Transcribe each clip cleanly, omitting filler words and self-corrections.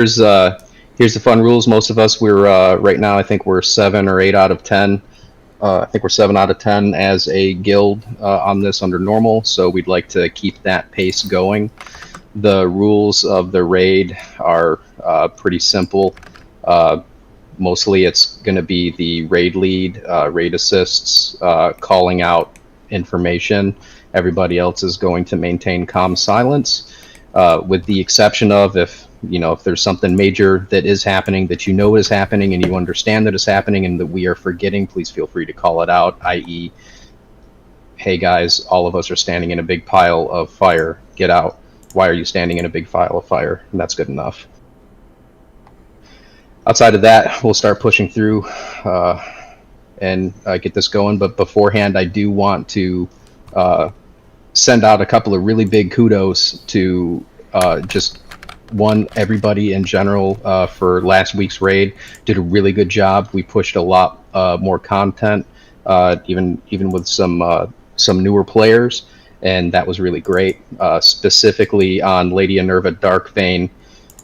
Here's the fun rules. Most of us, we're right now. I think we're 7 or 8 out of 10. I think we're 7 out of 10 as a guild on this under normal. So we'd like to keep that pace going. The rules of the raid are pretty simple. Mostly it's going to be the raid lead, raid assists, calling out information. Everybody else is going to maintain calm silence, with the exception of if there's something major that is happening that is happening and you understand that it's happening and that we are forgetting, please feel free to call it out, i.e., hey guys, all of us are standing in a big pile of fire, get out. Why are you standing in a big pile of fire? And that's good enough. Outside of that, we'll start pushing through and get this going. But beforehand, I do want to send out a couple of really big kudos to just everybody in general for last week's raid. Did a really good job. We pushed a lot more content, even with some newer players, and that was really great. Specifically on Lady Enerva Darkvein,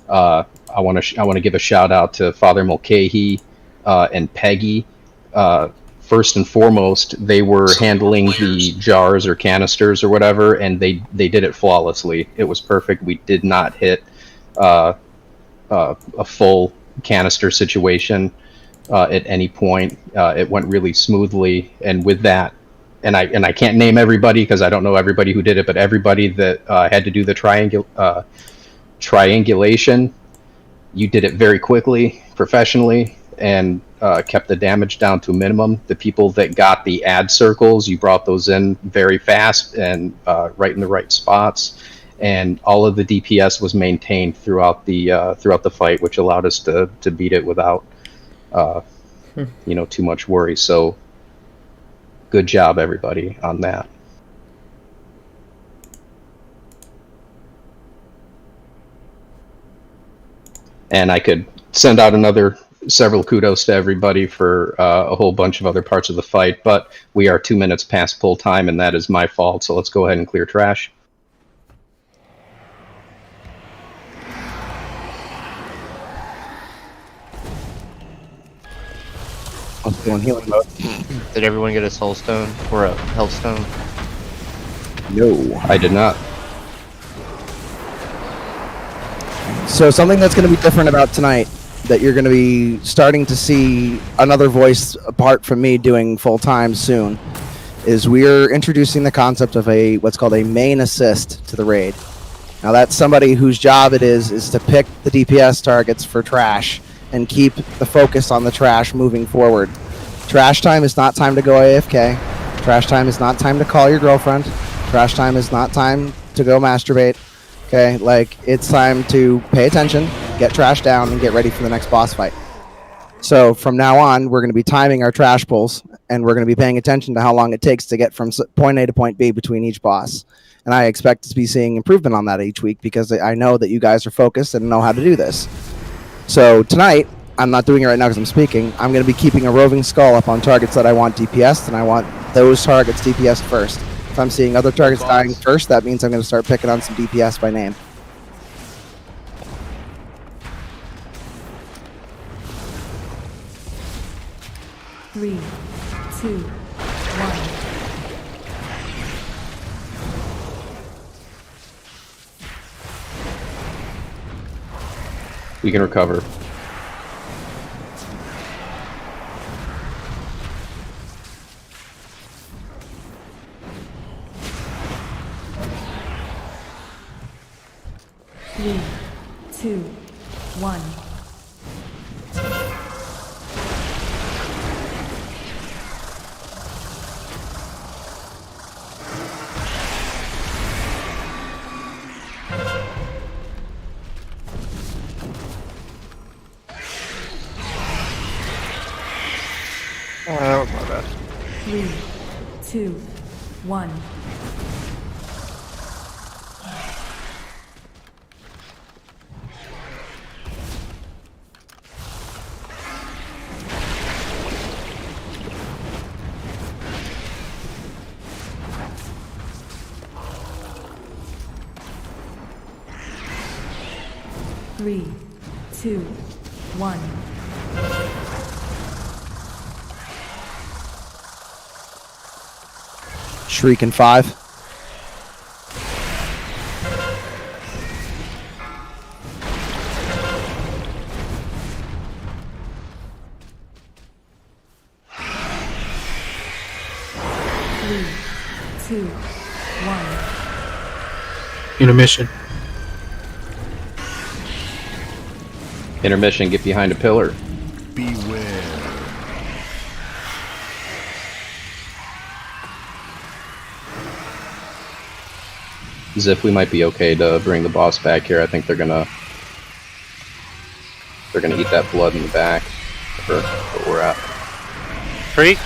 I want to give a shout out to Father Mulcahy and Peggy. First and foremost, they were handling the jars or canisters or whatever, and they did it flawlessly. It was perfect. We did not hit a full canister situation at any point. It went really smoothly, and with that, and I can't name everybody because I don't know everybody who did it, but everybody that had to do the triangulation, you did it very quickly, professionally, and kept the damage down to a minimum. The people that got the ad circles, you brought those in very fast and right in the right spots. And all of the DPS was maintained throughout the fight, which allowed us to beat it without too much worry. So good job, everybody, on that. And I could send out several kudos to everybody for a whole bunch of other parts of the fight, but we are 2 minutes past pull time, and that is my fault. So let's go ahead and clear trash. Let's go in healing mode. Did everyone get a soul stone or a health stone? No, I did not. So something that's going to be different about tonight, that you're going to be starting to see another voice apart from me doing full time soon, is we're introducing the concept of what's called a main assist to the raid. Now that's somebody whose job it is to pick the DPS targets for trash and keep the focus on the trash moving forward. Trash time is not time to go AFK. Trash time is not time to call your girlfriend. Trash time is not time to go masturbate. Okay, it's time to pay attention, get trash down, and get ready for the next boss fight. So from now on, we're going to be timing our trash pulls, and we're going to be paying attention to how long it takes to get from point A to point B between each boss. And I expect to be seeing improvement on that each week because I know that you guys are focused and know how to do this. So tonight, I'm not doing it right now because I'm speaking. I'm going to be keeping a roving skull up on targets that I want DPS, and I want those targets DPS first. If I'm seeing other targets dying first, that means I'm going to start picking on some DPS by name. Three, two, one. We can recover. Three, two, one. Oh, that was my bad. 3, 2, 1. Three, 2, 1. Shriek in 5. Three, 2, 1. Intermission. Intermission, get behind a pillar. Beware. As if we might be okay to bring the boss back here. I think they're gonna eat that blood in the back for where we're at. Freak.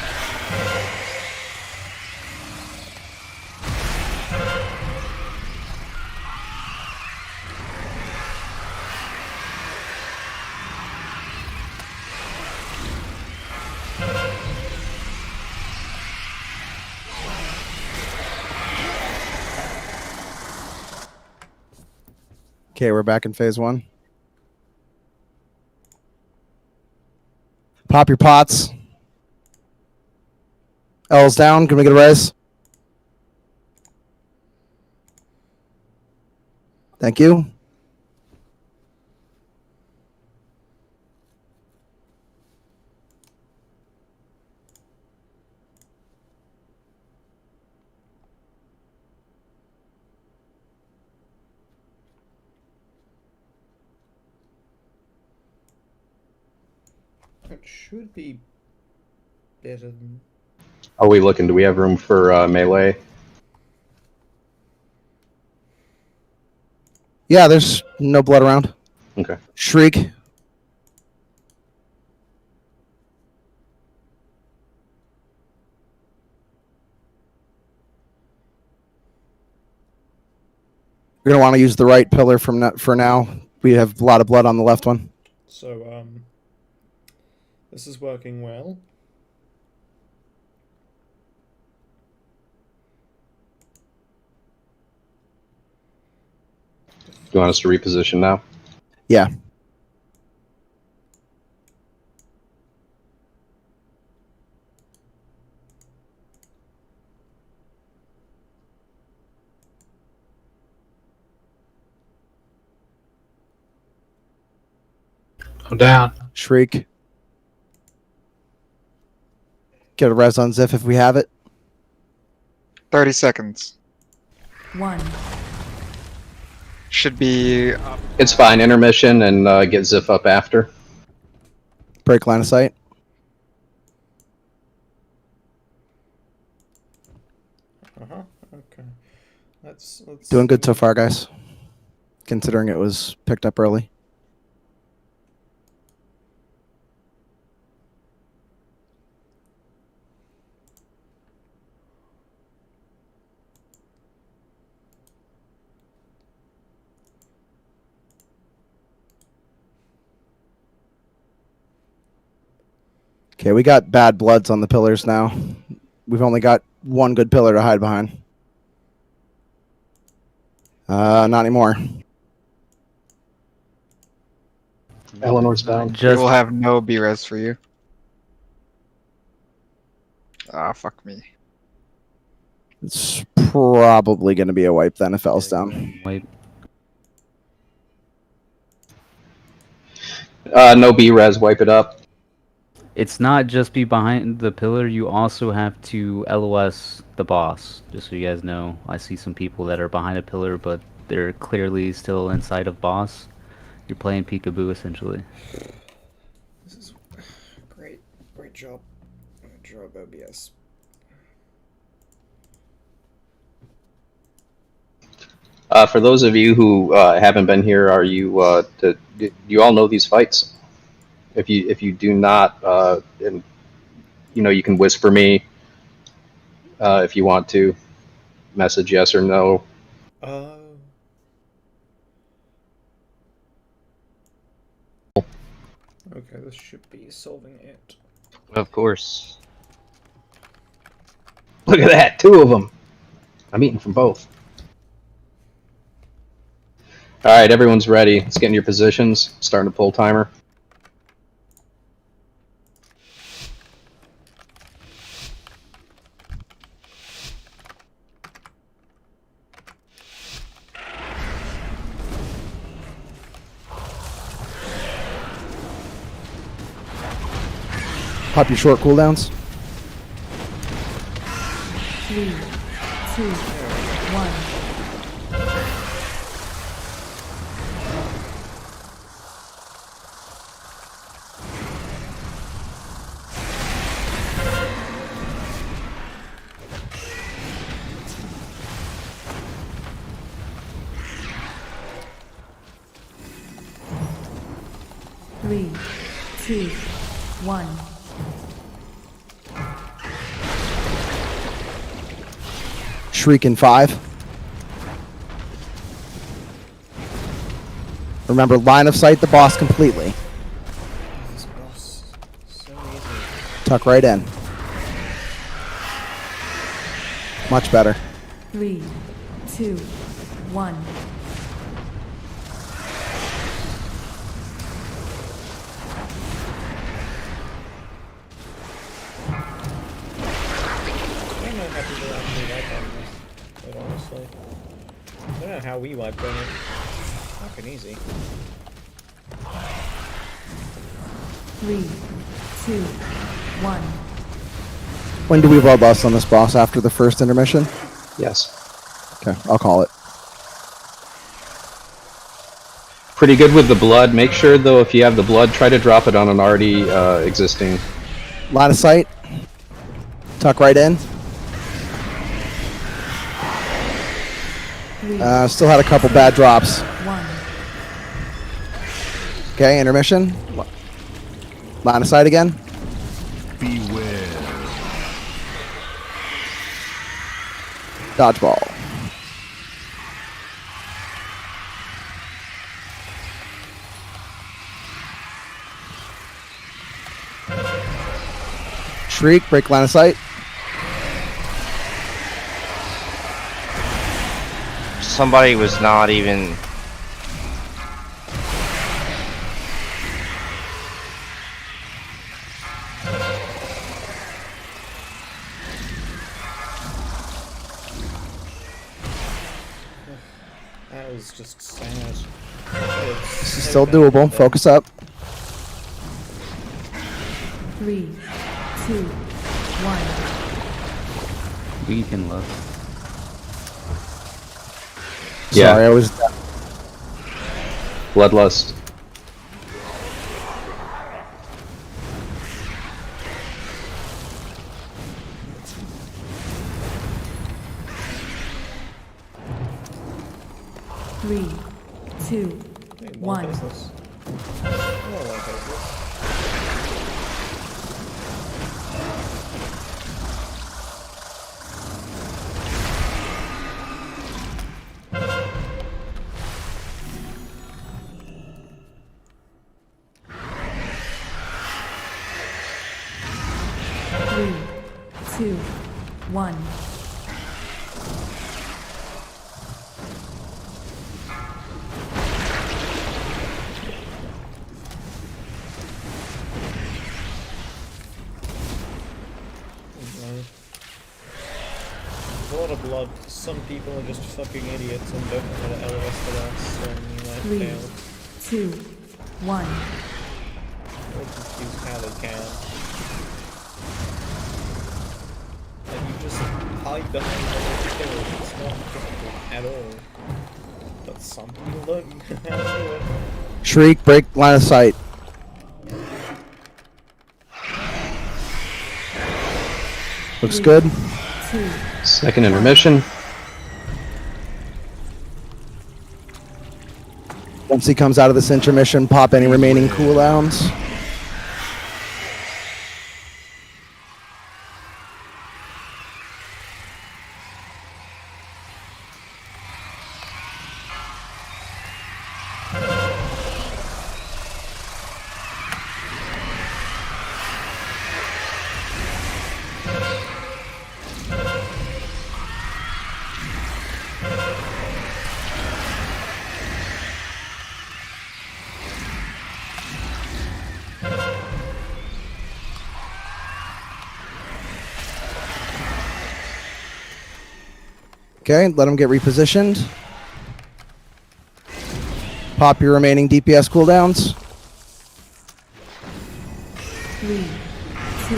Okay, we're back in phase 1. Pop your pots. L's down. Can we get a res? Thank you. It should be better than. Are we looking? Do we have room for melee? Yeah, there's no blood around. Okay. Shriek. You're gonna want to use the right pillar for now. We have a lot of blood on the left one. So, this is working well. Do you want us to reposition now? Yeah. I'm down. Shriek. Get a res on Ziff if we have it. 30 seconds. 1. Should be It's fine. Intermission and get Ziff up after. Break line of sight. Okay. Let's Doing good so far, guys. Considering it was picked up early. Okay, we got bad bloods on the pillars now. We've only got one good pillar to hide behind. Not anymore. Eleanor's down. we will have no B-res for you. Ah, fuck me. It's probably going to be a wipe then if L's down. Wait, No B-res, wipe it up. it's not just be behind the pillar, you also have to LOS the boss, just so you guys know. I see some people that are behind a pillar, but they're clearly still inside of boss. You're playing peekaboo, essentially. This is great. Great job. Great job, OBS. For those of you who haven't been here, are you? Do you all know these fights? If you do not, and, you can whisper me if you want to. Message yes or no. Okay, this should be solving it. Of course. Look at that, 2 of them. I'm eating from both. All right, everyone's ready. Let's get in your positions. Starting to pull timer. Pop your short cooldowns. 3, 2, 1. Three, two, one. Shriek in 5. Remember, line of sight the boss completely. This boss so easy. Tuck right in. Much better. 3, 2, 1. I don't know how people actually wipe on this, quite honestly. I don't know how we wiped on it. Fucking easy. 3, 2, 1. When do we bloodlust on this boss? After the first intermission? Yes. Okay, I'll call it. Pretty good with the blood. Make sure, though, if you have the blood, try to drop it on an already existing. Line of sight. Tuck right in. 3, Still had a couple bad drops. 1. Okay, intermission. Line of sight again. Beware. Dodgeball. Shriek, break line of sight. Somebody was not even. That was just sad. This is still doable. Focus up. 3, 2, 1. We can look. Yeah. Sorry, I was. Bloodlust. Three, two, Wait, one. business. I don't like business. Three, two, one. There's a lot of blood. Some people are just fucking idiots and don't know how to LOS for us, and you might Three, fail. two, one. Or confuse how they can. And you just hide behind the kill. It's not difficult at all. But some people don't know how to do it. Shriek, break line of sight. Looks good. Two, Second intermission. Once he comes out of this intermission, pop any remaining cooldowns. Okay, let them get repositioned. Pop your remaining DPS cooldowns. 3, 2,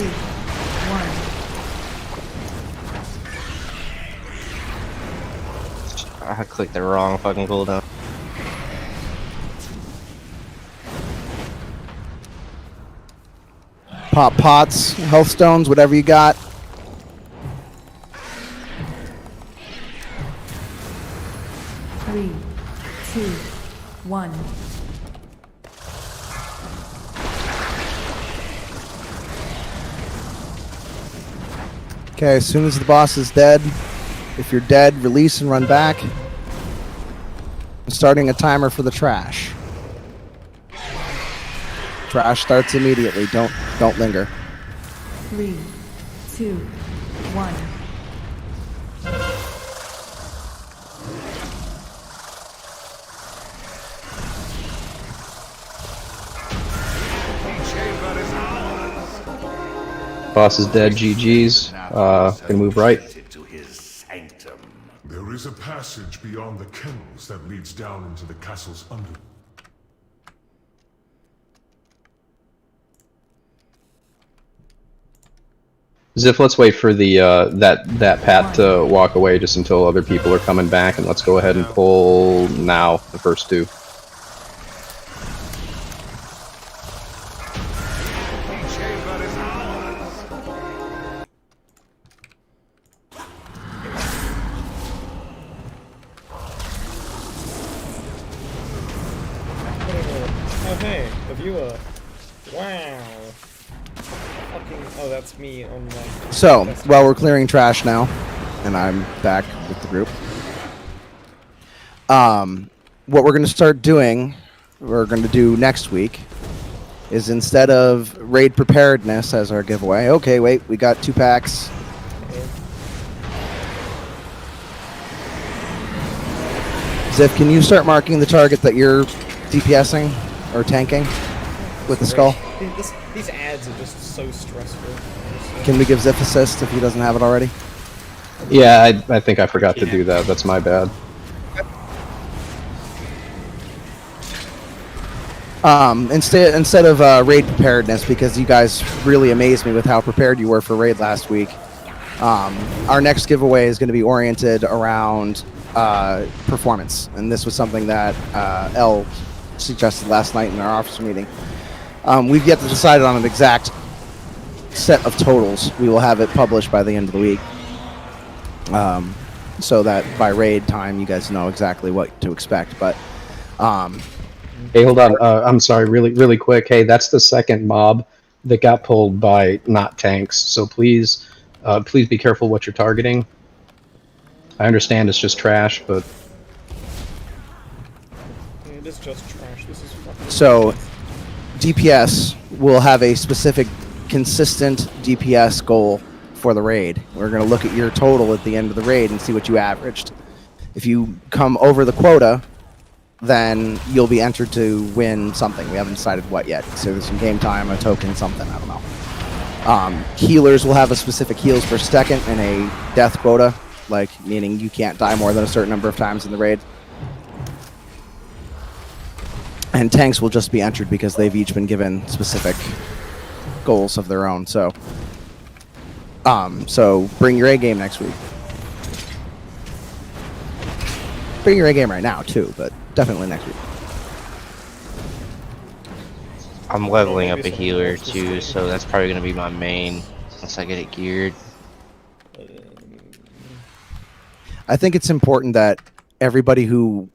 1. I clicked the wrong fucking cooldown. Pop pots, health stones, whatever you got. Three, two, one. Okay, as soon as the boss is dead, if you're dead, release and run back. I'm starting a timer for the trash. Trash starts immediately. Don't linger. 3, 2, 1. Boss is dead. GG's. Gonna move right. There is a passage beyond the kennels that leads down into the castle's under. Ziff, let's wait for the that Pat to walk away just until other people are coming back, and let's go ahead and pull now the first two. Oh hey, a viewer. Wow. Fucking, oh, that's me on my... So, while we're clearing trash now, and I'm back with the group, what we're going to start doing, we're going to do next week, is instead of raid preparedness as our giveaway. Okay, wait, we got 2 packs. Ziff, can you start marking the target that you're DPSing or tanking with the skull? These ads are just so stressful. Can we give Ziff assist if he doesn't have it already? Yeah, I think I forgot to do that. That's my bad. Instead of raid preparedness, because you guys really amazed me with how prepared you were for raid last week, our next giveaway is going to be oriented around performance, and this was something that L suggested last night in our officer meeting. We've yet to decide on an exact set of totals. We will have it published by the end of the week, so that by raid time you guys know exactly what to expect. But Hey, hold on. I'm sorry, really quick. Hey, that's the second mob that got pulled by not tanks. So please be careful what you're targeting. I understand it's just trash, but It is just trash. This is fucking... so DPS will have a specific consistent DPS goal for the raid. We're going to look at your total at the end of the raid and see what you averaged. If you come over the quota, then you'll be entered to win something. We haven't decided what yet. So there's some game time, a token, something, I don't know. Healers will have a specific heals per second and a death quota, like meaning you can't die more than a certain number of times in the raid. And tanks will just be entered because they've each been given specific goals of their own. So bring your A game next week. Bring your A game right now too, but definitely next week. I'm leveling up a healer too, so that's probably gonna be my main once I get it geared. I think it's important that everybody who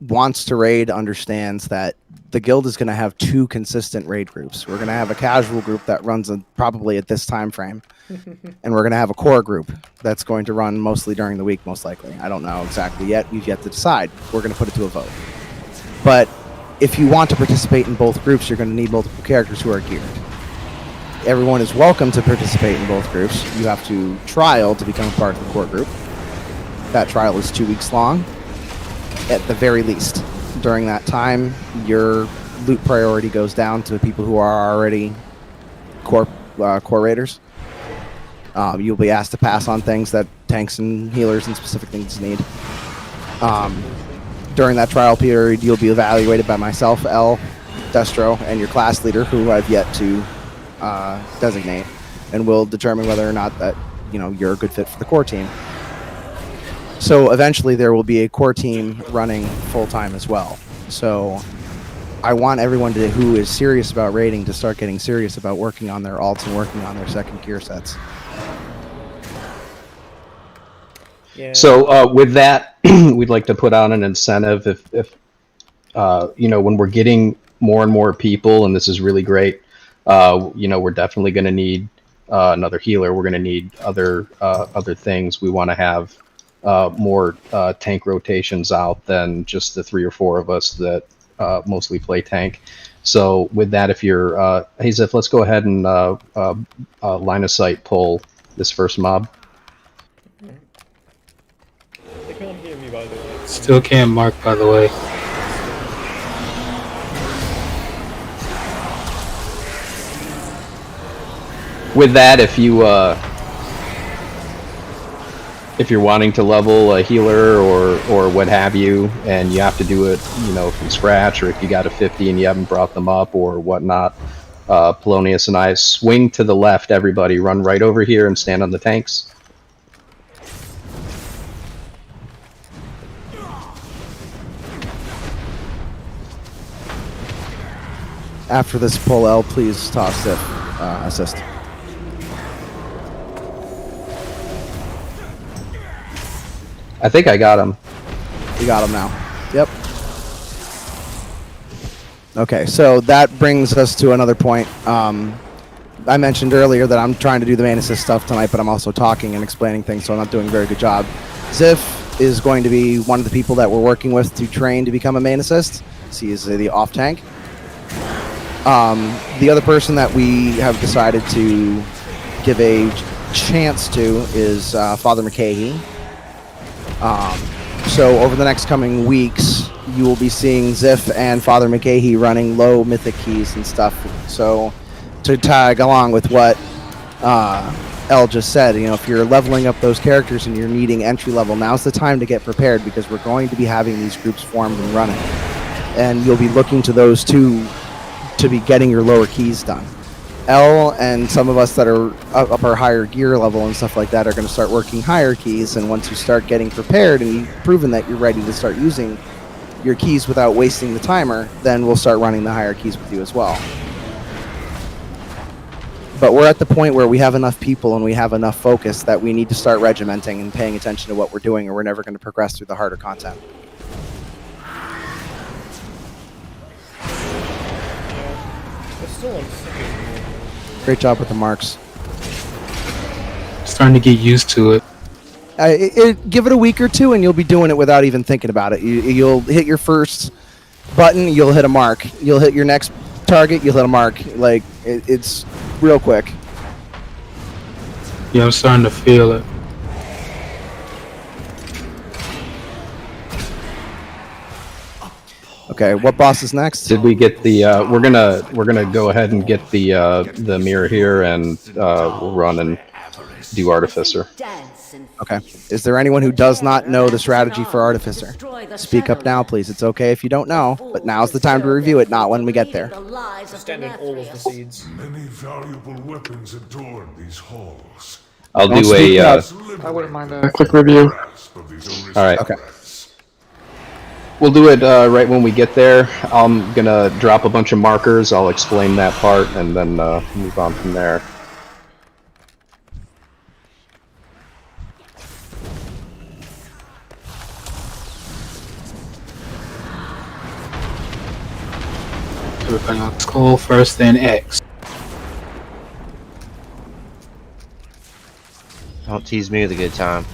wants to raid understands that the guild is going to have 2 consistent raid groups. We're going to have a casual group that runs probably at this time frame, and we're going to have a core group that's going to run mostly during the week, most likely. I don't know exactly yet. We've yet to decide. We're going to put it to a vote. But if you want to participate in both groups, you're going to need multiple characters who are geared. Everyone is welcome to participate in both groups. You have to trial to become part of the core group. That trial is 2 weeks long, at the very least. During that time, your loot priority goes down to people who are already core raiders. You'll be asked to pass on things that tanks and healers and specific things need. During that trial period, you'll be evaluated by myself, L, Destro, and your class leader, who I've yet to designate, and we'll determine whether or not that you're a good fit for the core team. So eventually, there will be a core team running full time as well. So I want everyone who is serious about raiding to start getting serious about working on their alts and working on their second gear sets. Yeah. So with that, we'd like to put on an incentive if when we're getting more and more people, and this is really great. We're definitely going to need another healer. We're going to need other things. We want to have more tank rotations out than just the 3 or 4 of us that mostly play tank. So with that, if you're hey Ziff, let's go ahead and line of sight pull this first mob. They can't hear me, by the way. Still can't mark, by the way. With that, if you're wanting to level a healer or what have you, and you have to do it, from scratch, or if you got a 50 and you haven't brought them up or whatnot, Polonius and I swing to the left. Everybody, run right over here and stand on the tanks. After this pull L, please toss it assist. I think I got him. You got him now. Yep. Okay, so that brings us to another point. I mentioned earlier that I'm trying to do the main assist stuff tonight, but I'm also talking and explaining things, so I'm not doing a very good job. Ziff is going to be one of the people that we're working with to train to become a main assist. So he is the off tank. The other person that we have decided to give a chance to is Father McCahey. So over the next coming weeks, you will be seeing Ziff and Father McCahey running low mythic keys and stuff. So to tag along with what El just said, if you're leveling up those characters and you're needing entry level, now's the time to get prepared, because we're going to be having these groups formed and running. And you'll be looking to those two to be getting your lower keys done. L and some of us that are up our higher gear level and stuff like that are going to start working higher keys, and once you start getting prepared and you've proven that you're ready to start using your keys without wasting the timer, then we'll start running the higher keys with you as well. But we're at the point where we have enough people and we have enough focus that we need to start regimenting and paying attention to what we're doing, or we're never going to progress through the harder content. Great job with the marks. Starting to get used to it. Give it a week or two and you'll be doing it without even thinking about it. You'll hit your first button, you'll hit a mark. You'll hit your next target, you'll hit a mark. Like, it's real quick. Yeah, I'm starting to feel it. Okay, what boss is next? Did we get the? We're gonna go ahead and get the mirror here, and we'll run and do Artificer. Okay. Is there anyone who does not know the strategy for Artificer? Speak up now, please. It's okay if you don't know, but now's the time to review it, not when we get there. Stand in all of the seeds. Many valuable weapons adorn these halls. I'll Don't do speak a. up. I wouldn't mind a quick review. All right. Okay. We'll do it right when we get there. I'm gonna drop a bunch of markers. I'll explain that part and then move on from there. Everybody on skull first, then X. Don't tease me with a good time.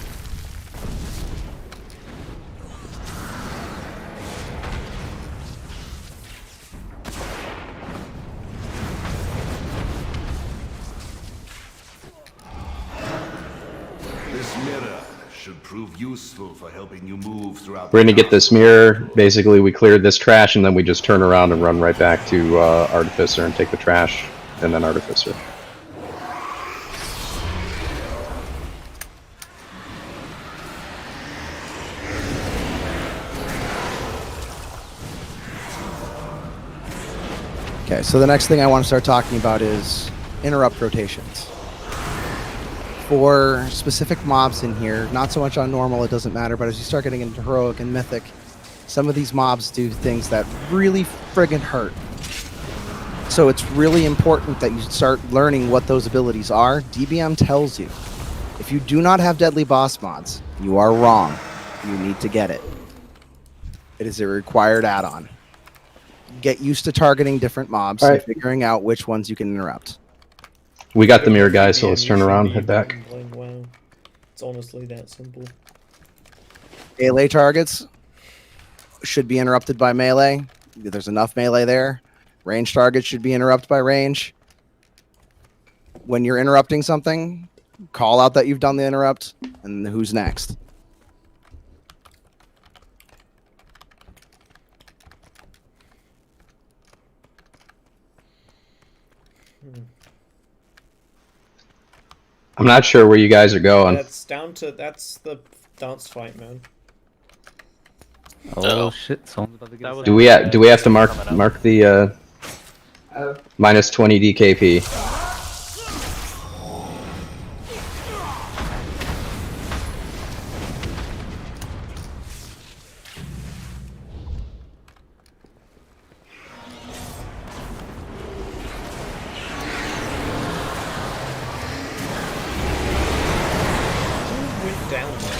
This mirror should prove useful for helping you move throughout. We're gonna get this mirror. Basically, we clear this trash, and then we just turn around and run right back to Artificer and take the trash, and then Artificer. Okay, so the next thing I want to start talking about is interrupt rotations. For specific mobs in here, not so much on normal, it doesn't matter, but as you start getting into heroic and mythic, some of these mobs do things that really friggin' hurt. So it's really important that you start learning what those abilities are. DBM tells you, if you do not have deadly boss mods, you are wrong. You need to get it. It is a required add-on. Get used to targeting different mobs and figuring out which ones you can interrupt. We got the mirror, guys, so let's turn around, head back. Wow. It's honestly that simple. Melee targets should be interrupted by melee. There's enough melee there. Range targets should be interrupted by range. When you're interrupting something, call out that you've done the interrupt, and who's next. I'm not sure where you guys are going. That's the dance fight, man. Oh shit! Someone's about to get. Do we have to mark the minus 20 DKP? Down there.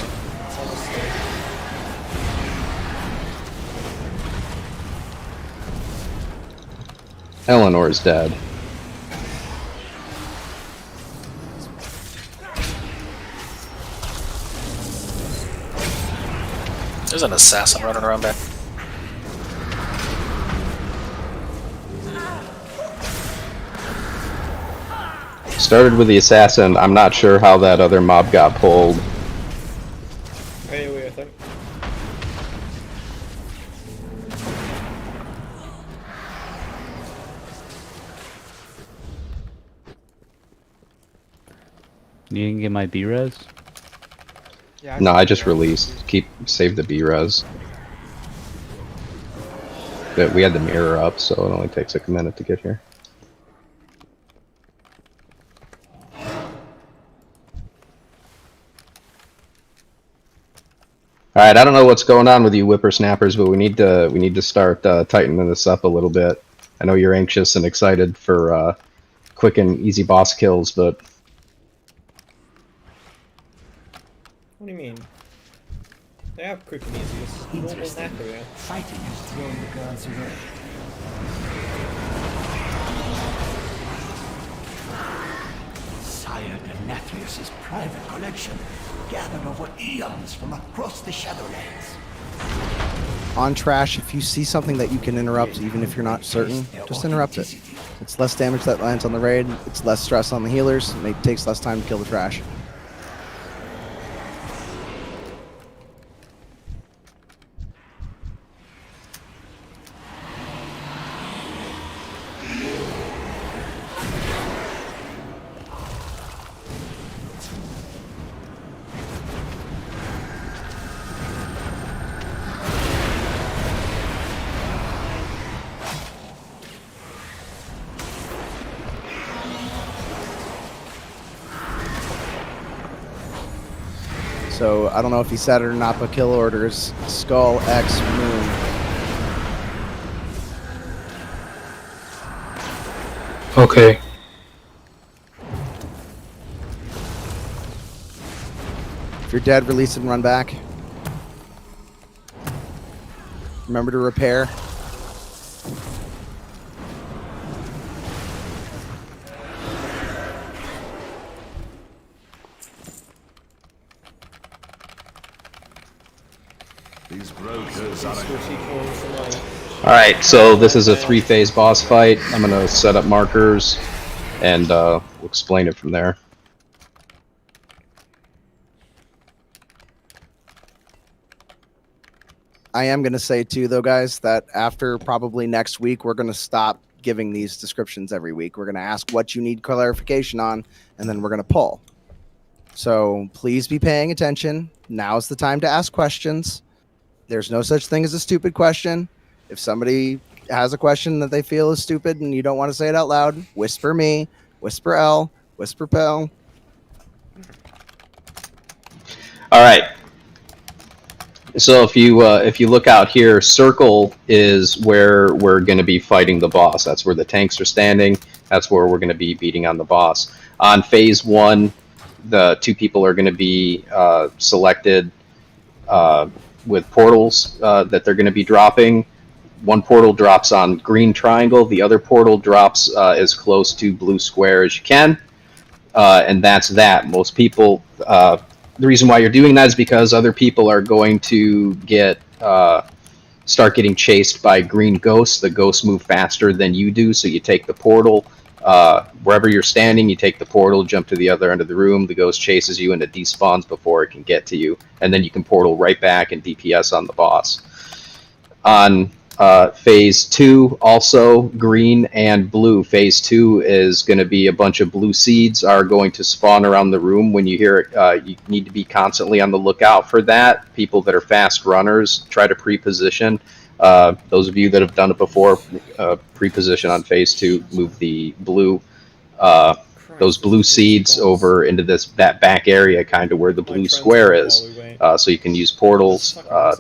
It's honestly. Eleanor's dead. There's an assassin running around back. Started with the assassin. I'm not sure how that other mob got pulled. AoE, I think. You didn't get my B-res? Yeah, no, I just released. Save the B-res. But we had the mirror up, so it only takes like a minute to get here. All right, I don't know what's going on with you whippersnappers, but we need to start tightening this up a little bit. I know you're anxious and excited for quick and easy boss kills, but What do you mean? They are quick and easy. It's normal snapper, yeah. Fighting has thrown the gods away. Sire Denatrius' private collection, gathered over eons from across the Shadowlands. On trash, if you see something that you can interrupt, even if you're not certain, just interrupt it. It's less damage that lands on the raid, it's less stress on the healers, and it takes less time to kill the trash. So I don't know if he said it or not, but kill orders Skull X Moon. Okay. If you're dead, release it and run back. Remember to repair. These brokers are alright, so this is a 3-phase boss fight. I'm gonna set up markers and we'll explain it from there. I am going to say too, though, guys, that after probably next week, we're going to stop giving these descriptions every week. We're going to ask what you need clarification on, and then we're going to pull. So please be paying attention. Now's the time to ask questions. There's no such thing as a stupid question. If somebody has a question that they feel is stupid and you don't want to say it out loud, whisper me, whisper L, whisper Pel. All right. So if you look out here, circle is where we're going to be fighting the boss. That's where the tanks are standing. That's where we're going to be beating on the boss. On phase 1, the 2 people are going to be selected with portals that they're going to be dropping. One portal drops on green triangle. The other portal drops as close to blue square as you can. And that's that. Most people... the reason why you're doing that is because other people are going to start getting chased by green ghosts. The ghosts move faster than you do, so you take the portal. Wherever you're standing, you take the portal, jump to the other end of the room. The ghost chases you and it despawns before it can get to you. And then you can portal right back and DPS on the boss. On phase 2, also green and blue. Phase 2 is going to be a bunch of blue seeds are going to spawn around the room. When you hear it, you need to be constantly on the lookout for that. People that are fast runners, try to pre-position. Those of you that have done it before, pre-position on phase 2, move the blue, those blue seeds over into that back area, kind of where the blue square is. So you can use portals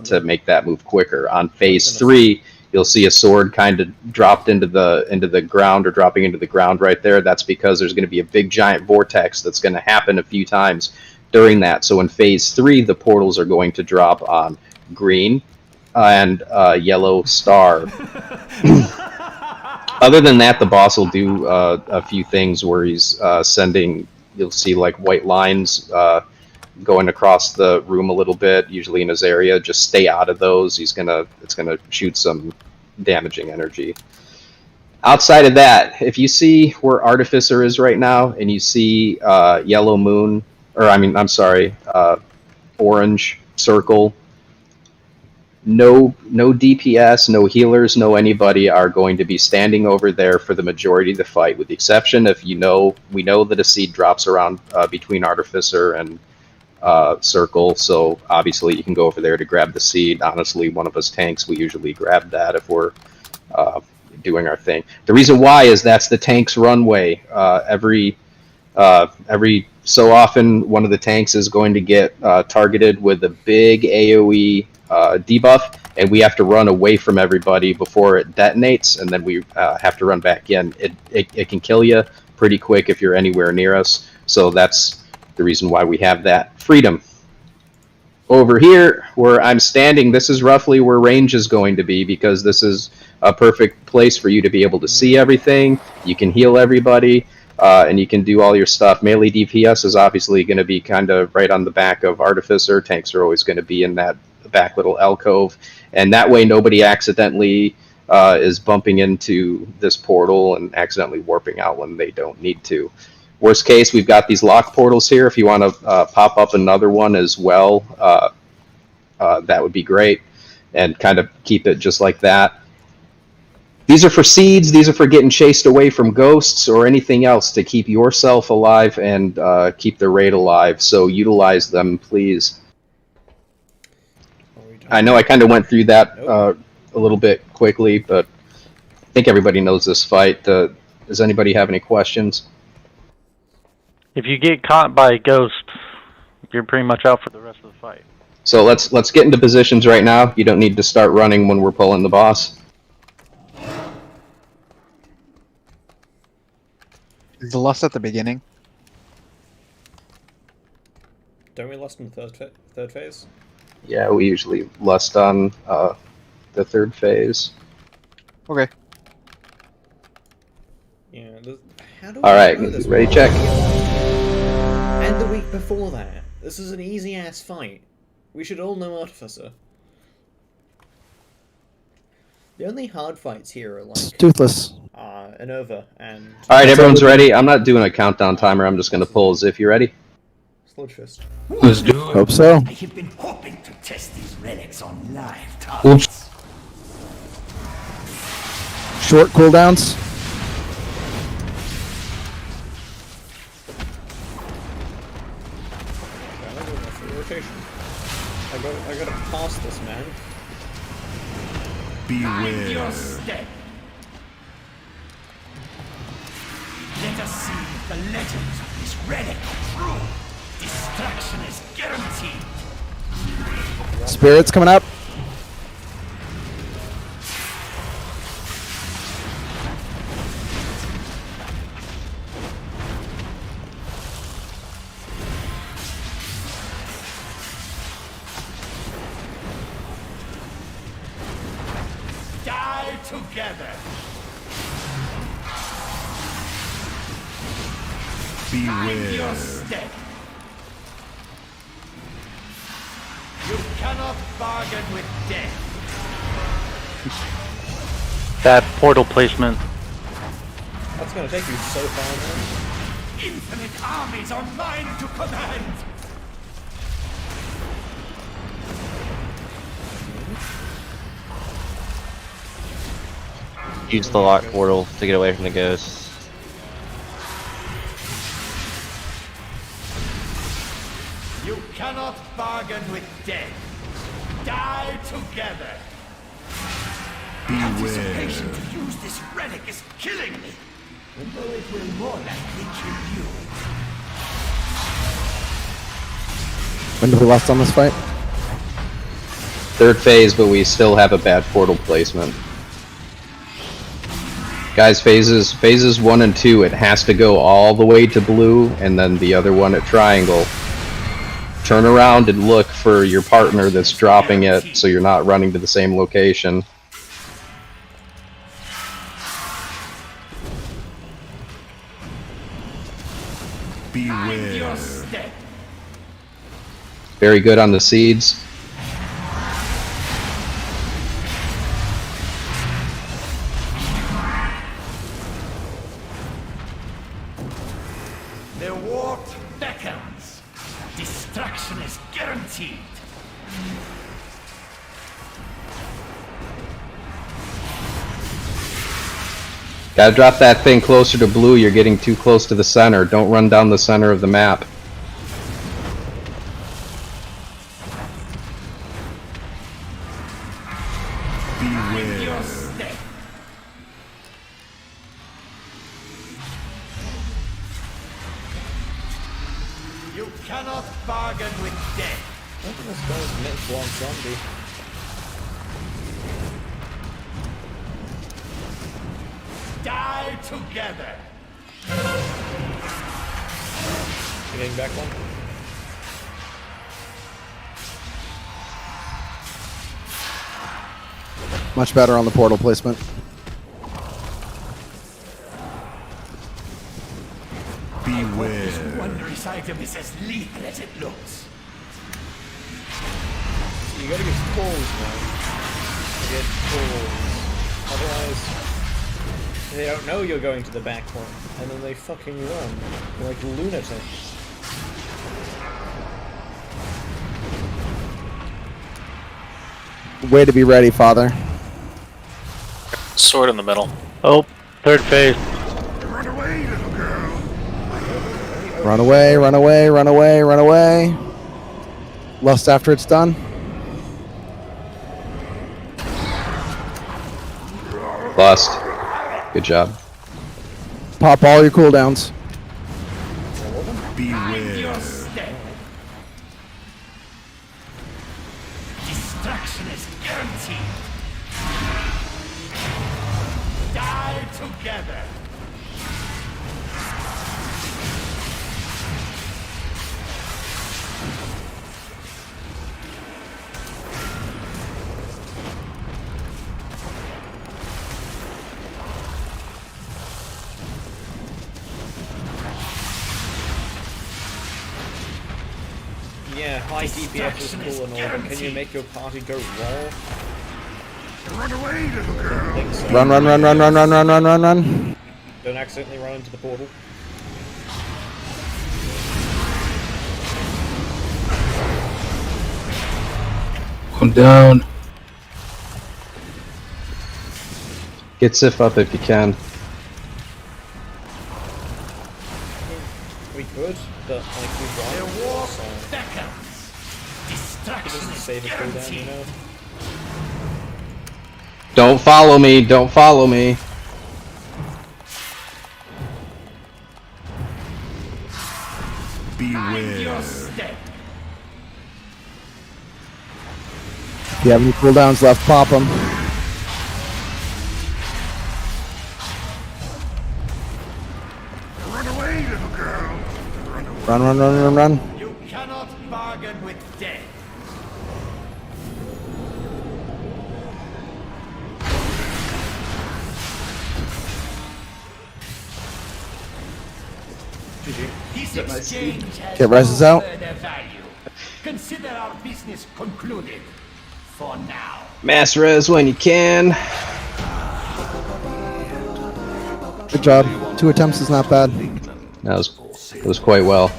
to make that move quicker. On phase 3, you'll see a sword kind of dropped into the ground, or dropping into the ground right there. That's because there's going to be a big giant vortex that's going to happen a few times during that. So in phase 3, the portals are going to drop on green and yellow star. Other than that, the boss will do a few things where he's sending, you'll see like white lines going across the room a little bit, usually in his area. Just stay out of those. It's gonna shoot some damaging energy. Outside of that, if you see where Artificer is right now, and you see yellow moon, or I'm sorry, orange circle, no DPS, no healers, no anybody are going to be standing over there for the majority of the fight, with the exception if we know that a seed drops around between Artificer and circle, so obviously you can go over there to grab the seed. Honestly, one of us tanks, we usually grab that if we're doing our thing. The reason why is that's the tank's runway. Every so often, one of the tanks is going to get targeted with a big AoE debuff, and we have to run away from everybody before it detonates, and then we have to run back in. It can kill you pretty quick if you're anywhere near us, so that's the reason why we have that freedom. Over here, where I'm standing, this is roughly where range is going to be, because this is a perfect place for you to be able to see everything. You can heal everybody, and you can do all your stuff. Melee DPS is obviously going to be kind of right on the back of Artificer. Tanks are always going to be in that back little alcove, and that way nobody accidentally is bumping into this portal and accidentally warping out when they don't need to. Worst case, we've got these lock portals here. If you want to pop up another one as well, that would be great, and kind of keep it just like that. These are for seeds. These are for getting chased away from ghosts or anything else to keep yourself alive and keep the raid alive. So utilize them, please. I know I kind of went through that a little bit quickly, but I think everybody knows this fight. Does anybody have any questions? If you get caught by a ghost, you're pretty much out for the rest of the fight. So let's get into positions right now. You don't need to start running when we're pulling the boss. Is the lust at the beginning? Don't we lust in the third phase? Yeah, we usually lust on the third phase. Okay. Yeah. How do All right, know this ready, check. And the week before that. This is an easy ass fight. We should all know Artificer. The only hard fights here are like Toothless. Anova and. All right, everyone's ready. I'm not doing a countdown timer. I'm just gonna pull. As if you're ready. Sludgefist. Let's do it. Hope so. I have been hoping to test these relics on live targets. Short cooldowns. I gotta pass this man. Beware. to see if the legends of this relic are true. Destruction is guaranteed. Spirits coming up. Die together. Mind your step. You cannot bargain with death. Bad portal placement. That's gonna take you so far, man. Infinite armies are mine to command. Use the lock portal to get away from the ghosts. You cannot bargain with death. Die together. Anticipation to use this relic is killing me. Although it will more likely kill you. When do we last on this fight? Third phase, but we still have a bad portal placement. Guys, phases 1 and 2, it has to go all the way to blue, and then the other one at triangle. Turn around and look for your partner that's dropping it, so you're not running to the same location. Mind your step. Very good on the seeds. The warp beckons. Destruction is guaranteed. Gotta drop that thing closer to blue, you're getting too close to the center. Don't run down the center of the map. Mind your step. You cannot bargain with death. I think this guy's next one zombie. Die together. You getting back one? Much better on the portal placement. This wondrous item is as lethal as it looks. You gotta get calls, man. Get calls. Otherwise, they don't know you're going to the back one, and then they fucking run. They're like lunatics. Way to be ready, father. Sword in the middle. Oh, third phase. Run away, little girl. Run away, run away, run away, run away. Lust after it's done. Lost. Good job. Pop all your cooldowns. Mind your step. Destruction is guaranteed. Die together. Yeah, high DPS is cool and all, but can you make your party go raw? Run away, little girl. Think so. Run, run, run, run, run, run, run, run, run, run. Don't accidentally run into the portal. I'm down. Get Sif up if you can. We could, but like we The run. war So beckons. it Destruction doesn't is save a cooldown, you guaranteed. know? Don't follow me, don't follow me. Beware. If you have any cooldowns left, pop them. Run away, little girl. Run, run, run, run, run. You cannot bargain with death. This exchange has Get rises no out. further value. Consider our business concluded. For now. Mass res when you can. Good job. 2 attempts is not bad. That was quite well.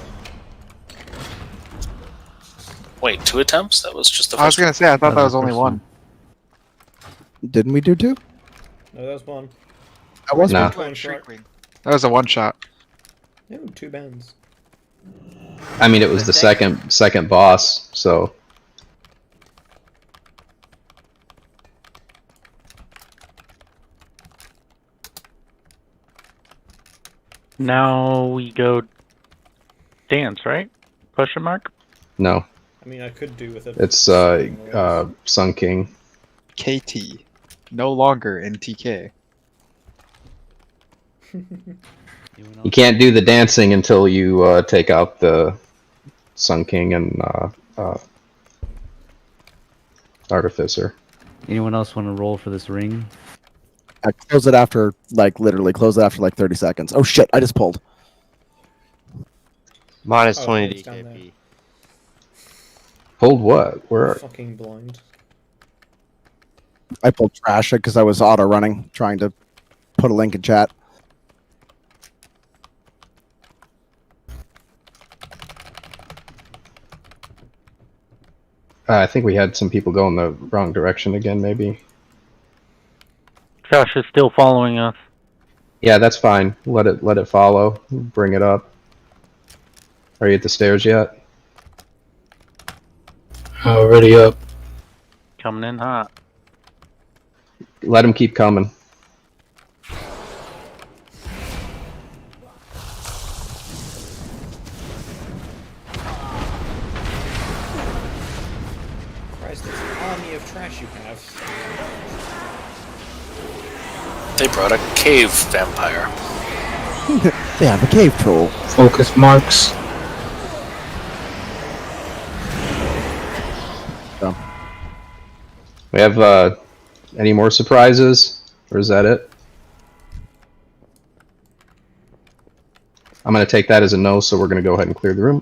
Wait, 2 attempts? That was just the I was first gonna say, I thought That that was was only first one. Didn't we do 2? No, that was one. That was No. One shot. That was a one shot. No, 2 bands. I mean, it was the second boss, so Now we go dance, right? Question mark? no. I mean, I could do with it. It's Sun King. KT. No longer in TK. You can't do the dancing until you take out the Sun King and Artificer. Anyone else want to roll for this ring? I close it after, literally close it after 30 seconds. Oh shit, I just pulled. Minus Oh, 20 it's down there. DKP. Hold what? Where? Fucking blind. I pulled trash because I was auto running, trying to put a link in chat. I think we had some people go in the wrong direction again, maybe. Josh is still following us. Yeah, that's fine. Let it follow. Bring it up. Are you at the stairs yet? Already up. Coming in hot. Let him keep coming. Christ, this army of trash you have. They brought a cave vampire. They have a cave troll. Focus marks. So, We have any more surprises, or is that it? I'm going to take that as a no, so we're going to go ahead and clear the room.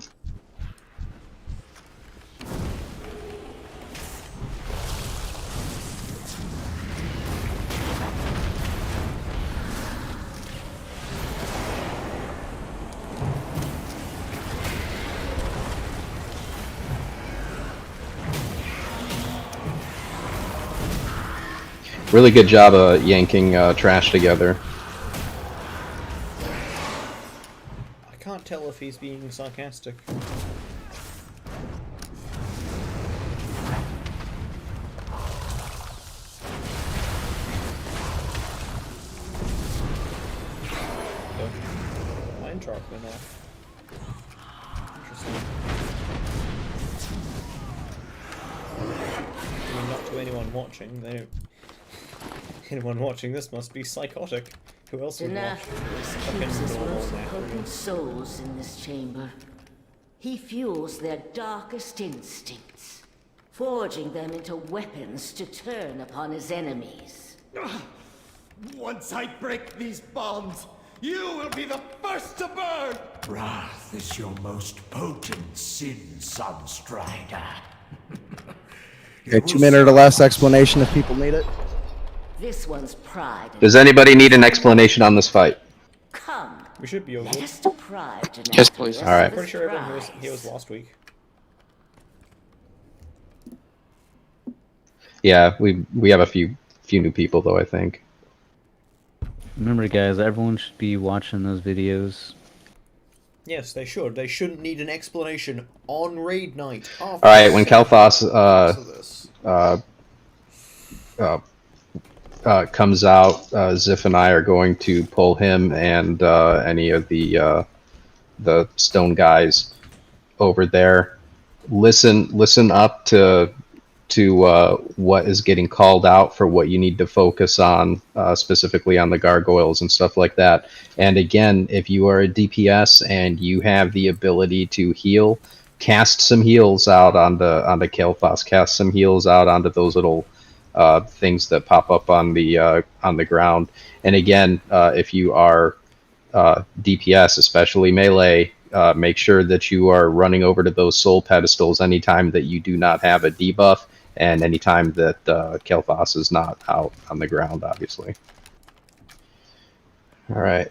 Really good job of yanking trash together. I can't tell if he's being sarcastic. Mine truck went off. Interesting. I mean, not to anyone watching. They don't. Anyone watching this must be psychotic. Who else would watch? keeps his normal most Nathrians. potent souls in this chamber. He fuels their darkest instincts, forging them into weapons to turn upon his enemies. Once I break these bonds, you will be the first to burn! Wrath is your most potent sin, Sunstrider. okay, 2 minute or less explanation if people need it. This one's pride. Does anybody need an explanation on this fight? Come, We should be all let good. us deprive Damascus Yes, please. of Alright. his Pretty sure everyone prize. here was last week. Yeah, we have a few new people though, I think. Remember, guys, everyone should be watching those videos. Yes, they should. They shouldn't need an explanation on raid night. All right, when Kalthos comes out, Ziff and I are going to pull him and any of the stone guys over there. Listen up to what is getting called out for what you need to focus on, specifically on the gargoyles and stuff like that. And again, if you are a DPS and you have the ability to heal, cast some heals out onto Kael'thas. Cast some heals out onto those little things that pop up on the ground. And again, if you are DPS, especially melee, make sure that you are running over to those soul pedestals anytime that you do not have a debuff, and anytime that Kael'thas is not out on the ground, obviously. All right.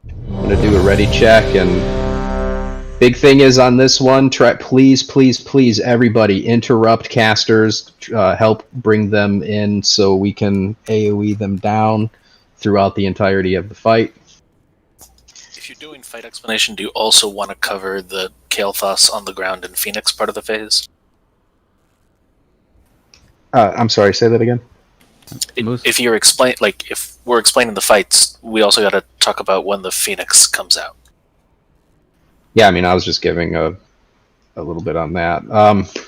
I'm going to do a ready check, and big thing is on this one, please, everybody, interrupt casters, help bring them in so we can AoE them down throughout the entirety of the fight. If you're doing fight explanation, do you also want to cover the Kael'thas on the ground and Phoenix part of the phase? I'm sorry, say that again. If you're if we're explaining the fights, we also got to talk about when the Phoenix comes out. Yeah, I mean, I was just giving a little bit on that.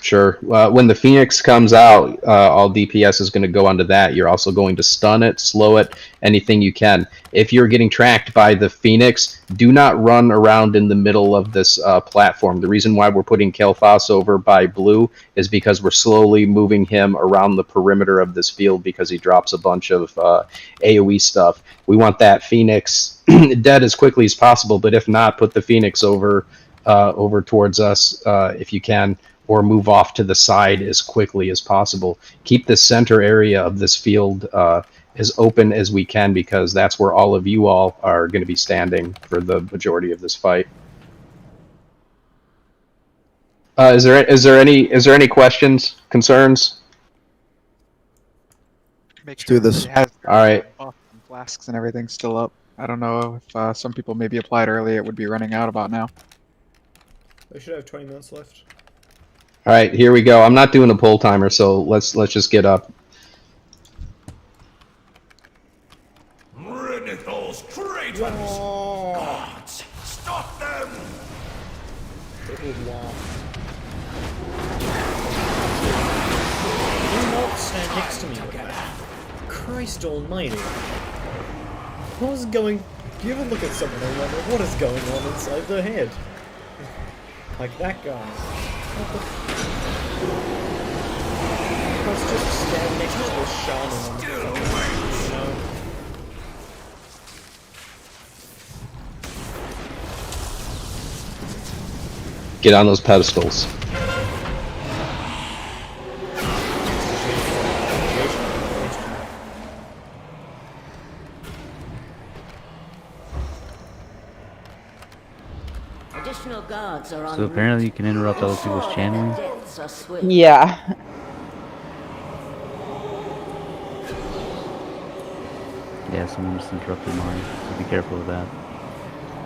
Sure. When the Phoenix comes out, all DPS is going to go onto that. You're also going to stun it, slow it, anything you can. If you're getting tracked by the Phoenix, do not run around in the middle of this platform. The reason why we're putting Kael'thas over by blue is because we're slowly moving him around the perimeter of this field because he drops a bunch of AoE stuff. We want that Phoenix dead as quickly as possible, but if not, put the Phoenix over towards us if you can, or move off to the side as quickly as possible. Keep the center area of this field as open as we can, because that's where all of you all are going to be standing for the majority of this fight. Is there any questions, concerns? Make sure do this. All right. Flasks and everything still up. I don't know if some people maybe applied early. It would be running out about now. They should have 20 minutes left. All right, here we go. I'm not doing a pull timer, so let's just get up. Ridicles, traitors! Gods, stop them! Little wall. Do not stand next to me with that. Christ almighty. What is going... Do you ever look at someone and wonder what is going on inside their head? Like that guy. Let's just stand next to this shaman on the phone, you know? Get on those pedestals. Additional guards are on So apparently you can interrupt other people's channeling? Yeah. Yeah, someone just interrupted mine, so be careful with that.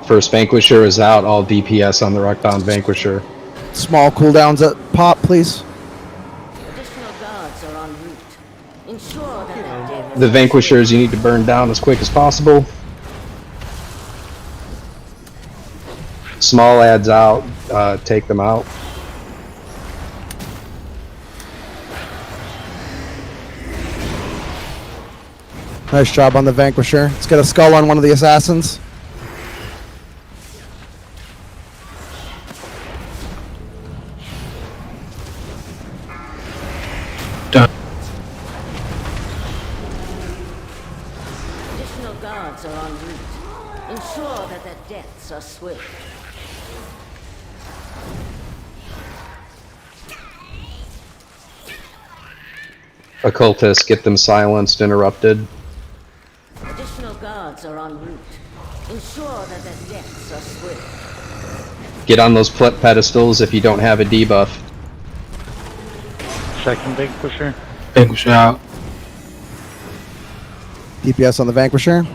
First Vanquisher is out, all DPS on the Rockbound Vanquisher. Small cooldowns at pop, please. Additional guards are en route. Ensure that The Vanquishers you need to burn down as quick as possible. Small adds out, take them out. Nice job on the Vanquisher. Let's get a skull on one of the assassins. Done. additional guards are en route. Ensure that their deaths are swift. Occultists, get them silenced, interrupted. Additional guards are en route. Ensure that their deaths are swift. Get on those pedestals if you don't have a debuff. Second Vanquisher. Vanquisher out. DPS on the Vanquisher.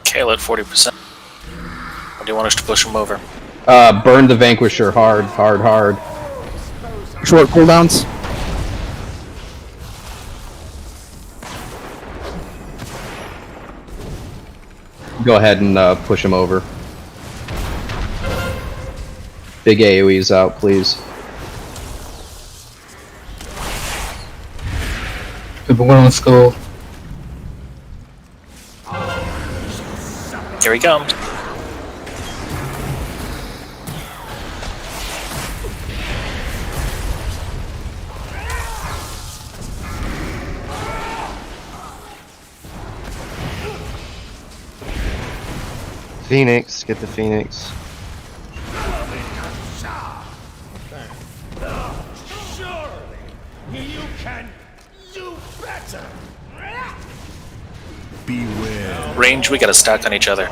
Kale at 40%. Or do you want us to push him over? Burn the Vanquisher hard, hard, hard. Short cooldowns. Go ahead and push him over. Big AoEs out, please. People going on skull. Here he comes. Phoenix, get the Phoenix. Surely you can do better. Beware. Range, we gotta stack on each other.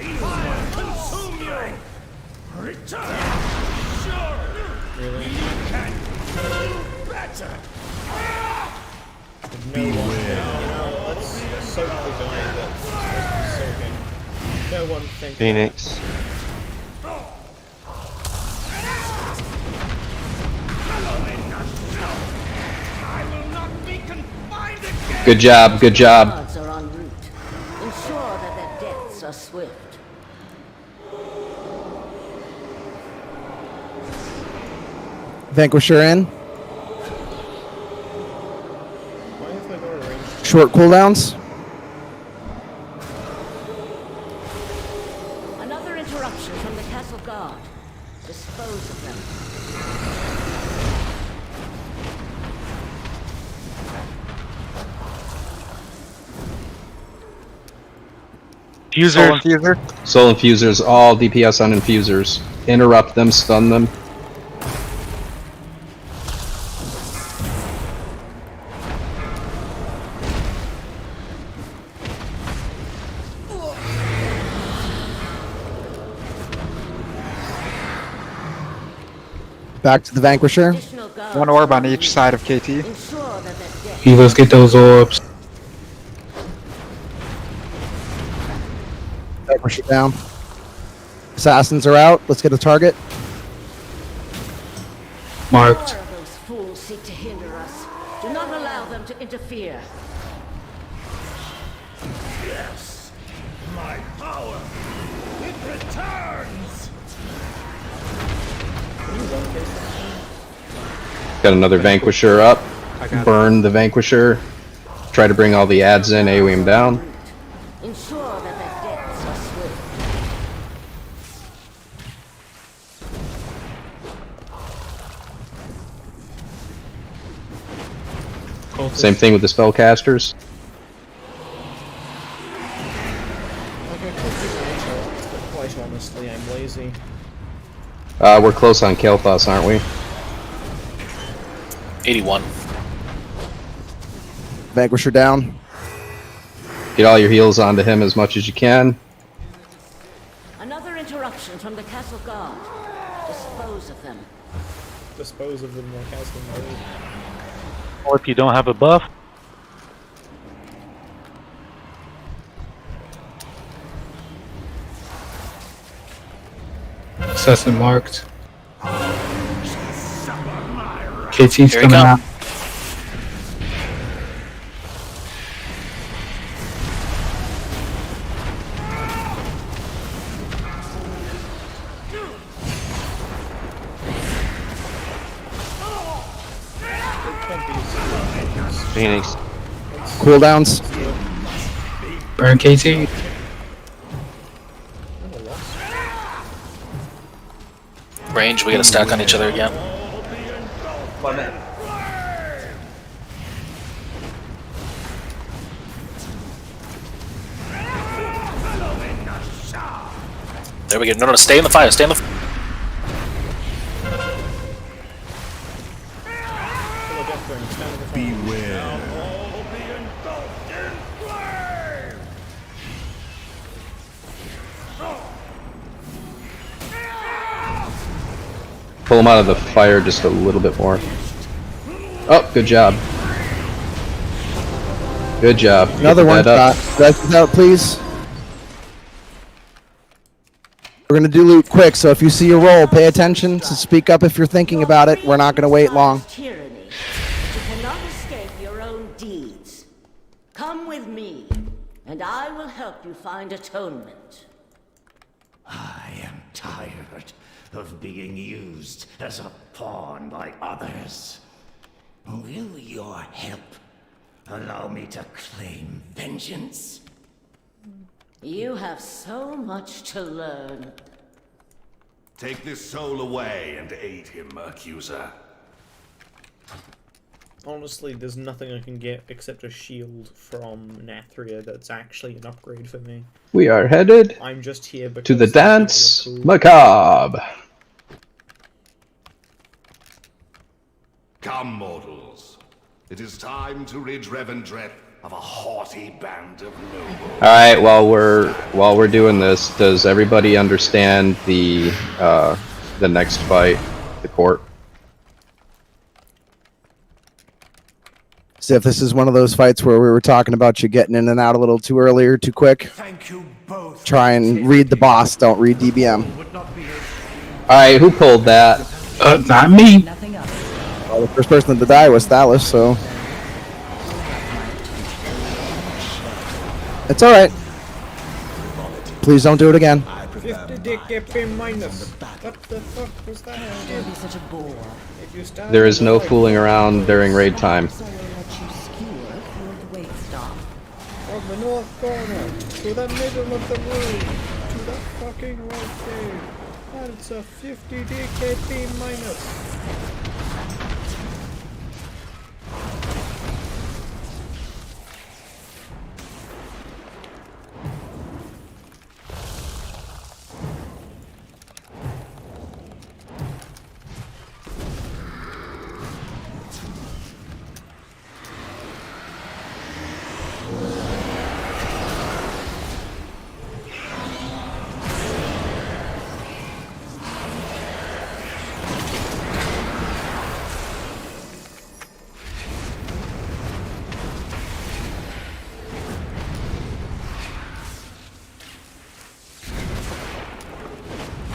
Consume you. Return. Surely you can do better. Let's soak the guy that's supposed to be soaking. No one thinks. Phoenix. I will not be confined again. Good job, good job. Guards are en route. Ensure that their deaths are swift. Vanquisher in. Why have they got a range? Short cooldowns. Another interruption from the castle guard. Dispose of them. Soul Fuser. Infuser. Soul infusers, all DPS on infusers. Interrupt them, stun them. Back to the Vanquisher. Additional guards One orb on are en each route. side of KT. Ensure that their deaths Healers, get those orbs. Vanquisher down. Assassins are out. Let's get a target. Marked. More of those fools seek to hinder us. Do not allow them to interfere. Yes, my power. It returns. Got another Vanquisher up. Burn the Vanquisher. Try to bring all the ads in, AoE him down. Ensure that their deaths are swift. Same thing with the spellcasters. Quite honestly, I'm lazy. We're close on Kael'thas, aren't we? 81. Vanquisher down. Get all your heals onto him as much as you can. Another interruption from the castle guard. Dispose of them. Dispose of them like as them mode. Or if you don't have a buff, Assassin marked. KT's Here he coming come. out. Phoenix. Cooldowns. Burn KT. Range, we gotta stack on each other again. There we go. No, stay in the fire. Stay in the. Beware. Pull him out of the fire just a little bit more. Oh, good job. Good job. Get Another the one bed up. shot. Guys, out, please. We're gonna do loot quick, so if you see a roll, pay attention to speak up if you're thinking about it. We're not gonna wait long. Tyranny. You cannot escape your own deeds. Come with me, and I will help you find atonement. I am tired of being used as a pawn by others. Will your help allow me to claim vengeance? You have so much to learn. Take this soul away and aid him, accuser. Honestly, there's nothing I can get except a shield from Nathria that's actually an upgrade for me. We are headed I'm just here because to the some people are dance cool. macabre. Come, mortals. It is time to rid Revendreth of a haughty band of nobles. All right. While we're doing this, does everybody understand the next fight, the court? So if this is one of those fights where we were talking about you getting in and out a little too early or too quick, Thank you both. try and read the boss. Don't read DBM. All right. Who pulled that? Not me. Well, the first person to die was Thalos, so it's all right. Please don't do it again. 50 DKP minus. What the fuck was that? Don't be such a bore. If you stand There is in no the fooling around during raid time. So we'll let you skewer field weight stock. From the north corner to the middle of the room to the fucking right there. That's a 50 DKP minus.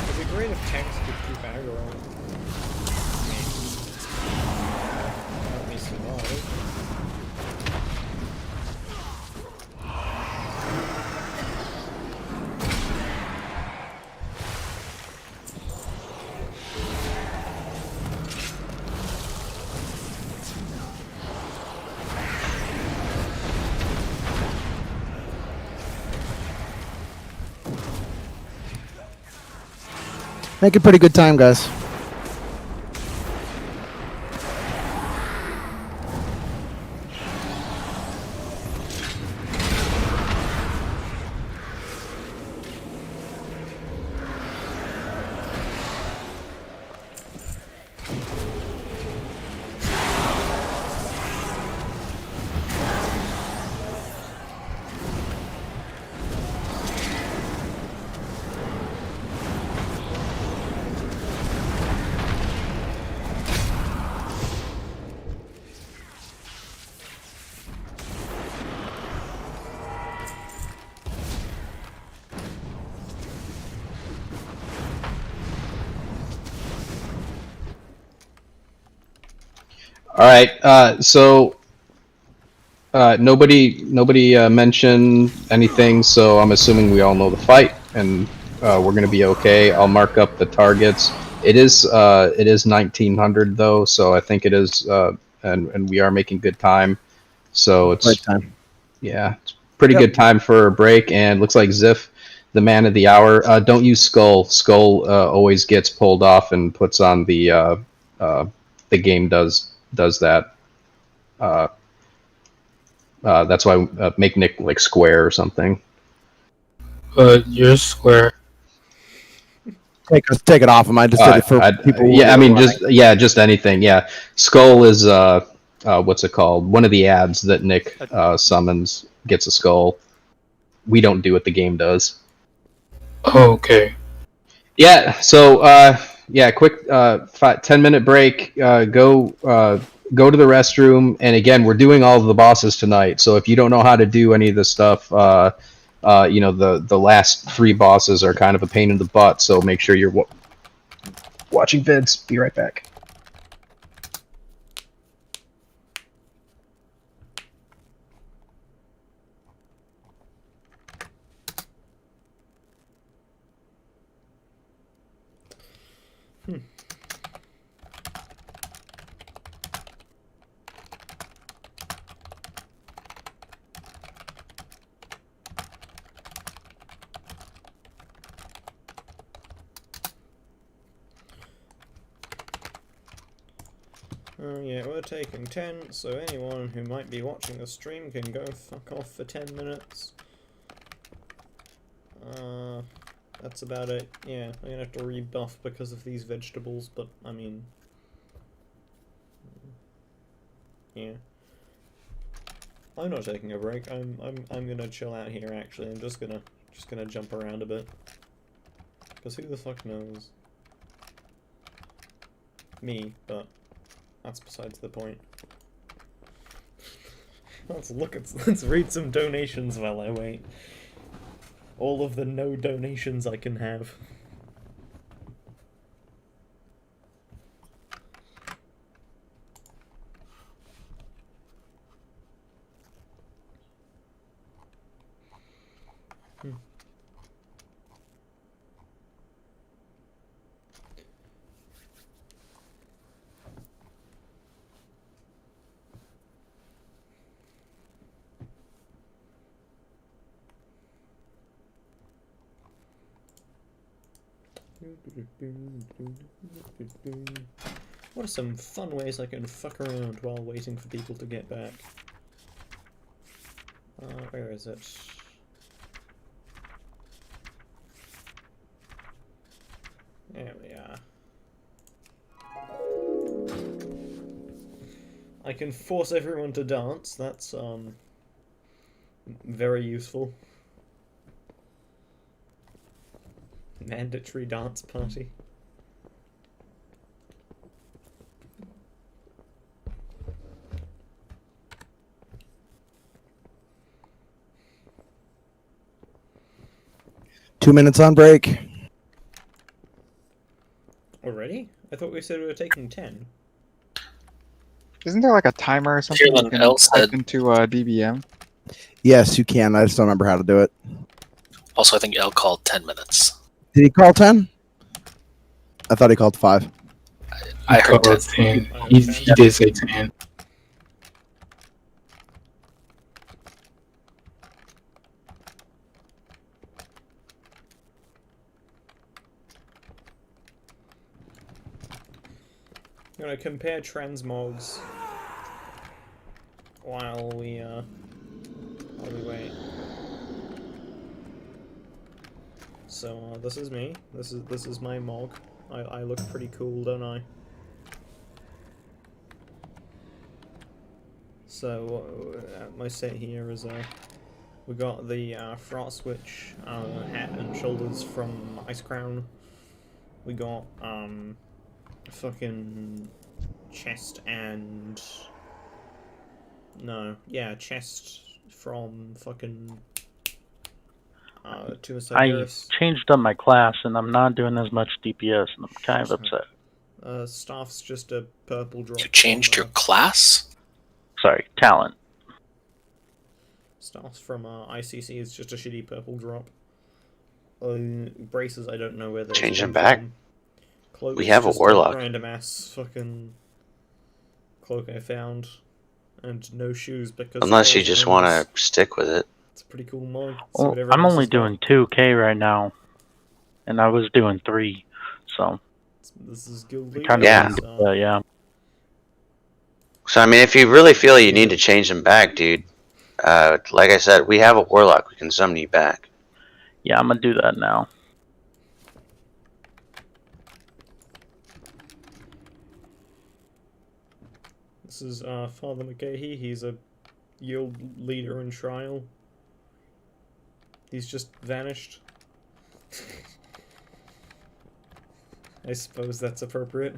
It'd be great if tanks could keep aggro on. Help me survive. Make a pretty good time, guys. All right. So nobody mentioned anything, so I'm assuming we all know the fight, and we're gonna be okay. I'll mark up the targets. It is 1900 though, so I think it is, and we are making good time. So it's Great time. Yeah, it's pretty good time for a break, and looks like Ziff, the man of the hour. Don't use Skull. Skull always gets pulled off and puts on the game does that. That's why make Nick like square or something. You're square. Take it off him. I just did it for people. Yeah, I mean, just anything. Yeah, Skull is what's it called? One of the ads that Nick summons gets a skull. We don't do what the game does. Oh, okay. Yeah. So yeah, quick 10-minute break. Go to the restroom, and again, we're doing all of the bosses tonight. So if you don't know how to do any of this stuff, you know, the last 3 bosses are kind of a pain in the butt. So make sure you're watching vids. Be right back. we're taking 10, so anyone who might be watching the stream can go fuck off for 10 minutes. That's about it. Yeah, I'm gonna have to rebuff because of these vegetables, but I mean, yeah. I'm not taking a break. I'm gonna chill out here. Actually, I'm just gonna jump around a bit. Cause who the fuck knows? Me, but that's besides the point. Let's read some donations while I wait. All of the no donations I can have. What are some fun ways I can fuck around while waiting for people to get back? Where is it? There we are. I can force everyone to dance. That's very useful. Mandatory dance party. Two minutes on break. Already? I thought we said we were taking 10. Isn't there like a timer or something you can type into DBM? Yes, you can. I just don't remember how to do it. Also, I think L called 10 minutes. Did he call 10? I thought he called 5. I heard 10. He did say 10. I'm gonna compare transmogs while we wait. So this is me. This is my mog. I look pretty cool, don't I? So my set here is we got the Frost Switch hat and shoulders from Ice Crown. We got fucking chest and chest from fucking to a I changed up my class and I'm not doing as much DPS and I'm kind of upset. Staff's just a purple drop. You changed your class? Sorry, talent. Staff's from ICC is just a shitty purple drop. Braces, I don't know where they change them back. Cloak we have a warlock. Random ass fucking cloak I found, and no shoes because. Unless you just want to stick with it. It's a pretty cool mod. Well, I'm only doing 2K right now, and I was doing 3, so. This is guild leader. Yeah. So I mean, if you really feel you need to change them back, dude, like I said, we have a warlock. We can summon you back. Yeah, I'm gonna do that now. This is Father McGahee. He's a guild leader in trial. He's just vanished. I suppose that's appropriate.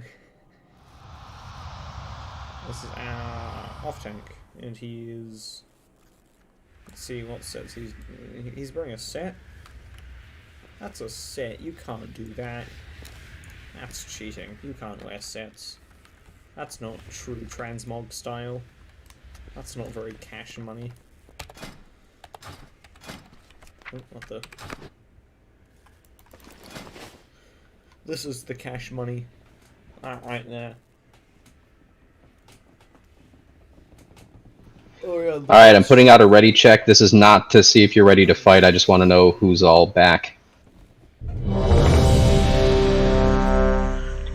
This is off tank, and he is. Let's see what sets he's wearing a set. That's a set. You can't do that. That's cheating. You can't wear sets. That's not true transmog style. That's not very cash money. Oh, what the? This is the cash money. Right there. Oh, yeah, Alright, I'm putting out a ready check. This is not to see if you're ready to fight. I just want to know who's all back. Can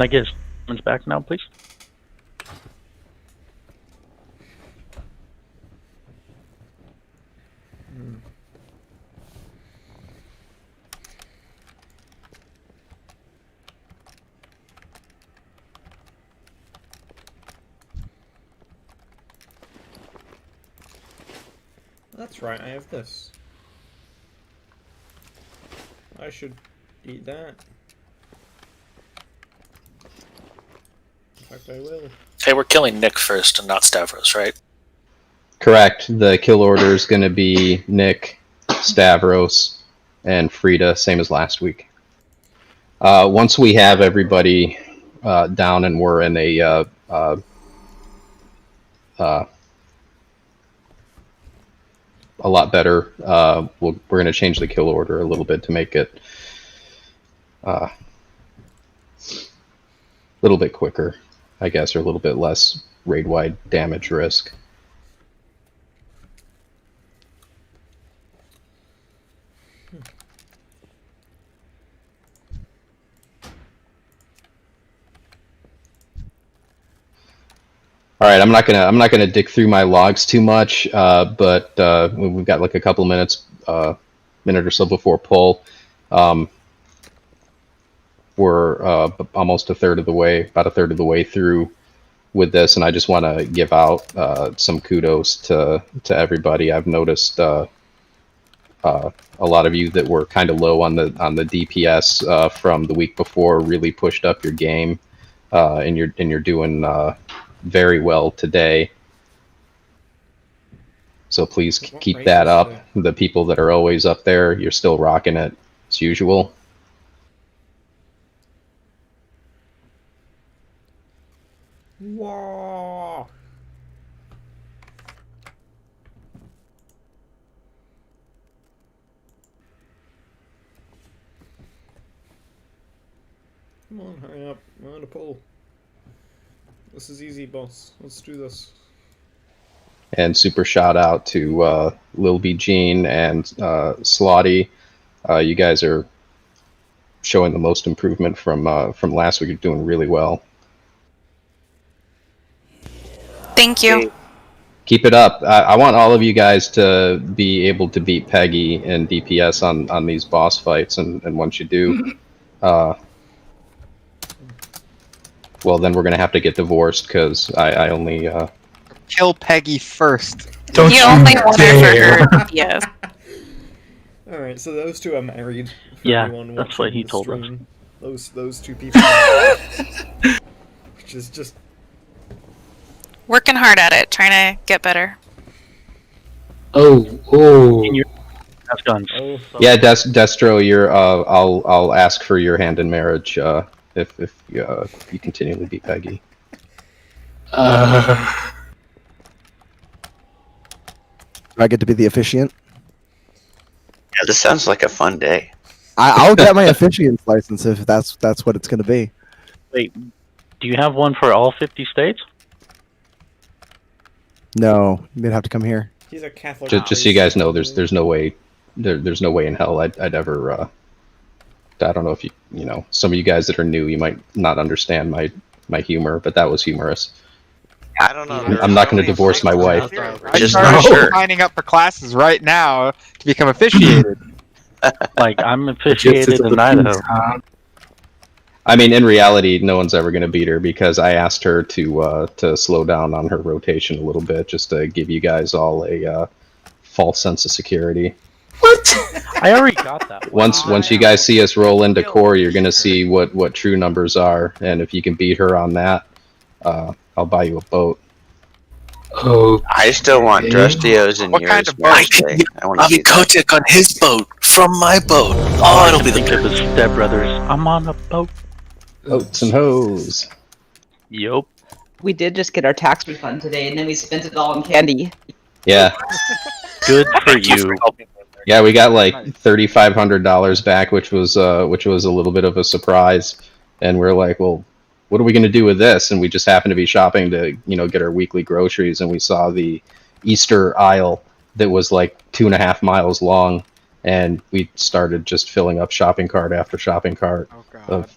I get his back now, please? That's right, I have this. I should eat that. In fact, I will. Hey, we're killing Nick first and not Stavros, right? Correct. The kill order is going to be Nick, Stavros, and Frida, same as last week. Once we have everybody down and we're in a lot better, we're going to change the kill order a little bit to make it a little bit quicker, I guess, or a little bit less raid-wide damage risk. All right, I'm not gonna dig through my logs too much, but we've got like a couple of minutes, minute or so before pull. We're almost a third of the way, about a third of the way through with this, and I just want to give out some kudos to everybody. I've noticed a lot of you that were kind of low on the DPS from the week before really pushed up your game, and you're doing very well today. So please keep that up. The people that are always up there, you're still rocking it as usual. Whoa. Come on, hurry up. I'm on a pull. This is easy, boss. Let's do this. And super shout out to Lil B Jean and Slotty. You guys are showing the most improvement from last week. You're doing really well. Thank you. Keep it up. I want all of you guys to be able to beat Peggy and DPS on these boss fights, and once you do, well, then we're gonna have to get divorced because I only Kill Peggy first. You only want her for her. Yes. Alright, so those two are married. For Yeah, everyone that's what watching he the told us. stream. Those two people. Which is just... Working hard at it, trying to get better. Oh. Have guns. yeah, Destro, you're I'll ask for your hand in marriage if you continually beat Peggy. Do I get to be the officiant? Yeah, this sounds like a fun day. I'll get my officiant's license if that's what it's going to be. Wait, do you have one for all 50 states? No, you'd have to come here. He's a Catholic. Just so you guys know, there's no way there's no way in hell I'd ever. I don't know if you know, some of you guys that are new, you might not understand my humor, but that was humorous. I don't know. I'm not going to divorce my wife. I started signing up for classes right now to become officiated. Like, I'm officiated in Idaho. I mean, in reality, no one's ever going to beat her because I asked her to slow down on her rotation a little bit, just to give you guys all a false sense of security. What? I already got that. Once you guys see us roll into core, you're going to see what true numbers are, and if you can beat her on that, I'll buy you a boat. Oh, I still want Drustios and yours. I can Kotick on his boat from my boat. Oh, it'll be the Think of his stepbrothers. I'm on a boat. Oats and hoes. Yup. We did just get our tax refund today, and then we spent it all on candy. Yeah. Good for you. Yeah, we got like $3,500 back, which was a little bit of a surprise, and we're like, well, what are we going to do with this? And we just happened to be shopping to, get our weekly groceries, and we saw the Easter aisle that was like 2.5 miles long, and we started just filling up shopping cart after shopping cart of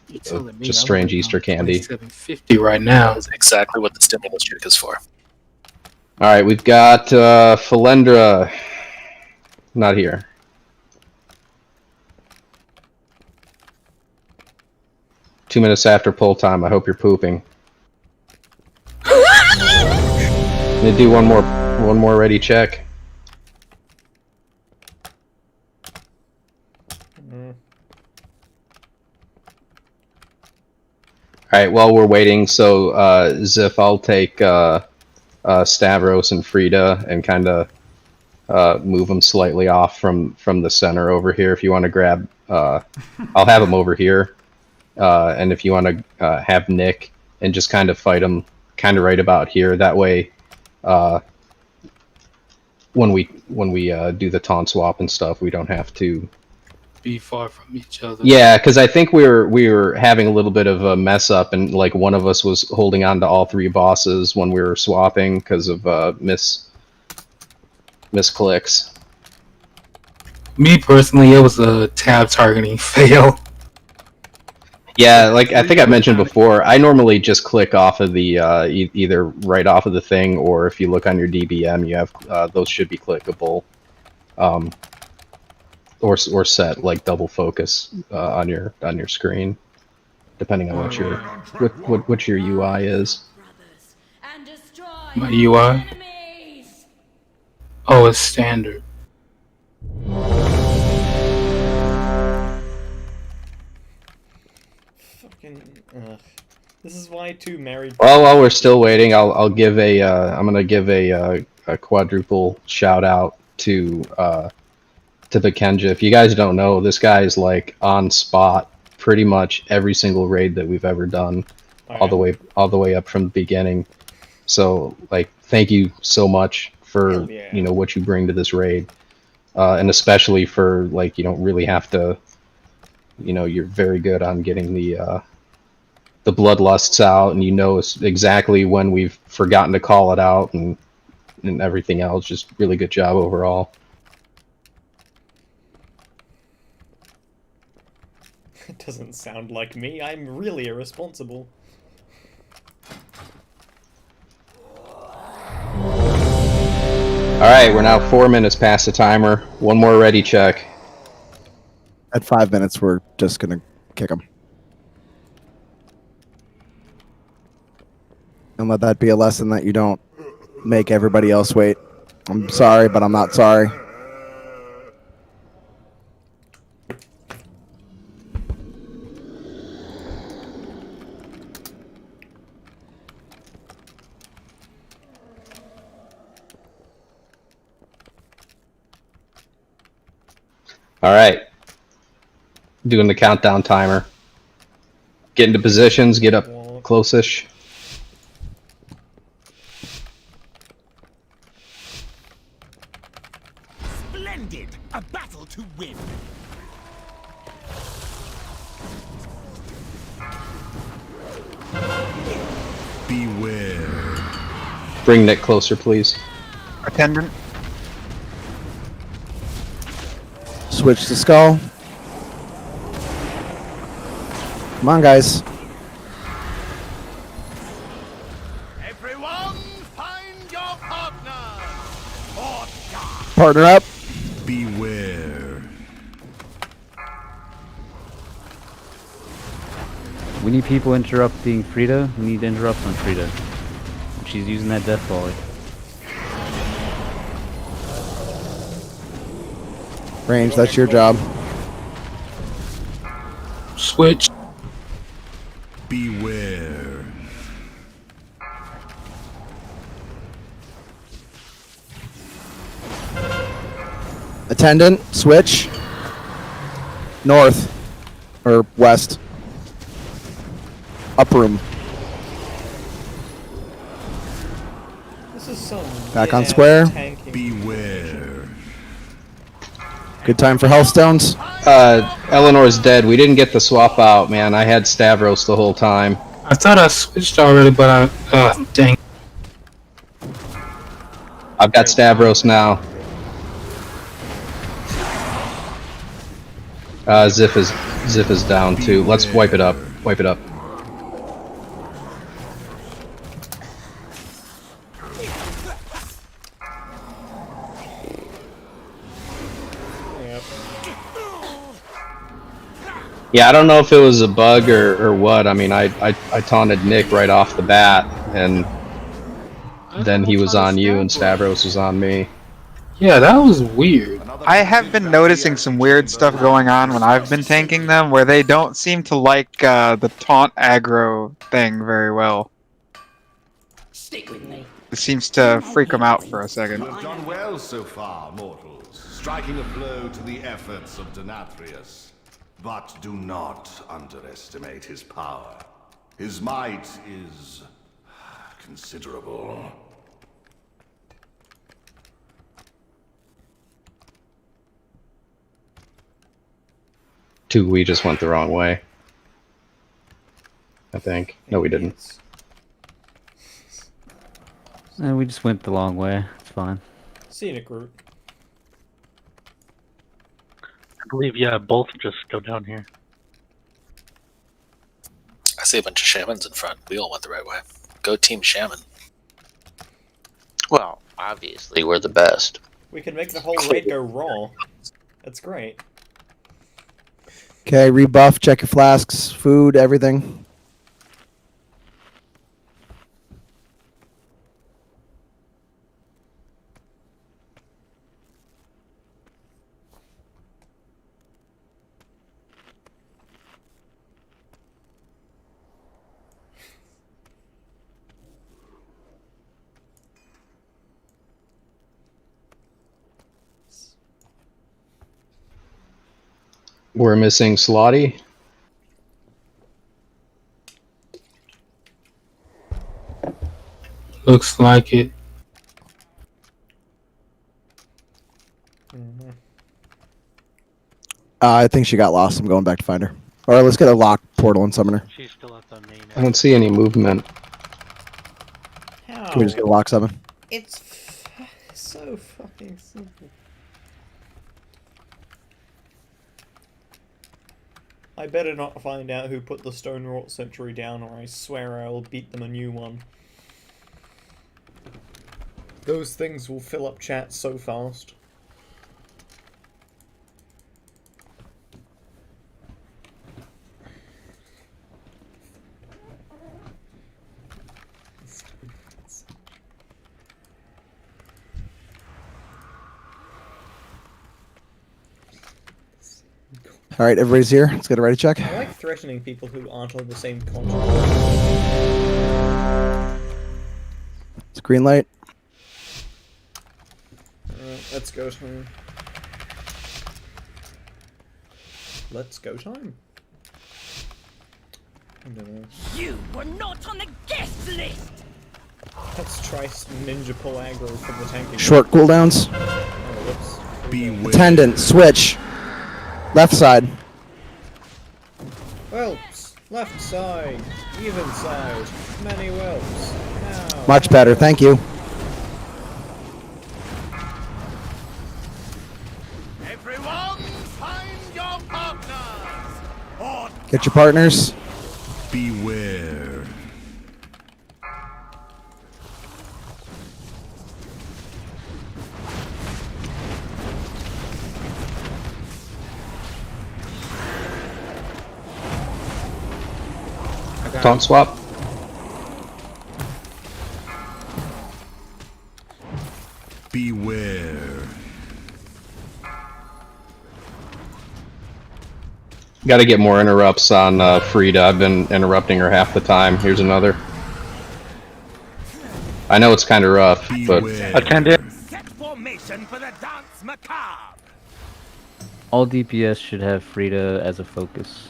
just strange Easter candy. $7.50 right now. That's exactly what the stimulus check is for. All right, we've got Philendra. Not here. Two minutes after pull time. I hope you're pooping. I'm gonna do one more ready check. right, while we're waiting, so Ziff, I'll take Stavros and Frida and kind of move them slightly off from the center over here. If you want to grab, I'll have them over here, and if you want to have Nick and just kind of fight them kind of right about here. That way, when we do the taunt swap and stuff, we don't have to be far from each other. Yeah, because I think we were having a little bit of a mess up, and like one of us was holding on to all 3 bosses when we were swapping because of misclicks. Me personally, it was a tab targeting fail. Yeah, like I think I mentioned before, I normally just click off of the either right off of the thing, or if you look on your DBM, you have those should be clickable, or set like double focus on your screen, depending on what your UI is. My UI? Oh, it's standard. This is why 2 married. Well, while we're still waiting, I'll give I'm gonna give a quadruple shout out to the Kenja. If you guys don't know, this guy is like on spot pretty much every single raid that we've ever done, all the way up from the beginning. So like, thank you so much for what you bring to this raid, and especially for like you don't really have to. You're very good on getting the bloodlusts out, and exactly when we've forgotten to call it out, and everything else. Just really good job overall. It doesn't sound like me. I'm really irresponsible. Alright, we're now 4 minutes past the timer. One more ready check. At 5 minutes, we're just gonna kick them. And let that be a lesson that you don't make everybody else wait. I'm sorry, but I'm not sorry. Alright. Doing the countdown timer. Get into positions, get up close-ish. Splendid! A battle to win! Beware. Bring Nick closer, please. Attendant. Switch to skull. Come on, guys. Everyone, find your partner! Partner up. Beware. We need people interrupting Frida. We need to interrupt on Frida. She's using that death volley. Range, that's your job. Switch. Beware. Attendant, switch. North. Or west. Up room. This is some Back on square. Beware. Good time for healthstones. Eleanor's dead. We didn't get the swap out, man. I had Stavros the whole time. I thought I switched already, but dang. I've got Stavros now. Ziff is down too. Let's wipe it up. Wipe it up. Yeah, I don't know if it was a bug or what. I mean, I taunted Nick right off the bat, and then he was on you and Stavros was on me. Yeah, that was weird. I have been noticing some weird stuff going on when I've been tanking them, where they don't seem to like the taunt aggro thing very well. Stick with me. It seems to freak them out for a You second. have done well so far, mortals, striking a blow to the efforts of Denatrius. But do not underestimate his power. His might is considerable. We just went the wrong way. I think. No, we didn't. We just went the long way. It's fine. Scenic route. I believe, yeah, both just go down here. I see a bunch of shamans in front. We all went the right way. Go team shaman. Well, obviously we're the best. We can make the whole raid go raw. That's great. Okay, rebuff, check your flasks, food, everything. We're missing Slotty. Looks like it. I think she got lost. I'm going back to find her. Or let's get a lock portal and summon her. She's still at the main. I don't see any movement. How? Can we just get a lock summon? It's so fucking simple. I better not find out who put the stone wrought sentry down, or I swear I will beat them a new one. Those things will fill up chat so fast. All right, everybody's here. Let's get a ready check. I like threatening people who aren't on the same continent. It's green light. Let's go time. Let's go time. I don't know. You were not on the guest list! Let's try ninja pull aggro from the tanking. Short cooldowns. Oh, whoops. Beware. Attendant, switch. Left side. Whelps. Left side. Even side. Many whelps. Now. Much better, thank you. Everyone, find your partners! Get your partners. Beware. Taunt swap. Beware. Got to get more interrupts on Frida. I've been interrupting her half the time. Here's another. I know it's kind of rough, but Attendant. Set formation for the dance macabre! All DPS should have Frida as a focus,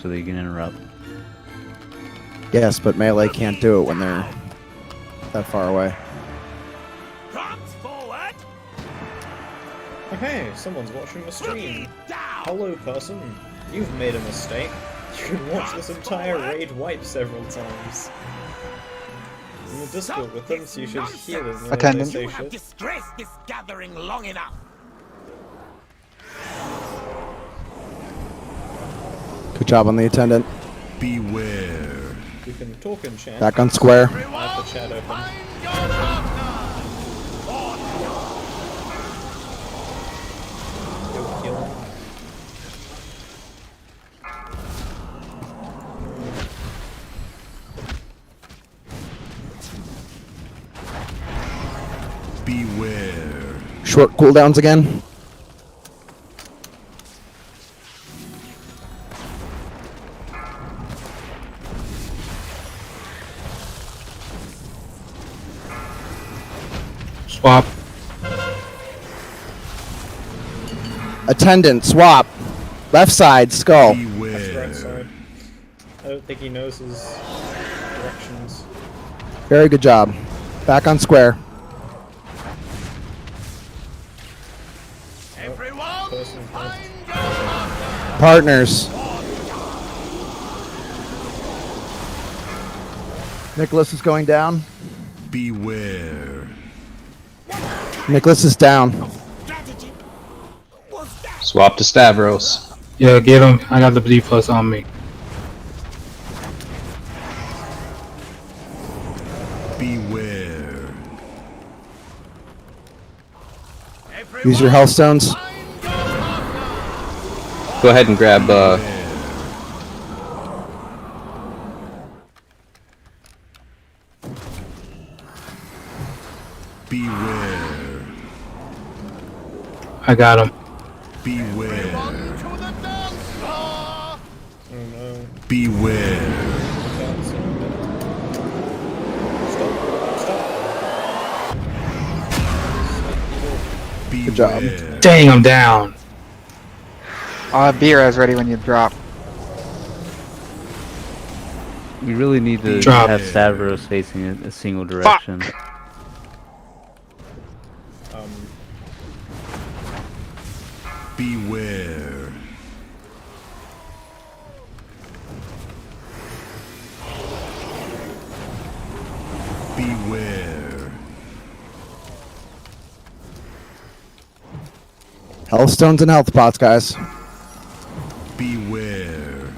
so that you can interrupt. Yes, but melee can't do it when they're that far away. Props forward! Okay, someone's watching the stream. Hello, person. You've made a mistake. You can watch this entire raid wipe several times. In the Discord with them, so you should hear them when Attendant. they You say have shit. disgraced this gathering long enough! Good job on the attendant. Beware. You can talk in chat. Back on square. I have the chat open. Go kill him. Beware. short cooldowns again. Swap. Attendant, swap. Left side, skull. That's right side. I don't think he knows his directions. Very good job. Back on square. Partners. Nicholas is going down. Beware. Nicholas is down. Swap to Stavros. Yeah, get him. I got the B plus on me. Beware. Use your health stones. Go ahead and grab. Beware. I got him. Beware. Oh no. Beware. Good job. Dang, I'm down. Beer is ready when you drop. We really need to Drop. have Stavros facing a single direction. Beware. Beware. Health stones and health pots, guys. Beware.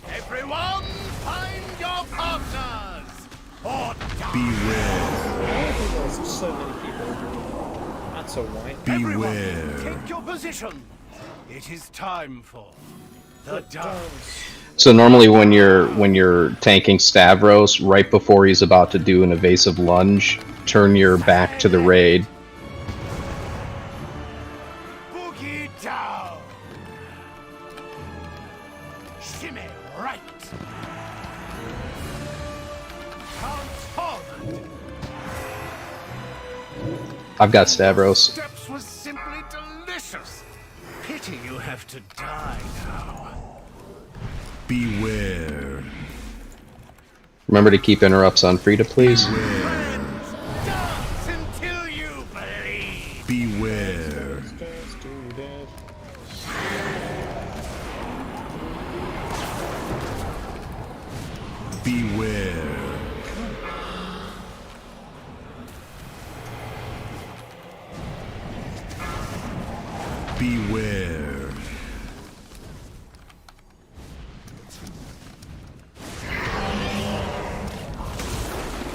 Everyone, find your partners! Or Beware. There's so many people. That's a white. Beware. take your position. It is time for the dance. So normally when you're tanking Stavros, right before he's about to do an evasive lunge, turn your back to the raid. Boogie down. Shimmy right. Count forward. I've got Stavros. Steps was simply delicious. Pity you have to die now. Beware. Remember to keep interrupts on Frida, please. Dance until you bleed. Beware. Beware. Beware.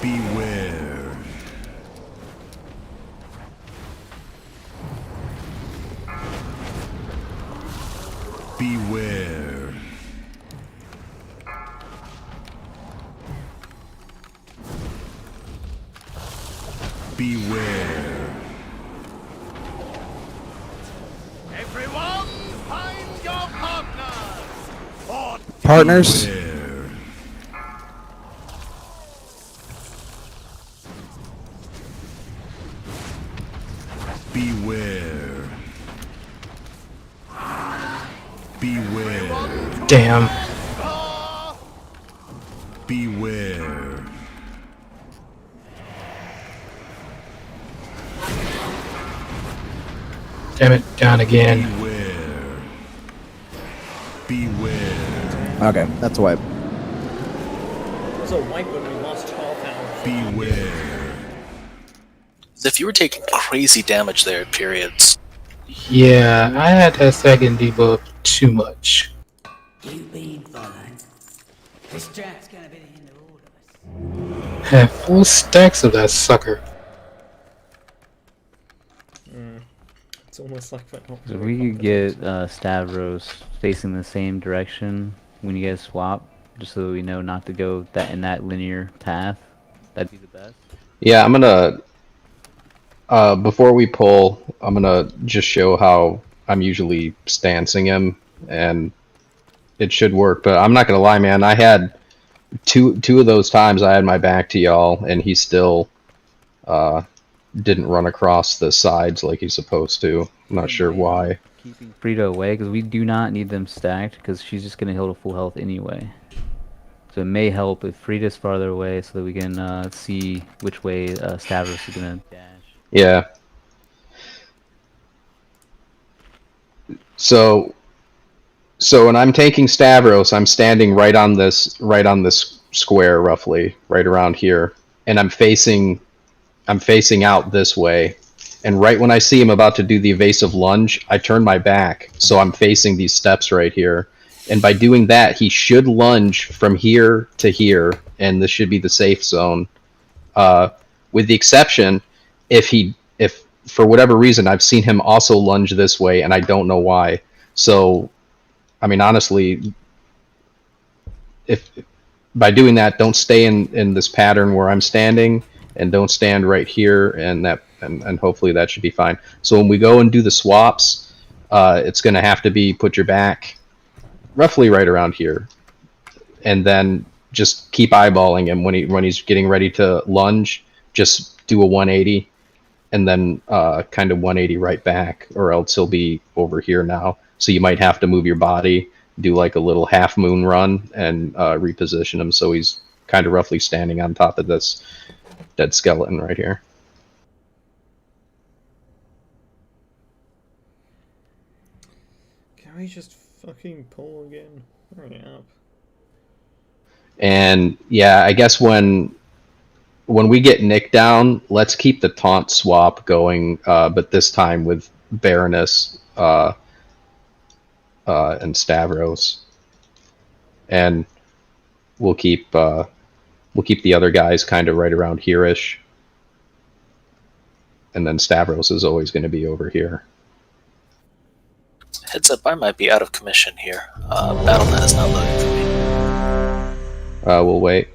Beware. Beware. Beware. Everyone, find your partners. Or Partners. Beware. Beware. Beware. Damn. Beware. Damn it, down again. Beware. Beware. Okay, that's a wipe. It was a wipe when we lost 12 hours. Beware. As if you were taking crazy damage there at periods. Yeah, I had that second debuff too much. You've been followed. This trap's gonna be the end of all of us. Had full stacks of that sucker. It's almost like we're not So we could get Stavros facing the same direction when you guys swap, just so we know not to go in that linear path. That'd be the best. Yeah, I'm gonna Before we pull, I'm gonna just show how I'm usually stancing him, and it should work. But I'm not gonna lie, man. I had two of those times I had my back to y'all, and he still didn't run across the sides like he's supposed to. I'm not sure why. Keeping Frida away because we do not need them stacked because she's just gonna heal to full health anyway. So it may help if Frida's farther away so that we can see which way Stavros is gonna dash. Yeah. So when I'm taking Stavros, I'm standing right on this square, roughly right around here, and I'm facing out this way. And right when I see him about to do the evasive lunge, I turn my back, so I'm facing these steps right here. And by doing that, he should lunge from here to here, and this should be the safe zone. With the exception, if for whatever reason I've seen him also lunge this way, and I don't know why. So, I mean, honestly, if by doing that, don't stay in this pattern where I'm standing, and don't stand right here, and hopefully that should be fine. So when we go and do the swaps, it's going to have to be put your back roughly right around here, and then just keep eyeballing him when he's getting ready to lunge. Just do a 180, and then kind of 180 right back, or else he'll be over here now. So you might have to move your body, do like a little half moon run, and reposition him so he's kind of roughly standing on top of this dead skeleton right here. Can we just fucking pull again? Hurry up. And yeah, I guess when we get Nick down, let's keep the taunt swap going, but this time with Baroness and Stavros, and we'll keep the other guys kind of right around here-ish, and then Stavros is always going to be over here. Heads up, I might be out of commission here. Battle.net is not loading for me. We'll wait.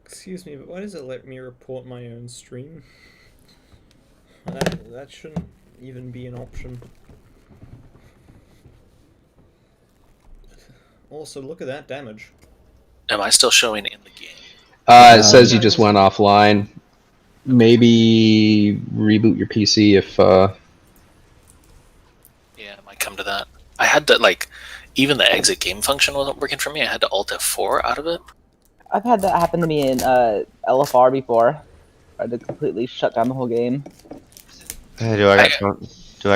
Excuse me, but why does it let me report my own stream? That shouldn't even be an option. Also, look at that damage. Am I still showing in the game? It says you just went offline. Maybe reboot your PC if... Yeah, it might come to that. I had to, like, even the exit game function wasn't working for me. I had to Alt F4 out of it. I've had that happen to me in LFR before. I had to completely shut down the whole game. Hey, do I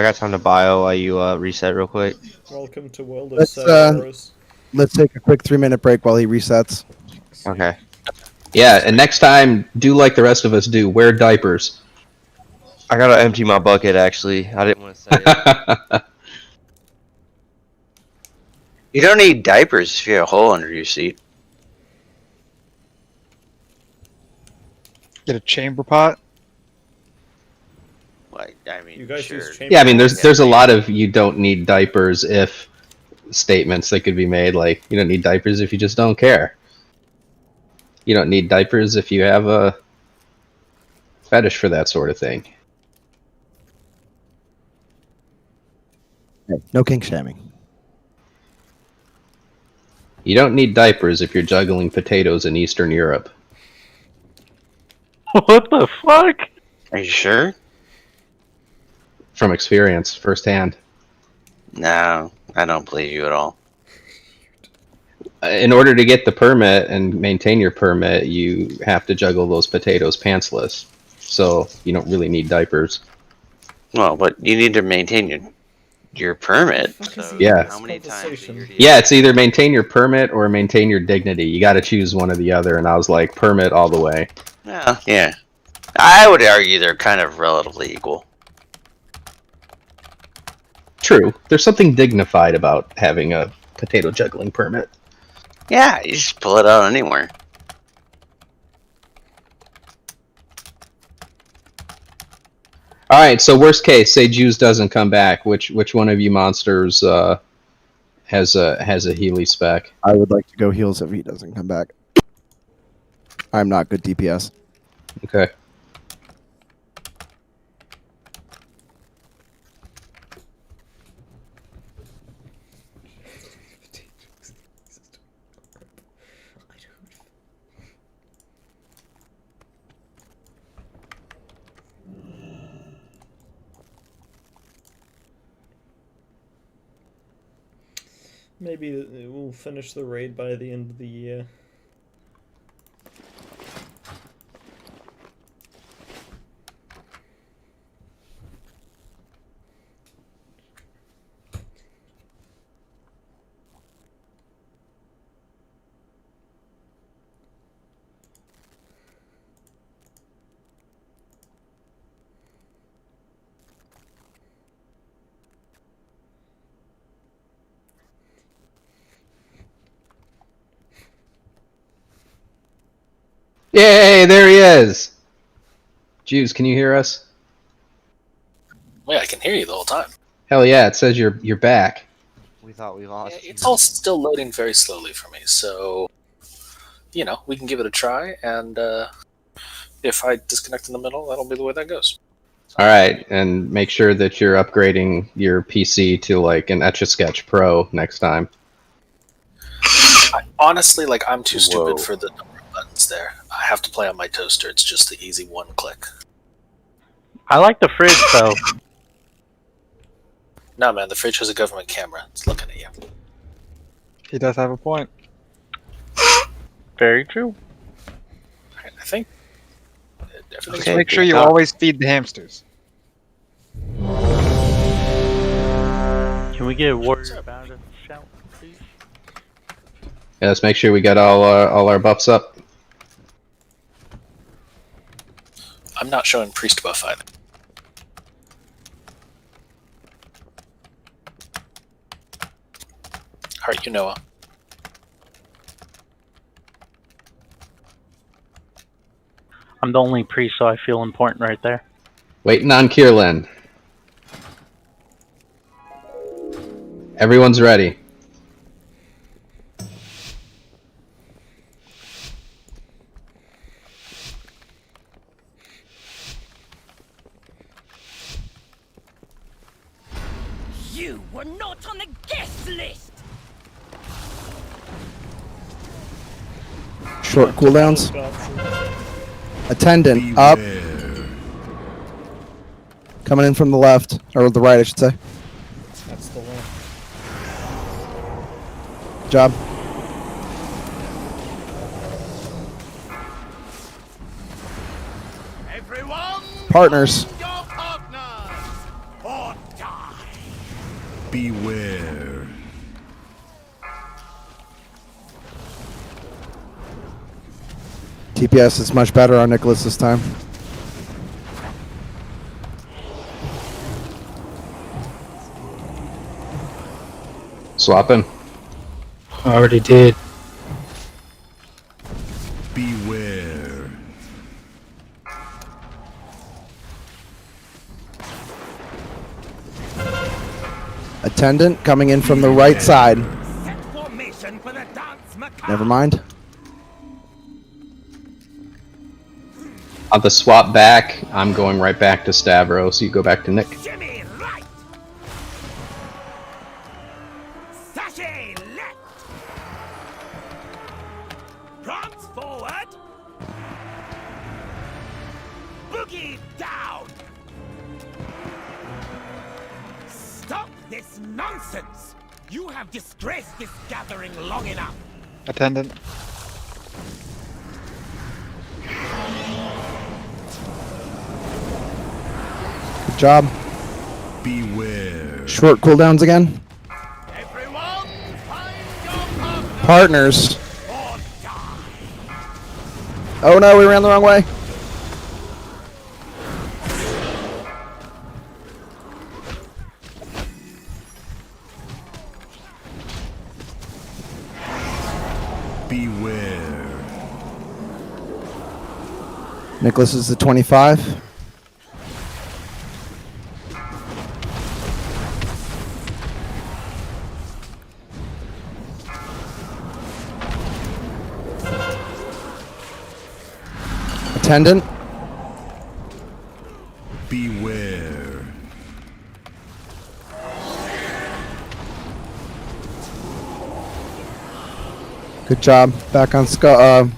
got time to bio while you reset real quick? Welcome to World of Cerberus. Let's take a quick 3-minute break while he resets. Okay. Yeah, and next time, do like the rest of us do. Wear diapers. I gotta empty my bucket, actually. I didn't want to say it. You don't need diapers if you have a hole under your seat. Get a chamber pot. Like, I mean, You guys sure. use chamber Yeah, I mean, there's a lot of you don't need diapers if statements that could be made, like, you don't need diapers if you just don't care. You don't need diapers if you have a fetish for that sort of thing. Hey, no kink shaming. You don't need diapers if you're juggling potatoes in Eastern Europe. What the fuck? Are you sure? From experience, firsthand. No, I don't believe you at all. In order to get the permit and maintain your permit, you have to juggle those potatoes pantsless. So you don't really need diapers. Well, but you need to maintain your permit. So Yeah. How many times? Yeah, it's either maintain your permit or maintain your dignity. You got to choose one or the other. And I was like, permit all the way. Yeah. I would argue they're kind of relatively equal. True. There's something dignified about having a potato juggling permit. Yeah, you just pull it out anywhere. All right. So worst case, say Jews doesn't come back. Which one of you monsters has a Healy spec? I would like to go heals if he doesn't come back. I'm not good DPS. Okay. Maybe we'll finish the raid by the end of the year. Yay! There he is. Jews, can you hear us? Wait, I can hear you the whole time. Hell yeah! It says you're back. We thought we lost. It's all still loading very slowly for me, so you know we can give it a try. And if I disconnect in the middle, that'll be the way that goes. All right, and make sure that you're upgrading your PC to like an Etch-a-Sketch Pro next time. Honestly, like I'm too stupid for the number of buttons there. I have to play on my toaster. It's just the easy one click. I like the fridge though. No, man, the fridge has a government camera. It's looking at you. He does have a point. Very true. I think everything's Just make sure you always feed the hamsters. Can we get a warrior bound to shout, please? Yeah, let's make sure we got all our buffs up. I'm not showing priest buff either. Heart you, Noah. I'm the only priest, so I feel important right there. Waiting on Kierland. Everyone's ready. You were not on the guest list! Short cooldowns. Attendant up. Coming in from the left, or the right, I should say. That's the one. Good job. Partners. Beware. TPS is much better on Nicholas this time. Swapping. I already did. Beware. Attendant coming in from the right side. Never mind. On the swap back, I'm going right back to Stavros, so you go back to Nick. Sashay left! Prance forward! Boogie down! Stop this nonsense! You have disgraced this gathering long enough! Attendant. Good job. Beware. Short cooldowns again. Partners. Oh no, we ran the wrong way. Beware. Nicholas is the 25. Attendant. Beware. Good job. Back on square.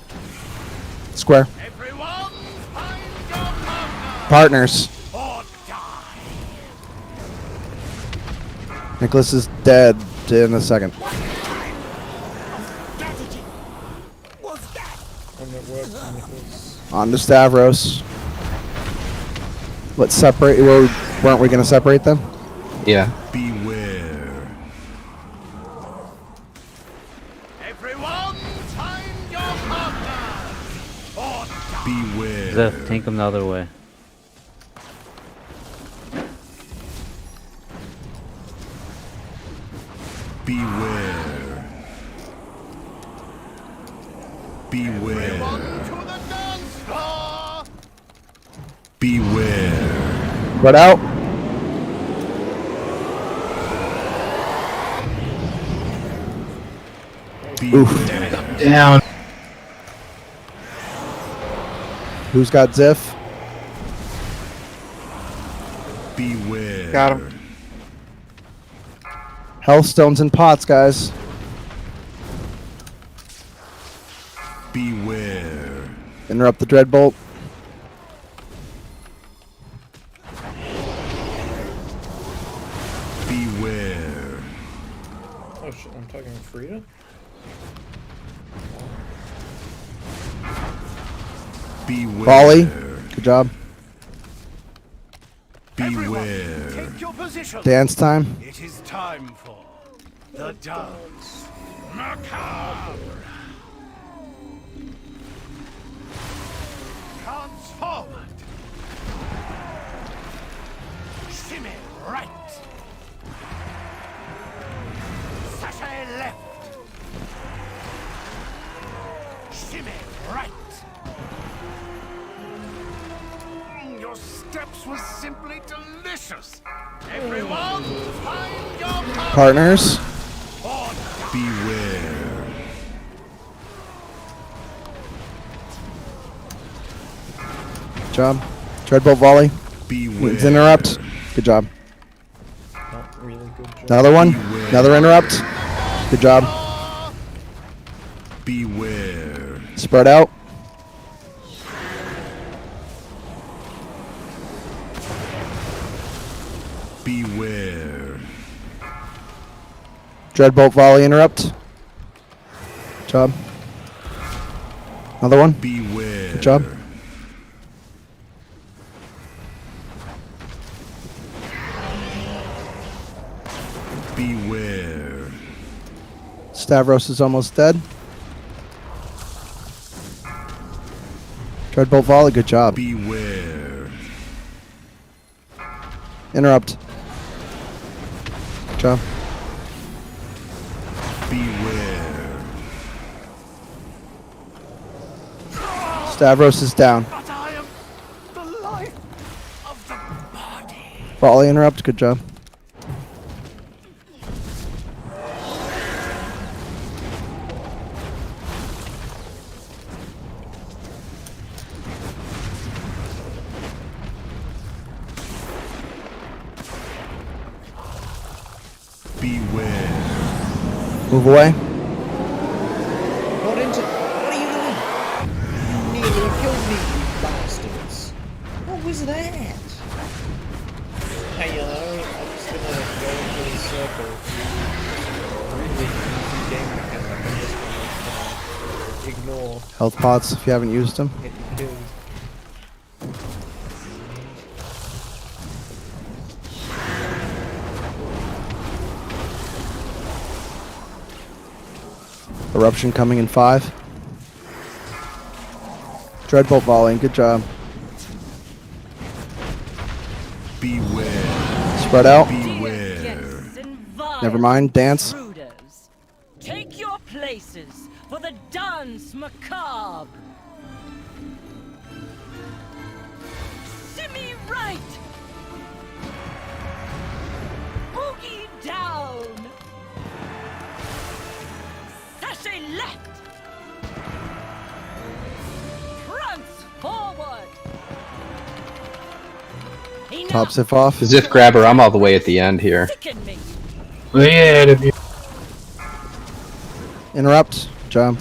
Partners. Nicholas is dead in a second. On to Stavros. Let's separate. Weren't we going to separate them? Yeah. Beware. Beware. Zeph, tank him the other way. Beware. Beware. Beware. Spread out. Oof. Down. Who's got Ziff? Beware. Got him. Healthstones and pots, guys. Beware. Interrupt the Dreadbolt. Beware. Oh shit, I'm talking to Frida? Beware. Volley. Good job. Beware. Take your position. Dance time. It is time for the dance. Macabre. Counts forward. Shimmy right. Sashay left. Shimmy right. Your steps were simply delicious. Everyone, find your Partners. Beware. Good job. Dreadbolt volley. Beware. Needs interrupt. Good job. Not really good job. Another one. Beware. Another interrupt. Good job. Beware. Spread out. Beware. Dreadbolt volley interrupt. Good job. Another one. Beware. Good job. Beware. Stavros is almost dead. Dreadbolt volley. Good job. Beware. Interrupt. Good job. Beware. Stavros is down. But I am the life of the body. Volley interrupt. Good job. Beware. Move away. Not into. What are you doing? You nearly killed me, you bastards. What was that? Hey, I'm just gonna go into the circle. Really easy game mechanic. I'm just gonna ignore. Health pots if you haven't used them. Getting killed. Eruption coming in 5. Dreadbolt volley. Good job. Beware. Spread out. Beware. Never mind. Dance. Take your places for the dance macabre. Shimmy right. Boogie down. Sashay left. Prance forward. Top Sif off. Ziff grabber, I'm all the way at the end here. Way ahead of you. Interrupt. Jump.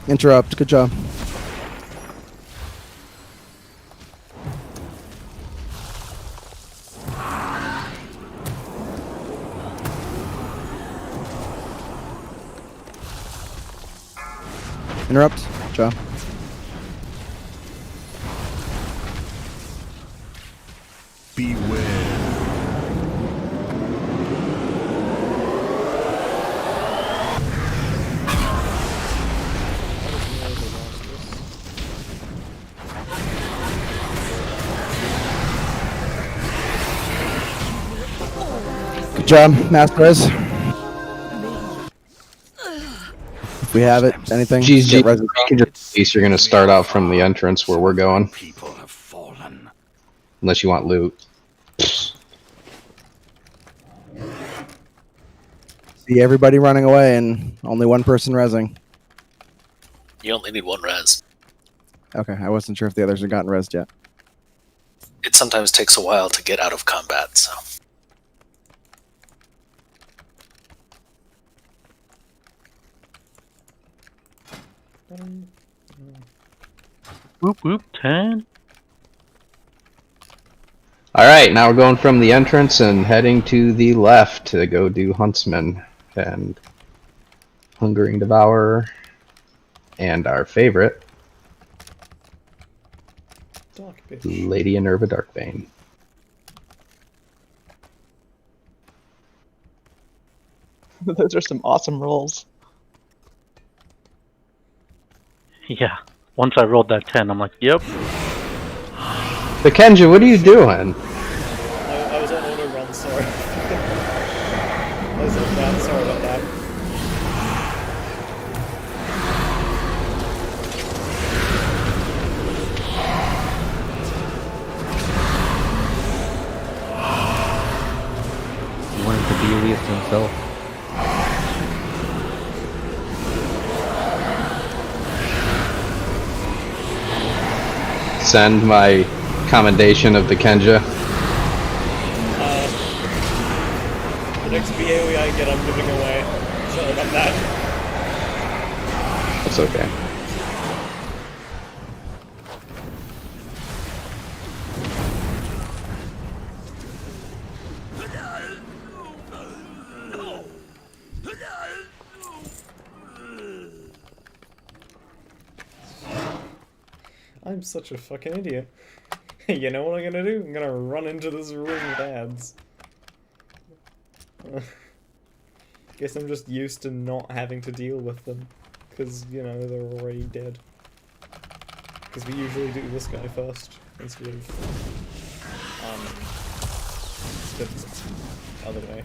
Interrupt. Good job. Interrupt. Joe. Beware. Good job, Master Res. If we have it, anything? GG. Get res- You can just, at least you're going to start out from the entrance where we're going. People have fallen. Unless you want loot. See everybody running away and only one person resing. You only need one res. Okay, I wasn't sure if the others had gotten resed yet. It sometimes takes a while to get out of combat, so. Whoop whoop 10. Alright, now we're going from the entrance and heading to the left to go do Huntsman and Hungering Devourer and our favorite, Dark bitch. Lady Enerva Darkbane. Those are some awesome rolls. Yeah. Once I rolled that 10, I'm like, yep. But Kenja, what are you doing? I was on auto run, sorry. I was on that, sorry about that. He wanted to be Elias himself. Send my commendation of the Kenja. The next BAOE I get, I'm giving away. Sorry about that. That's okay. I'm such a fucking idiot. You know what I'm gonna do? I'm gonna run into this room with ads. Guess I'm just used to not having to deal with them. Because, you know, they're already dead. Because we usually do this guy first, instead of... the other way.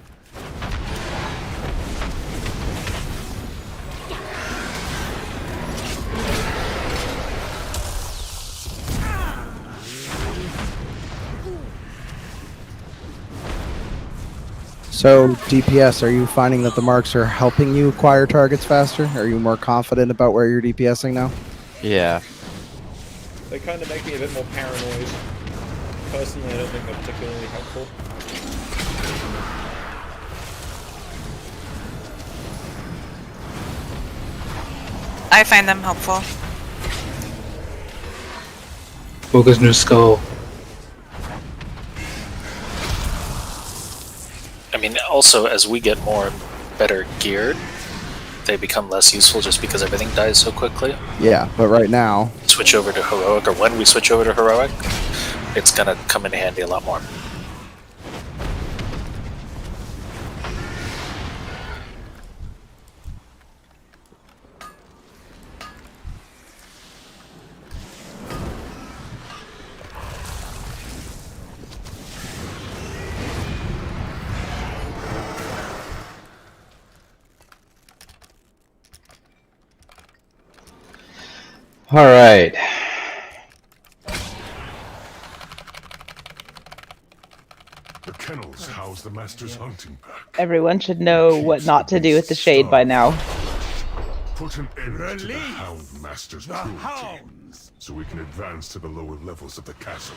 So, DPS, are you finding that the marks are helping you acquire targets faster? Are you more confident about where you're DPSing now? Yeah. They kind of make me a bit more paranoid. Personally, I don't think they're particularly helpful. I find them helpful. Focus new skull. I mean, also, as we get more and better geared, they become less useful just because everything dies so quickly. Yeah, but right now... Switch over to Heroic, or when we switch over to Heroic, it's gonna come in handy a lot more. All right. The kennels house the master's hunting pack. Everyone should know what not to do with the shade by now. Put an end to the Hound Master's cruelty, so we can advance to the lower levels of the castle.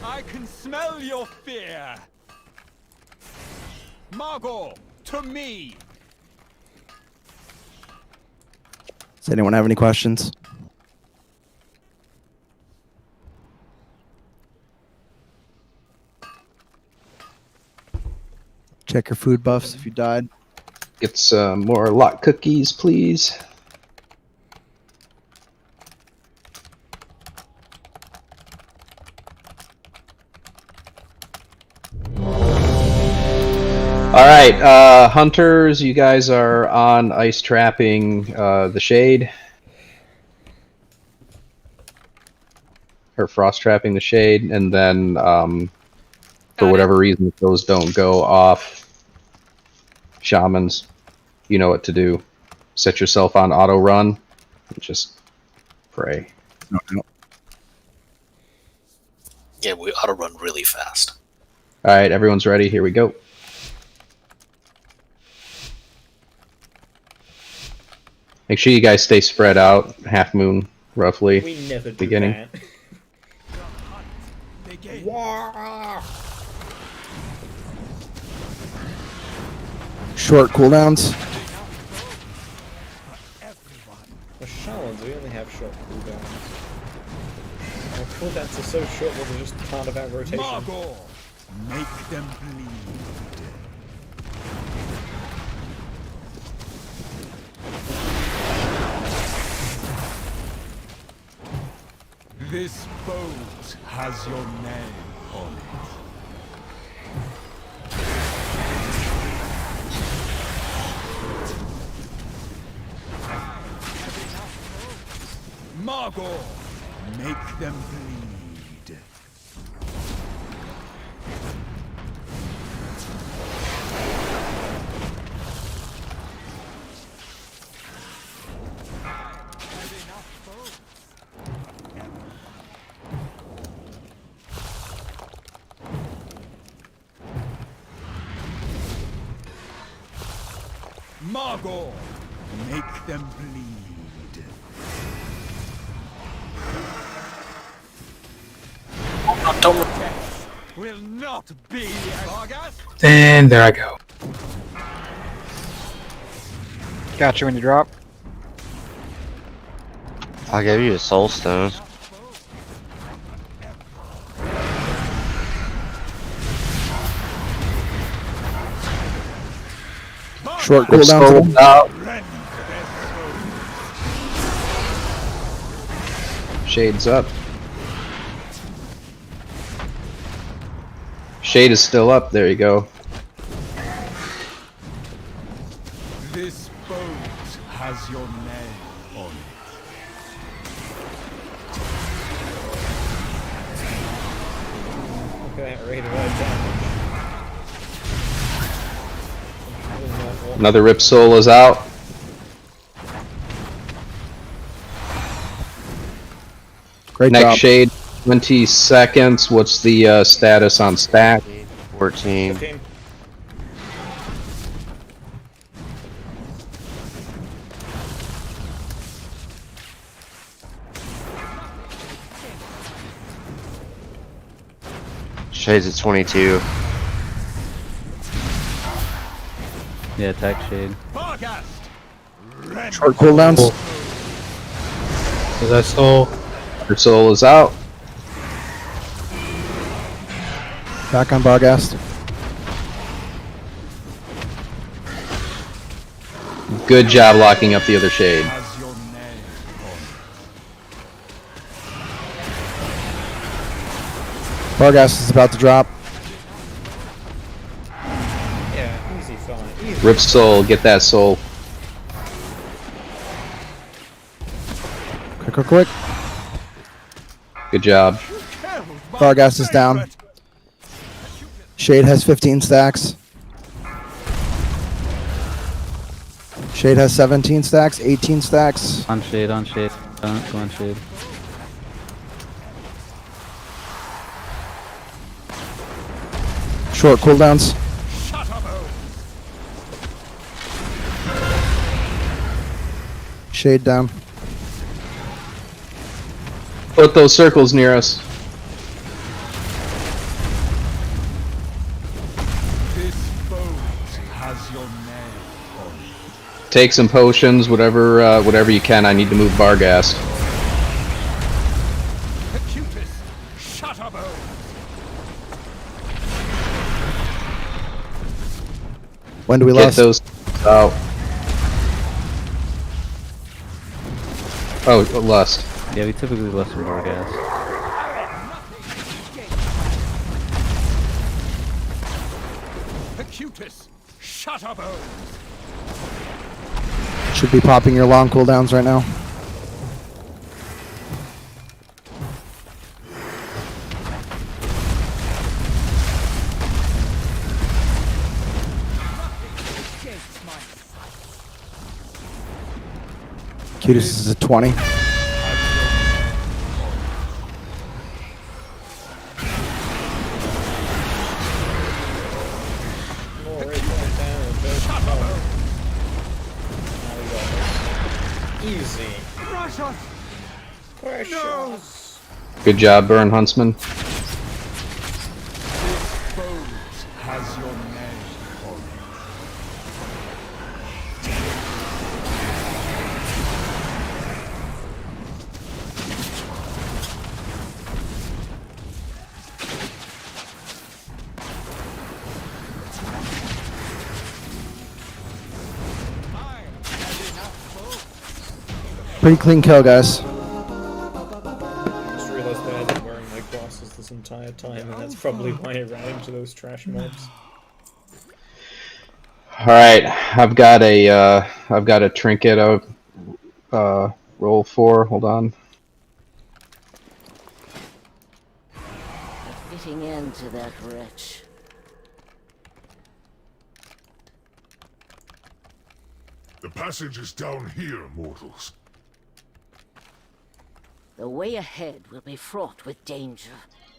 I can smell your fear! Margot, to me! Does anyone have any questions? Check your food buffs if you died. Get some more lot cookies, please. All right, hunters, you guys are on ice trapping the shade. Or frost trapping the shade, and then for whatever reason, if those don't go off, shamans, you know what to do. Set yourself on auto run and just pray. Yeah, we ought to run really fast. All right, everyone's ready. Here we go. Make sure you guys stay spread out, half moon, roughly. We never do beginning. that. Short cooldowns. For shamans, we only have short cooldowns. Our cooldowns are so short that they're just part of our rotation. Margot, make them bleed. This boat has your name on it. Margot, make them bleed. Margot, make them bleed. Will not be Vargas. And there I go. Got you when you drop. I'll give you a soul stone. Short It's cooldowns. sold out. Shade's up. Shade is still up. There you go. This boat has your name on it. Okay, ready to ride down. Another Rip Soul is out. Great Next job. Shade, 20 seconds. What's the status on stack? 14. 15. Shade's at 22. Yeah, attack shade. Short cooldowns. Is that soul? Rip Soul is out. Back on Barghast. Good job locking up the other shade. Barghast is about to drop. Yeah, easy fight. Easy. Rip soul, get that soul. Quick. Good job. Barghast is down. Shade has 15 stacks. Shade has 17 stacks, 18 stacks. On shade, on shade. Go on shade. Short cooldowns. Shade down. Put those circles near us. This boat has your name on it. Take some potions, whatever you can. I need to move Barghast. When do we Get lose? those out. Oh, lust. Yeah, we typically lust from Barghast. Acutus, shut up, Should be popping your long cooldowns right now. Cutis is a 20. Easy. Precious. Good job, Burn Huntsman. This boat has your name on it. Pretty clean kill, guys. I just realized that I've been wearing my glasses this entire time, and that's probably why I ran into those trash mobs. All right, I've got a trinket out. Roll 4. Hold on. A fitting end to that wretch. The passage is down here, mortals. The way ahead will be fraught with danger.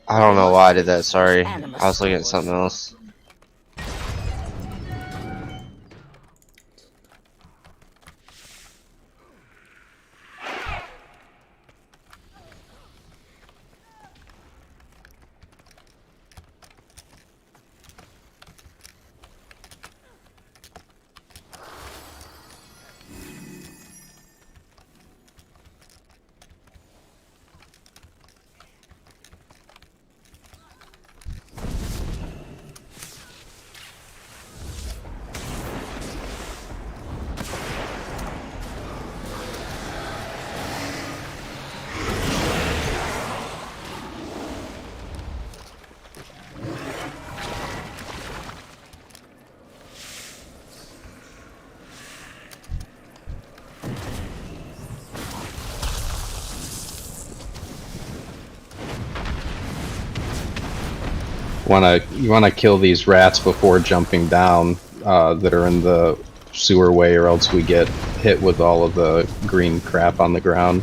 I don't know why I did that, sorry. I was looking at something else. You wanna kill these rats before jumping down that are in the sewer way, or else we get hit with all of the green crap on the ground.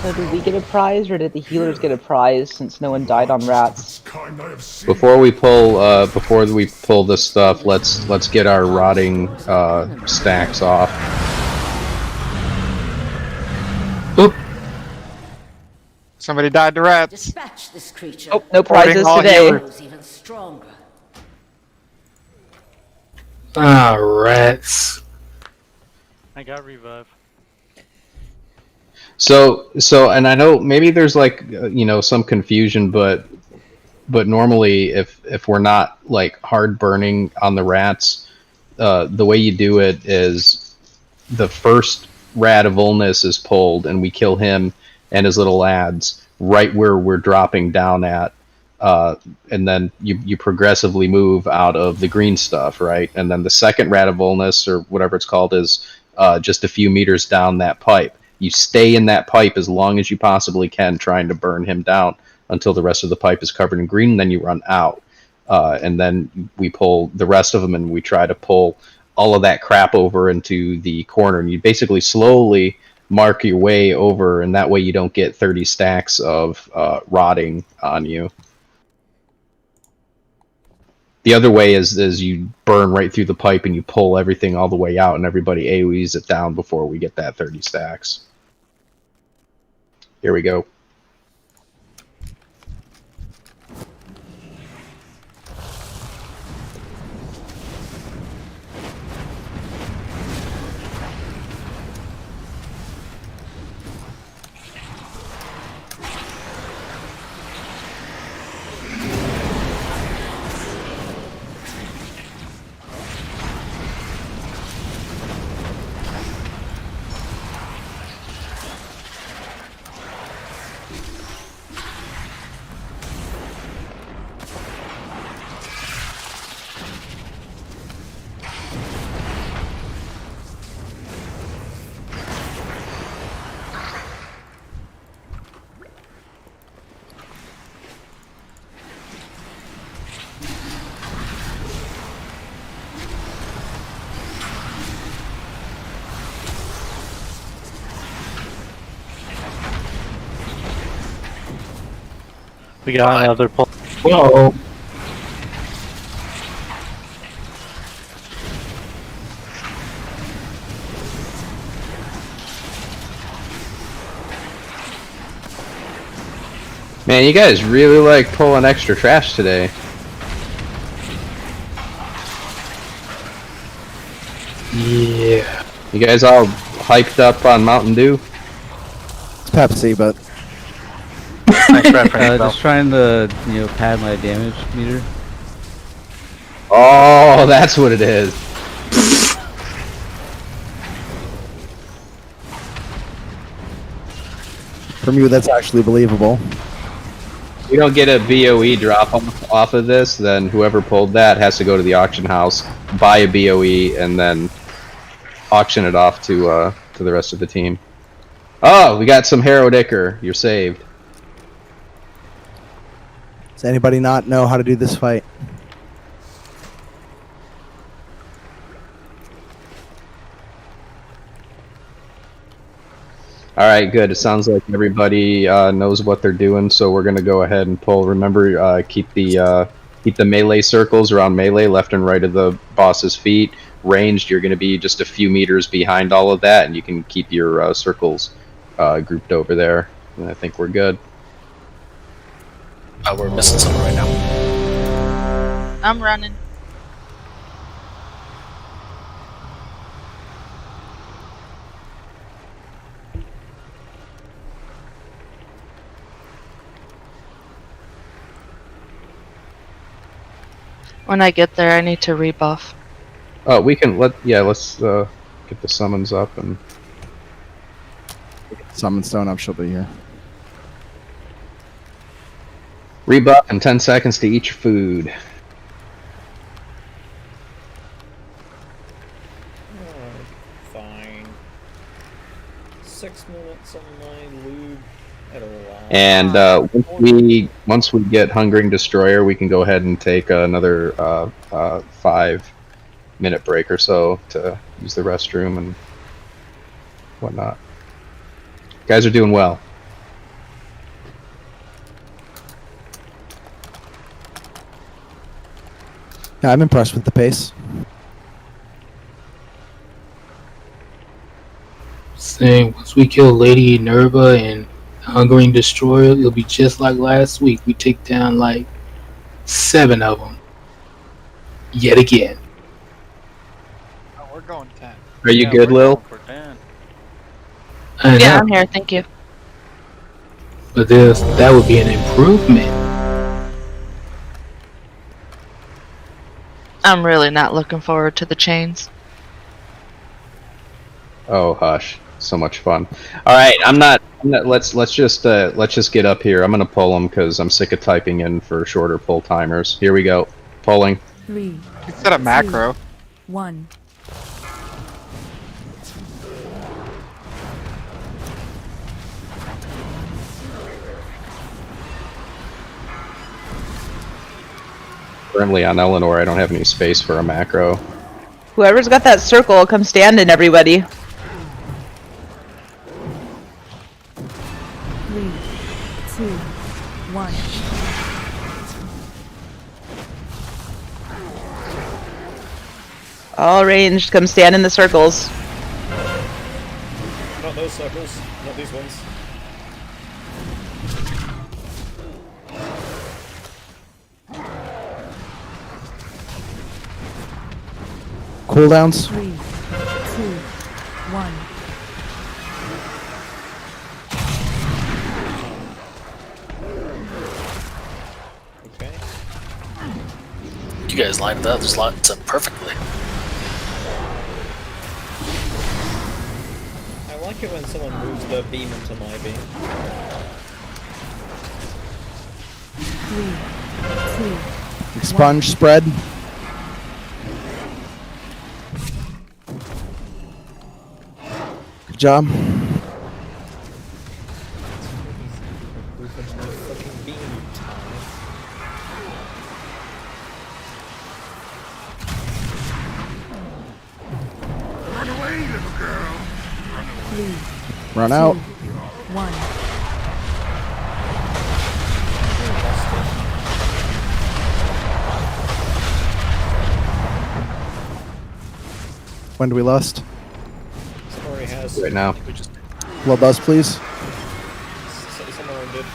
So did we get a prize, or did the healers get a prize since no one died on rats? Before we pull this stuff, let's get our rotting stacks off. Oop. Somebody died to rats. Dispatch this creature. Oh, no prizes all today. healers. Even stronger. Ah, rats. I got revive. So, and I know maybe there's like some confusion, but normally if we're not like hard burning on the rats, the way you do it is the first rat of illness is pulled, and we kill him and his little lads right where we're dropping down at, and then you progressively move out of the green stuff, right? And then the second rat of illness, or whatever it's called, is just a few meters down that pipe. You stay in that pipe as long as you possibly can, trying to burn him down until the rest of the pipe is covered in green, and then you run out. And then we pull the rest of them, and we try to pull all of that crap over into the corner. And you basically slowly mark your way over, and that way you don't get 30 stacks of rotting on you. The other way is you burn right through the pipe and you pull everything all the way out, and everybody AoEs it down before we get that 30 stacks. Here we go. We got another pull. Whoa. Man, you guys really like pulling extra trash today. Yeah. You guys all hyped up on Mountain Dew? It's Pepsi, but Just trying to pad my damage meter. Oh, that's what it is. from you, that's actually believable. If we don't get a BOE drop off of this, then whoever pulled that has to go to the auction house, buy a BOE, and then auction it off to the rest of the team. Oh, we got some Harrowed Ichor. You're saved. Does anybody not know how to do this fight? Alright, good. It sounds like everybody knows what they're doing, so we're going to go ahead and pull. Remember, keep the melee circles around melee, left and right of the boss's feet. Ranged, you're going to be just a few meters behind all of that, and you can keep your circles grouped over there. And I think we're good. We're missing someone right now. I'm running. When I get there, I need to rebuff. Oh, we can let's get the summons up and Summon Stone up, she'll be here. rebuff and 10 seconds to eat your food. Fine. 6 minutes on my lube. It'll allow. And once we get Hungering Destroyer, we can go ahead and take another 5-minute break or so to use the restroom and whatnot. You guys are doing well. Yeah, I'm impressed with the pace. Saying once we kill Lady Nerva and Hungering Destroyer, it'll be just like last week. We take down like 7 of them. Yet again. Oh, we're going 10. Are you Yeah, good, we're Lil? going for 10. I Yeah, know, I'm here. Thank you. but that would be an improvement. I'm really not looking forward to the chains. Oh hush, so much fun. All right, I'm not. Let's just get up here. I'm gonna pull them because I'm sick of typing in for shorter pull timers. Here we go. Pulling. 3, You said a macro. 1. Currently on Eleanor, I don't have any space for a macro. Whoever's got that circle, come stand in, everybody. 3, 2, 1. All ranged, come stand in the circles. Not those circles, not these ones. Cooldowns. 3, 2, 1. Okay. You guys lined up. Just lined up perfectly. I like it when someone moves the beam into my beam. 3, 2. Expunge spread. Good job. Move into my fucking beam, you tyrant. Run away, little girl. 3, Run out. 1. When do we lust? Somebody has. Right now. We just Low buzz, please. Someone did.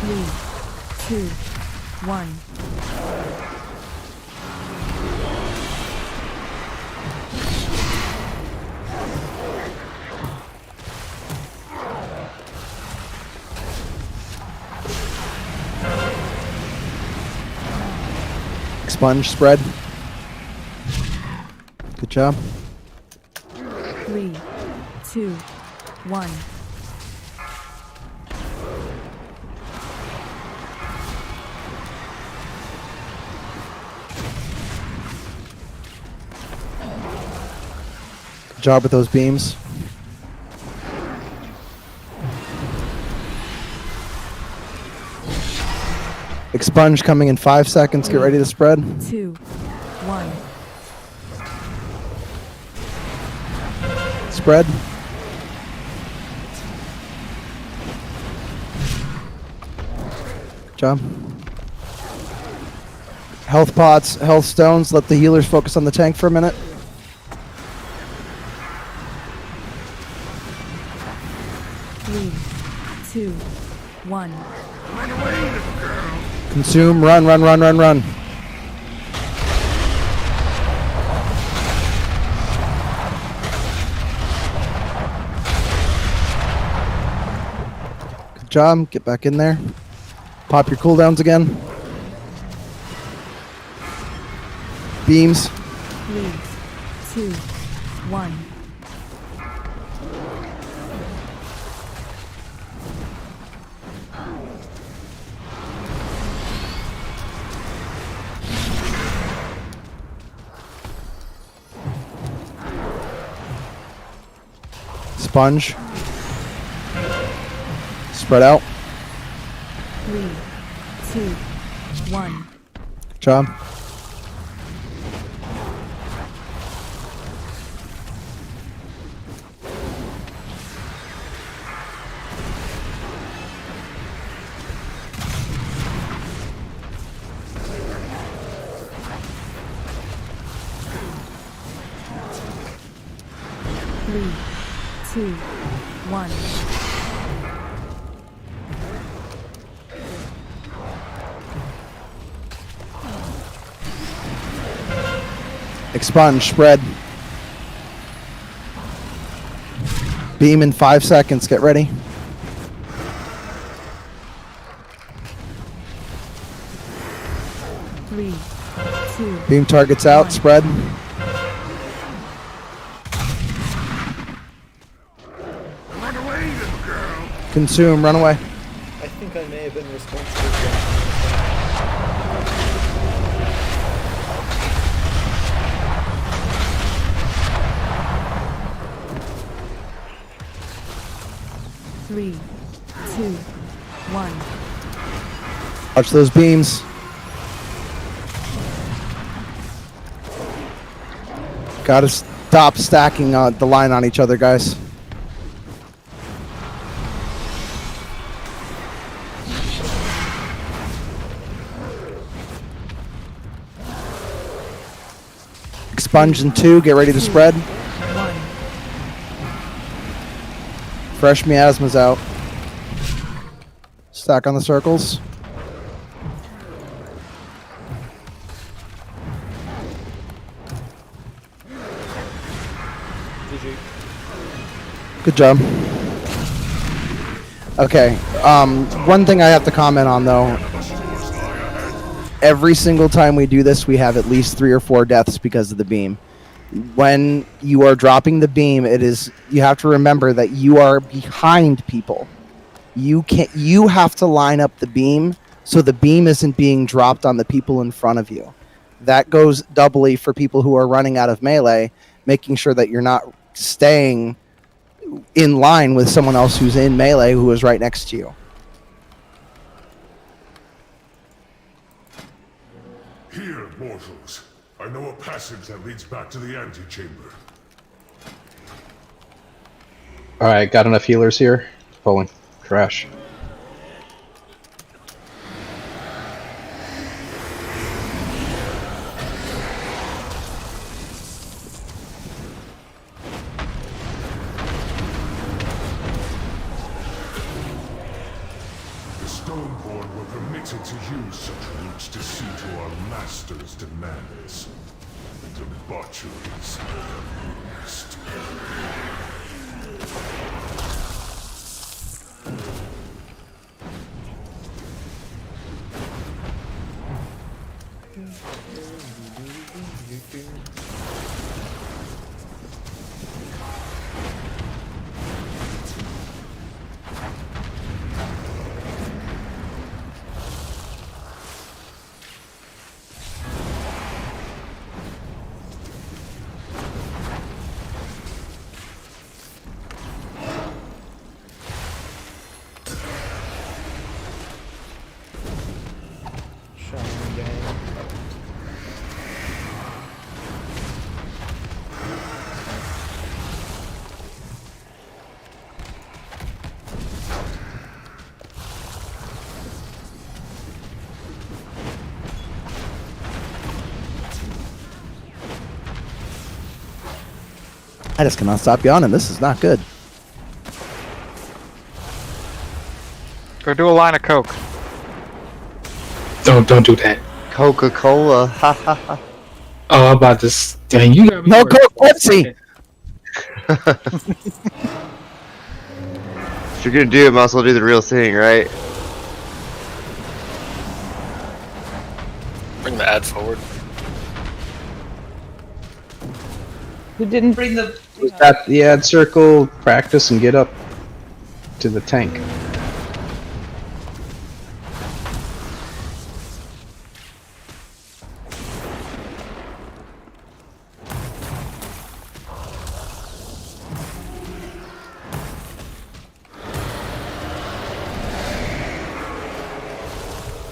3, 2, 1. Expunge spread. Good job. 3, 2, 1. Good job with those beams. Expunge coming in 5 seconds. Get ready to spread. 2, 1. Spread. Good job. Health pots, health stones. Let the healers focus on the tank for a minute. Three, 2, 1. Run away, little girl. Consume. Run, run, run, run, run. Good job. Get back in there. Pop your cooldowns again. Beams. 3, 2, 1. Sponge. Spread out. 3, 2, 1. Good job. 3, 2, 1. Expunge, spread. Beam in 5 seconds. Get ready. Three, 2. Beam targets out. 1. Spread. Run away, little girl. Consume. Run away. I think I may have been responsible for Three, 2, 1. Watch those beams. Gotta stop stacking the line on each other, guys. Expunge in 2. Get ready to spread. 1. Fresh miasmas out. Stack on the circles. GG. Good job. Okay. One thing I have to comment on though. Every single time we do this, we have at least 3 or 4 deaths because of the beam. When you are dropping the beam, you have to remember that you are behind people. You have to line up the beam so the beam isn't being dropped on the people in front of you. That goes doubly for people who are running out of melee, making sure that you're not staying in line with someone else who's in melee who is right next to you. Here, mortals. I know a passage that leads back to the antechamber. Alright, got enough healers here? Pulling. Crash. The Stoneborn were permitted to use such routes to see to our master's demands. Debaucheries are used. Shaman gang. I just cannot stop yawning. This is not good. Go do a line of Coke. Don't do that. Coca-Cola. Ha ha ha. Oh, I'm about to. Dang, you got me. No worried Coke for a Pepsi. second. If you're gonna do it, might as well do the real thing, right? Bring the ad forward. Who didn't bring the... Was that the ad circle? Practice and get up to the tank.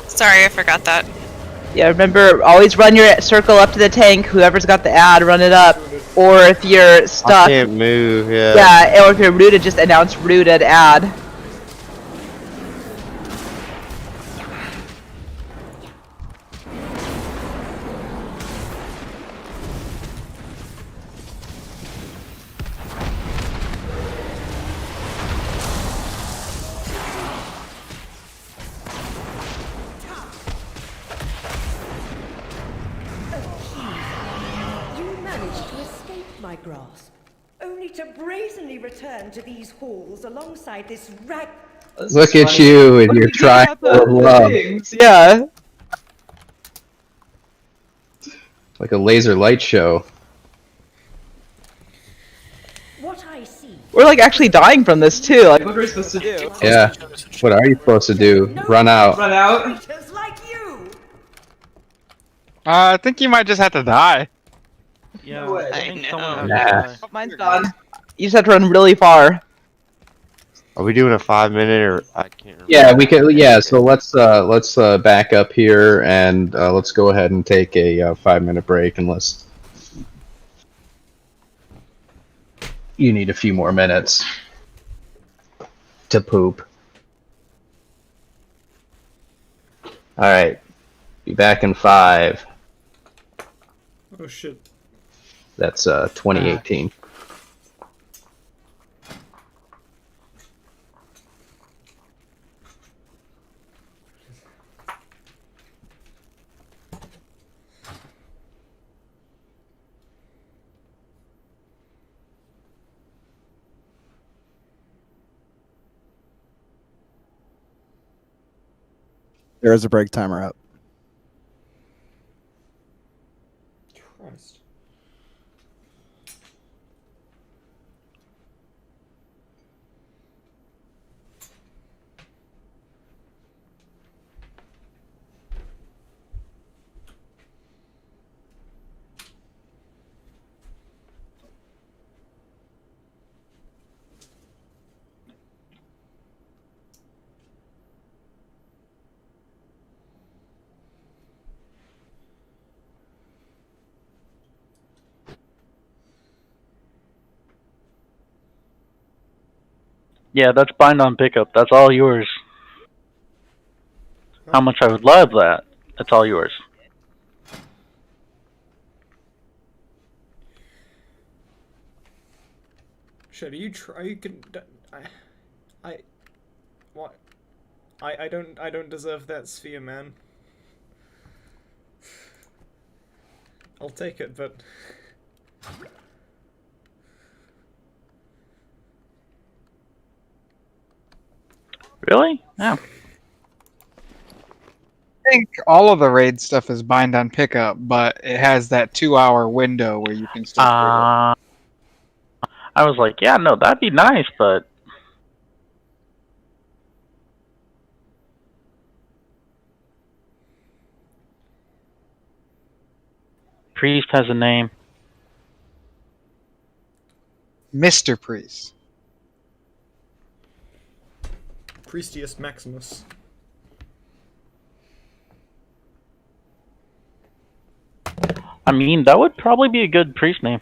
Sorry, I forgot that. Yeah, remember, always run your circle up to the tank. Whoever's got the ad, run it up. Or if you're stuck... I can't move, yeah. Yeah, or if you're rooted, just announce rooted ad. my grasp, only to brazenly return to these halls alongside this rag. Look at you and your triangle of love. Yeah. Like a laser light show. What I see. We're like actually dying from this too. Like, what are we supposed to do? Yeah. What are you supposed to do? Run out. Run out? Traitors like you. I think you might just have to die. Yeah, I think know. someone has to Nah. die. Mine's done. You just have to run really far. Are we doing a 5-minute or I can't remember? Yeah, we can. Yeah, so let's back up here and let's go ahead and take a 5-minute break unless you need a few more minutes to poop. All right, be back in 5. Oh shit. That's 2018. There is a break timer up. Christ. Yeah, that's bind on pickup. That's all yours. How much I would love that. That's all yours. Shit, are you try? You can. What? I don't deserve that sphere, man. I'll take it, but. Really? Yeah. I think all of the raid stuff is bind on pickup, but it has that 2-hour window where you can still trigger. I was like, yeah, no, that'd be nice, but Priest has a name. Mr. Priest. Priestius Maximus. I mean, that would probably be a good priest name.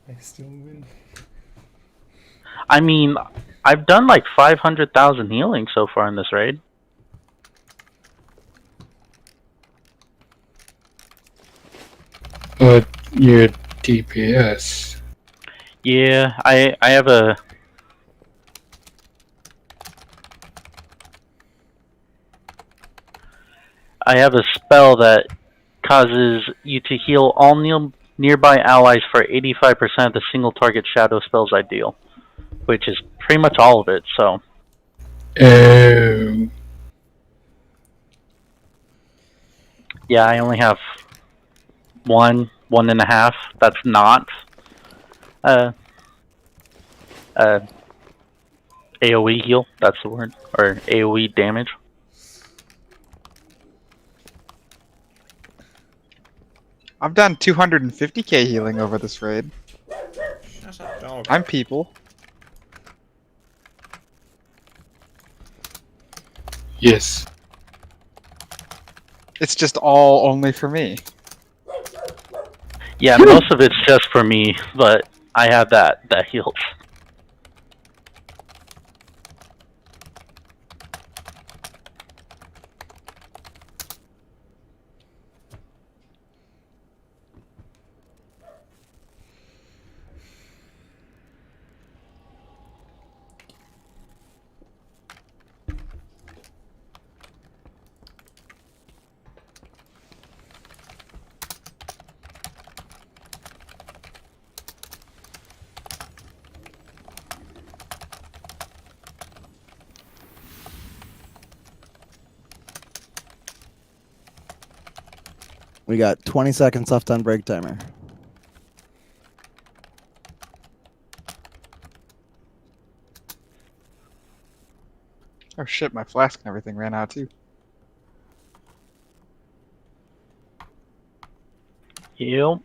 I still win. I mean, I've done like 500,000 healing so far in this raid. But your DPS. Yeah, I have a spell that causes you to heal all nearby allies for 85% of the single target shadow spells I deal, which is pretty much all of it. So. Yeah, I only have 1.5. That's not AoE heal. That's the word, or AoE damage. I've done 250k healing over this raid. Shut up, dog. I'm people. Yes. It's just all only for me. Yeah, most of it's just for me, but I have that heals. We got 20 seconds left on break timer. Oh shit, my flask and everything ran out too. Yep.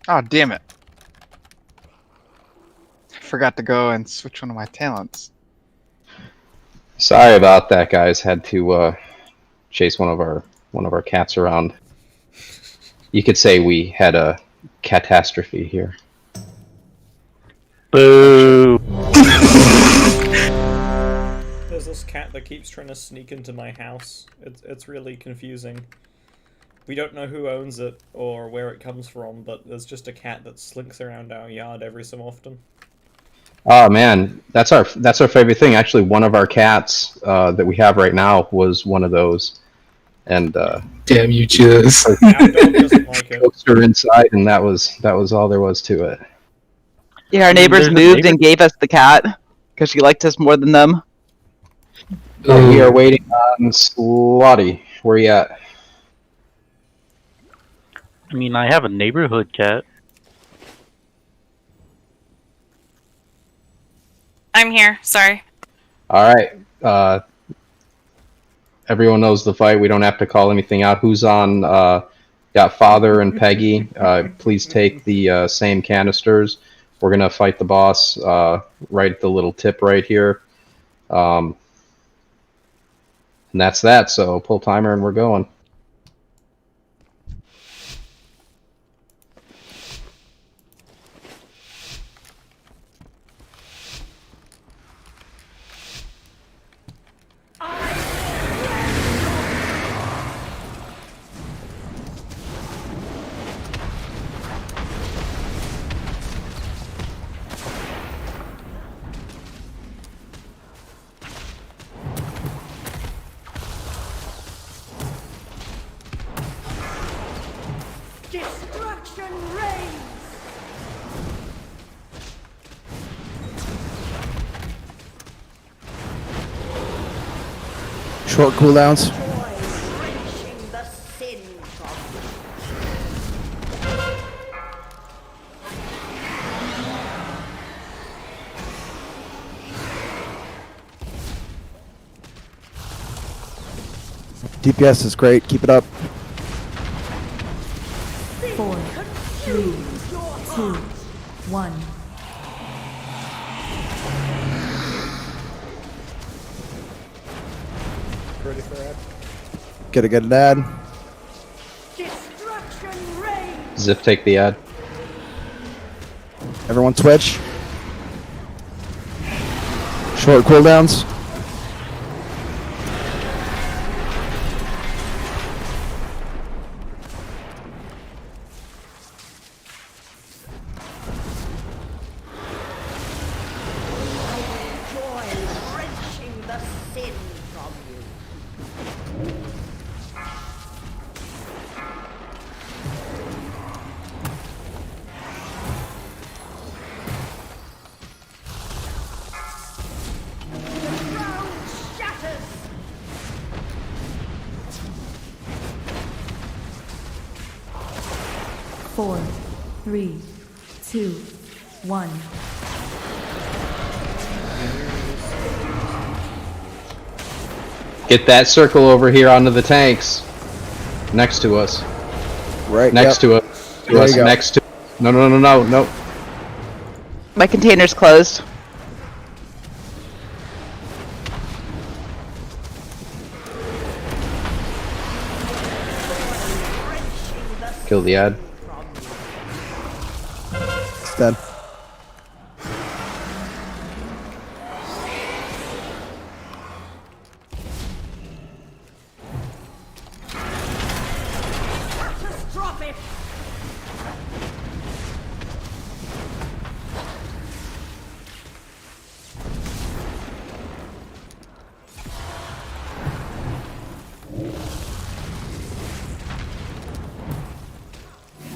Oh, damn it. I forgot to go and switch one of my talents. Sorry about that, guys. Had to chase one of our cats around. You could say we had a catastrophe here. Boo! There's this cat that keeps trying to sneak into my house. It's really confusing. We don't know who owns it or where it comes from, but there's just a cat that slinks around our yard every so often. Oh man, that's our favorite thing. Actually, one of our cats that we have right now was one of those, and damn you, Jizz. Our dog doesn't like it. coaxed her inside, and that was all there was to it. Yeah, our neighbors There's a moved neighbor- and gave us the cat because she liked us more than them. We are waiting on Slotty. Where you at? I mean, I have a neighborhood cat. I'm here. Sorry. All right. Everyone knows the fight. We don't have to call anything out. Who's on? Got Father and Peggy. Please take the same canisters. We're gonna fight the boss right at the little tip right here. And that's that. So pull timer and we're going. Destruction reigns! Short cooldowns. Wrenching the sin from DPS is great. Keep it up. 4, 3, 2, 1. Ready for ad? Get a good ad. destruction reigns! Zip, take the ad. Everyone switch. Short cooldowns. Joy wrenching the sin from you. The ground shatters! 4, 3, 2, 1. Get that circle over here onto the tanks. Next to us. Right. Next to us. To us. Next to. No. My container's closed. Kill the ad. It's dead. Just drop it!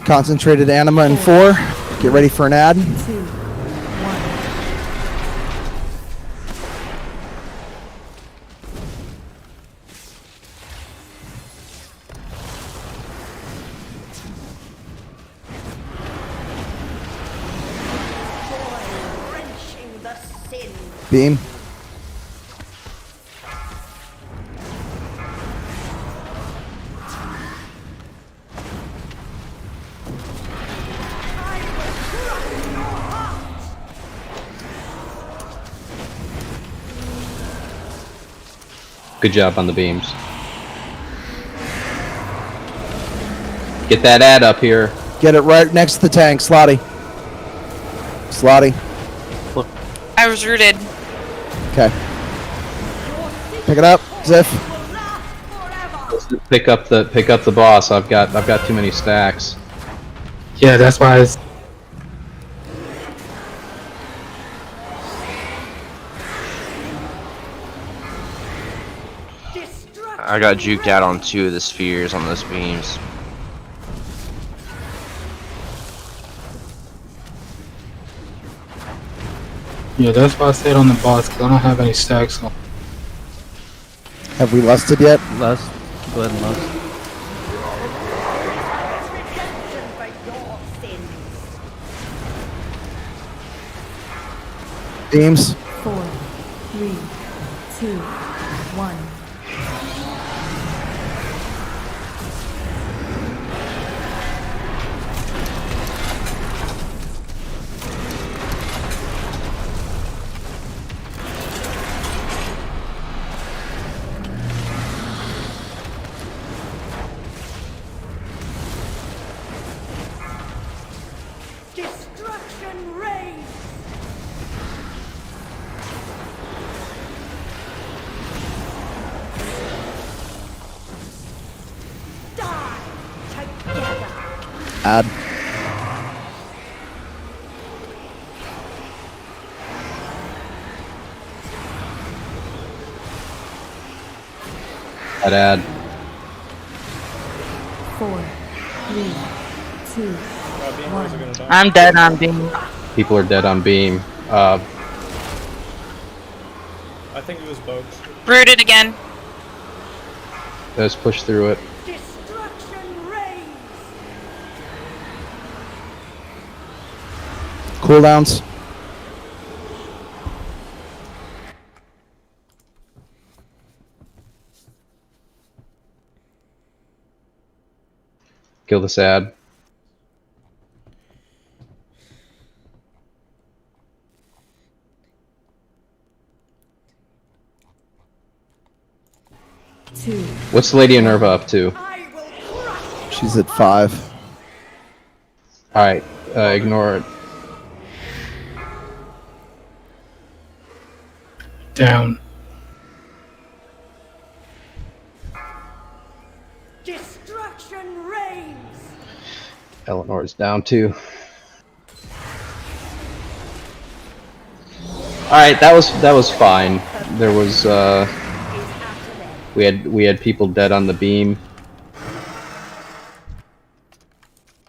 Concentrated anima in 4. Get ready for an ad. 2, 1. Wrenching the sin. Beam. Good job on the beams. Get that ad up here. Get it right next to the tank. Slotty. Slotty. I was rooted. Okay. Pick it up, Ziff. Pick up the boss. I've got too many stacks. Yeah, that's why it's. I got juked out on 2 of the spheres on those beams. Yeah, that's why I stayed on the boss, because I don't have any stacks on. Have we lusted yet? Lust. Go ahead and lust. Redemption for your sins. Beams. 4, 3, 2, 1. Destruction reigns. Die together. Ad. That ad. 4, 3, 2, 1. I'm dead on beam. People are dead on beam. I think it was both. Rooted again. Let's push through it. Destruction reigns. Cooldowns. Kill this ad. What's Lady Minerva up to? She's at 5. Alright, ignore it. Down. Destruction reigns. Eleanor's down too. Alright, that was fine. There was we had people dead on the beam.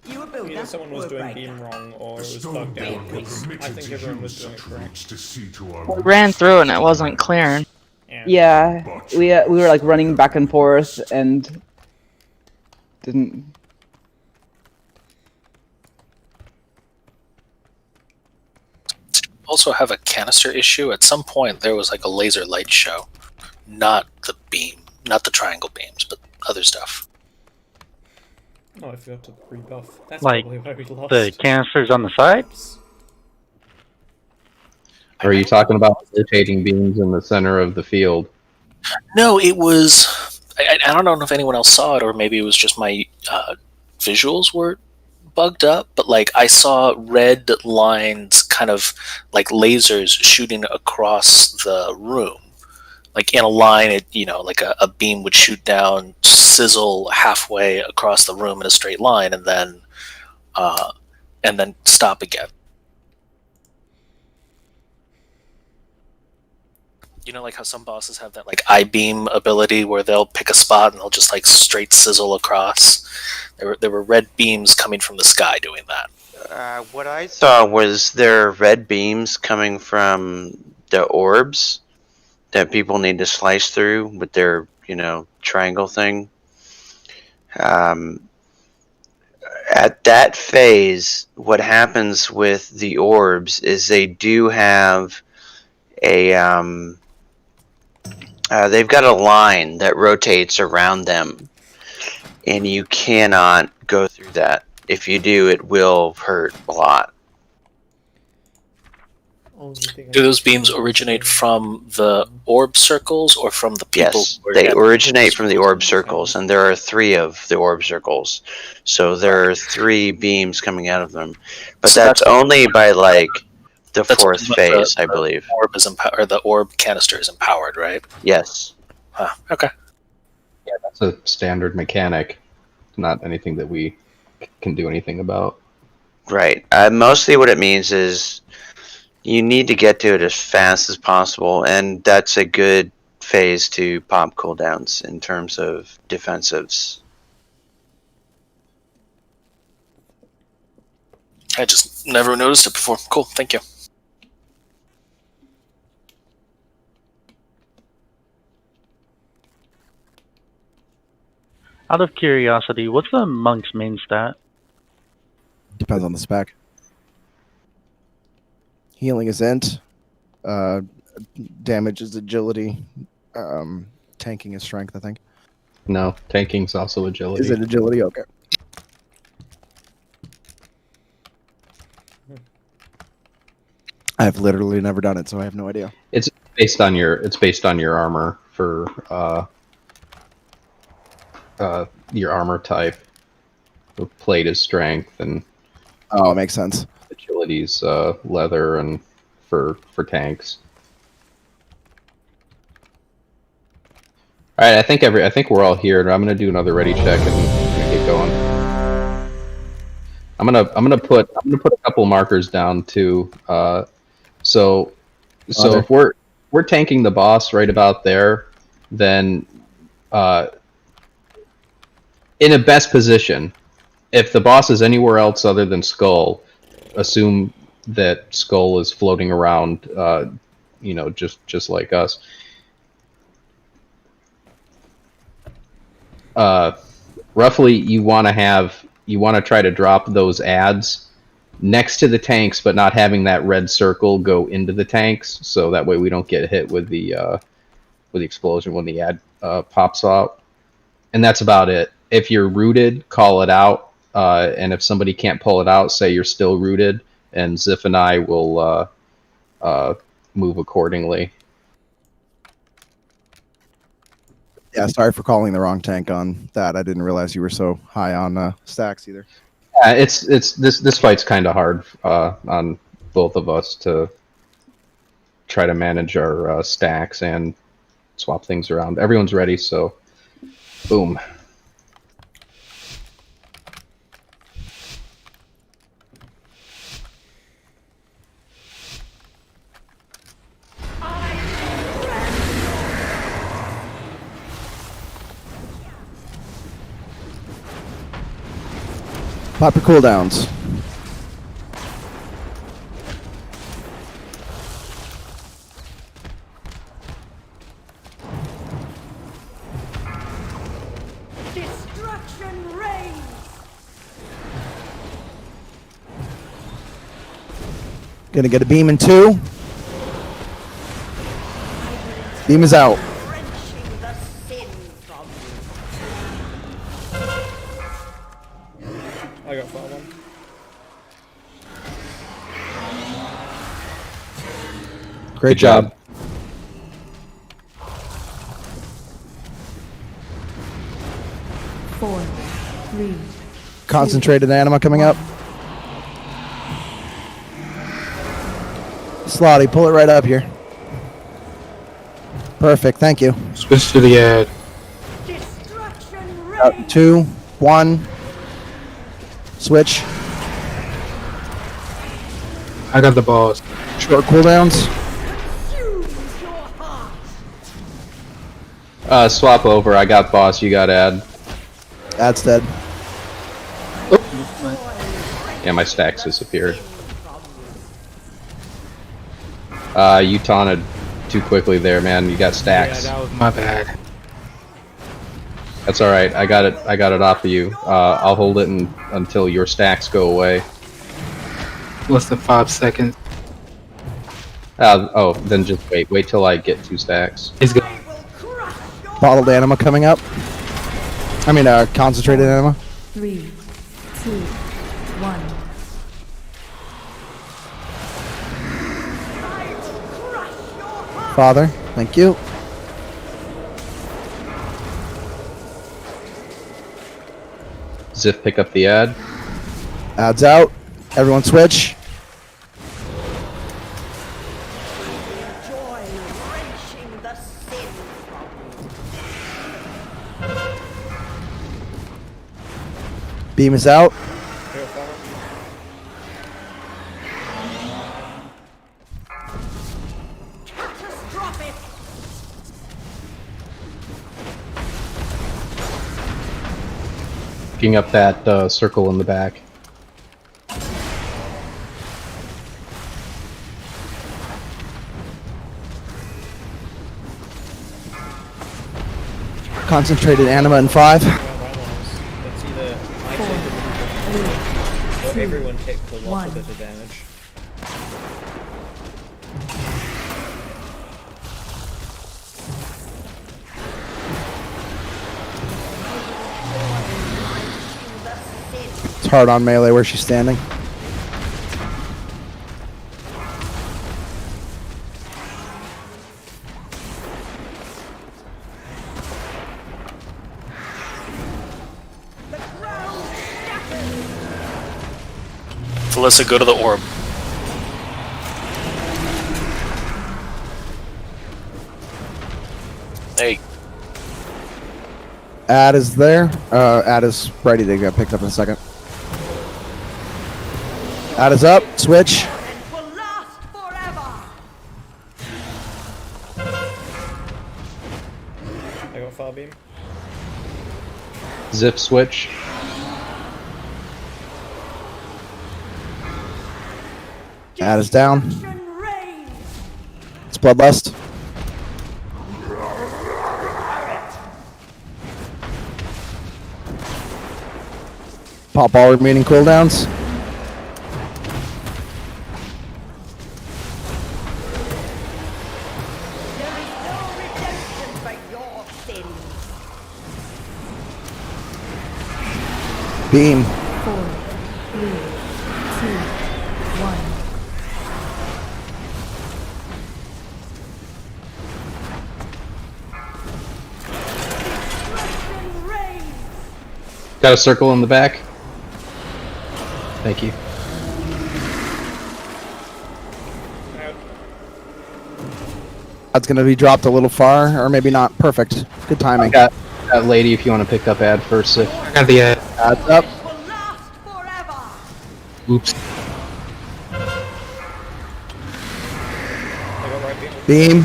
Either someone was doing beam wrong or it was bugged out. I think everyone was doing it correct. We ran through and it wasn't clearing. Yeah, we were like running back and forth and didn't. also have a canister issue. At some point, there was like a laser light show, not the beam, not the triangle beams, but other stuff. Oh, I forgot to rebuff. That's Like probably why we lost. the canisters on the side. Or are you talking about rotating beams in the center of the field? No, it was. I don't know if anyone else saw it, or maybe it was just my visuals were bugged up. But like I saw red lines, kind of like lasers shooting across the room, like in a line. Like a beam would shoot down, sizzle halfway across the room in a straight line, and then stop again. You know, like how some bosses have that like I-beam ability where they'll pick a spot and they'll just like straight sizzle across. There were red beams coming from the sky doing that. What I saw was there red beams coming from the orbs that people need to slice through with their, triangle thing. At that phase, what happens with the orbs is they do have they've got a line that rotates around them, and you cannot go through that. If you do, it will hurt a lot. Do those beams originate from the orb circles or from the people? Yes, they originate from the orb circles, and there are 3 of the orb circles. So there are 3 beams coming out of them. But So that's that's- only by, like, the That's 4th when phase, I believe. Orb is or the orb canister is empowered, right? Yes. Huh, okay. Yeah, that's a standard mechanic, not anything that we can do anything about. Right. Mostly what it means is you need to get to it as fast as possible, and that's a good phase to pop cooldowns in terms of defensives. I just never noticed it before. Cool, thank you. Out of curiosity, what's the monk's main stat? Depends on the spec. Healing is int. Damage is agility. Tanking is strength, I think. No, tanking's also agility. Is it agility? Okay. I've literally never done it, so I have no idea. It's based on your armor for your armor type. The plate is strength, and oh, it makes sense. Agility's leather, and for tanks. All right, I think we're all here. I'm gonna do another ready check and get going. I'm gonna put a couple markers down too. So if we're tanking the boss right about there, then in a best position. If the boss is anywhere else other than Skull, assume that Skull is floating around, just like us. Roughly, you want to try to drop those adds next to the tanks, but not having that red circle go into the tanks, so that way we don't get hit with the explosion when the ad pops out. And that's about it. If you're rooted, call it out. And if somebody can't pull it out, say you're still rooted, and Ziff and I will move accordingly. Yeah, sorry for calling the wrong tank on that. I didn't realize you were so high on stacks either. Yeah, it's this fight's kind of hard on both of us to try to manage our stacks and swap things around. Everyone's ready, so boom. Pop your cooldowns. Destruction reigns. Gonna get a beam in 2. Beam is out. I got far one. Great Good job. job. Four, three. Concentrated anima coming up. Slotty, pull it right up here. Perfect, thank you. Switch to the ad. 2, 1. Switch. I got the balls. Short cooldowns. Swap over. I got boss. You got ad. Ad's dead. Yeah, my stacks disappeared. You taunted too quickly there, man. You got stacks. Yeah, that was my bad. That's all right. I got it off of you. I'll hold it until your stacks go away. Less than 5 seconds. Oh, then just wait. Wait till I get 2 stacks. He's gone. Bottled anima coming up. I mean, concentrated anima. 3, 2, 1. Father, thank you. Ziff, pick up the ad. Ad's out. Everyone switch. Beam is out. Picking up that circle in the back. Concentrated anima in 5. That's either I take or everyone take the loss of bit of damage. It's hard on melee where she's standing. Felissa, go to the orb. Hey. Ad is there. Ad is ready to get picked up in a second. Ad is up. Switch. I got far beam. Zip switch. Ad is down. It's Bloodlust. Pop all remaining cooldowns. Beam. 4, 3, 2, 1. Got a circle in the back. Thank you. That's going to be dropped a little far, or maybe not. Perfect. Good timing. I got that lady if you want to pick up ad first. If I got the ad. Ad's up. Oops. I got right beam. Beam.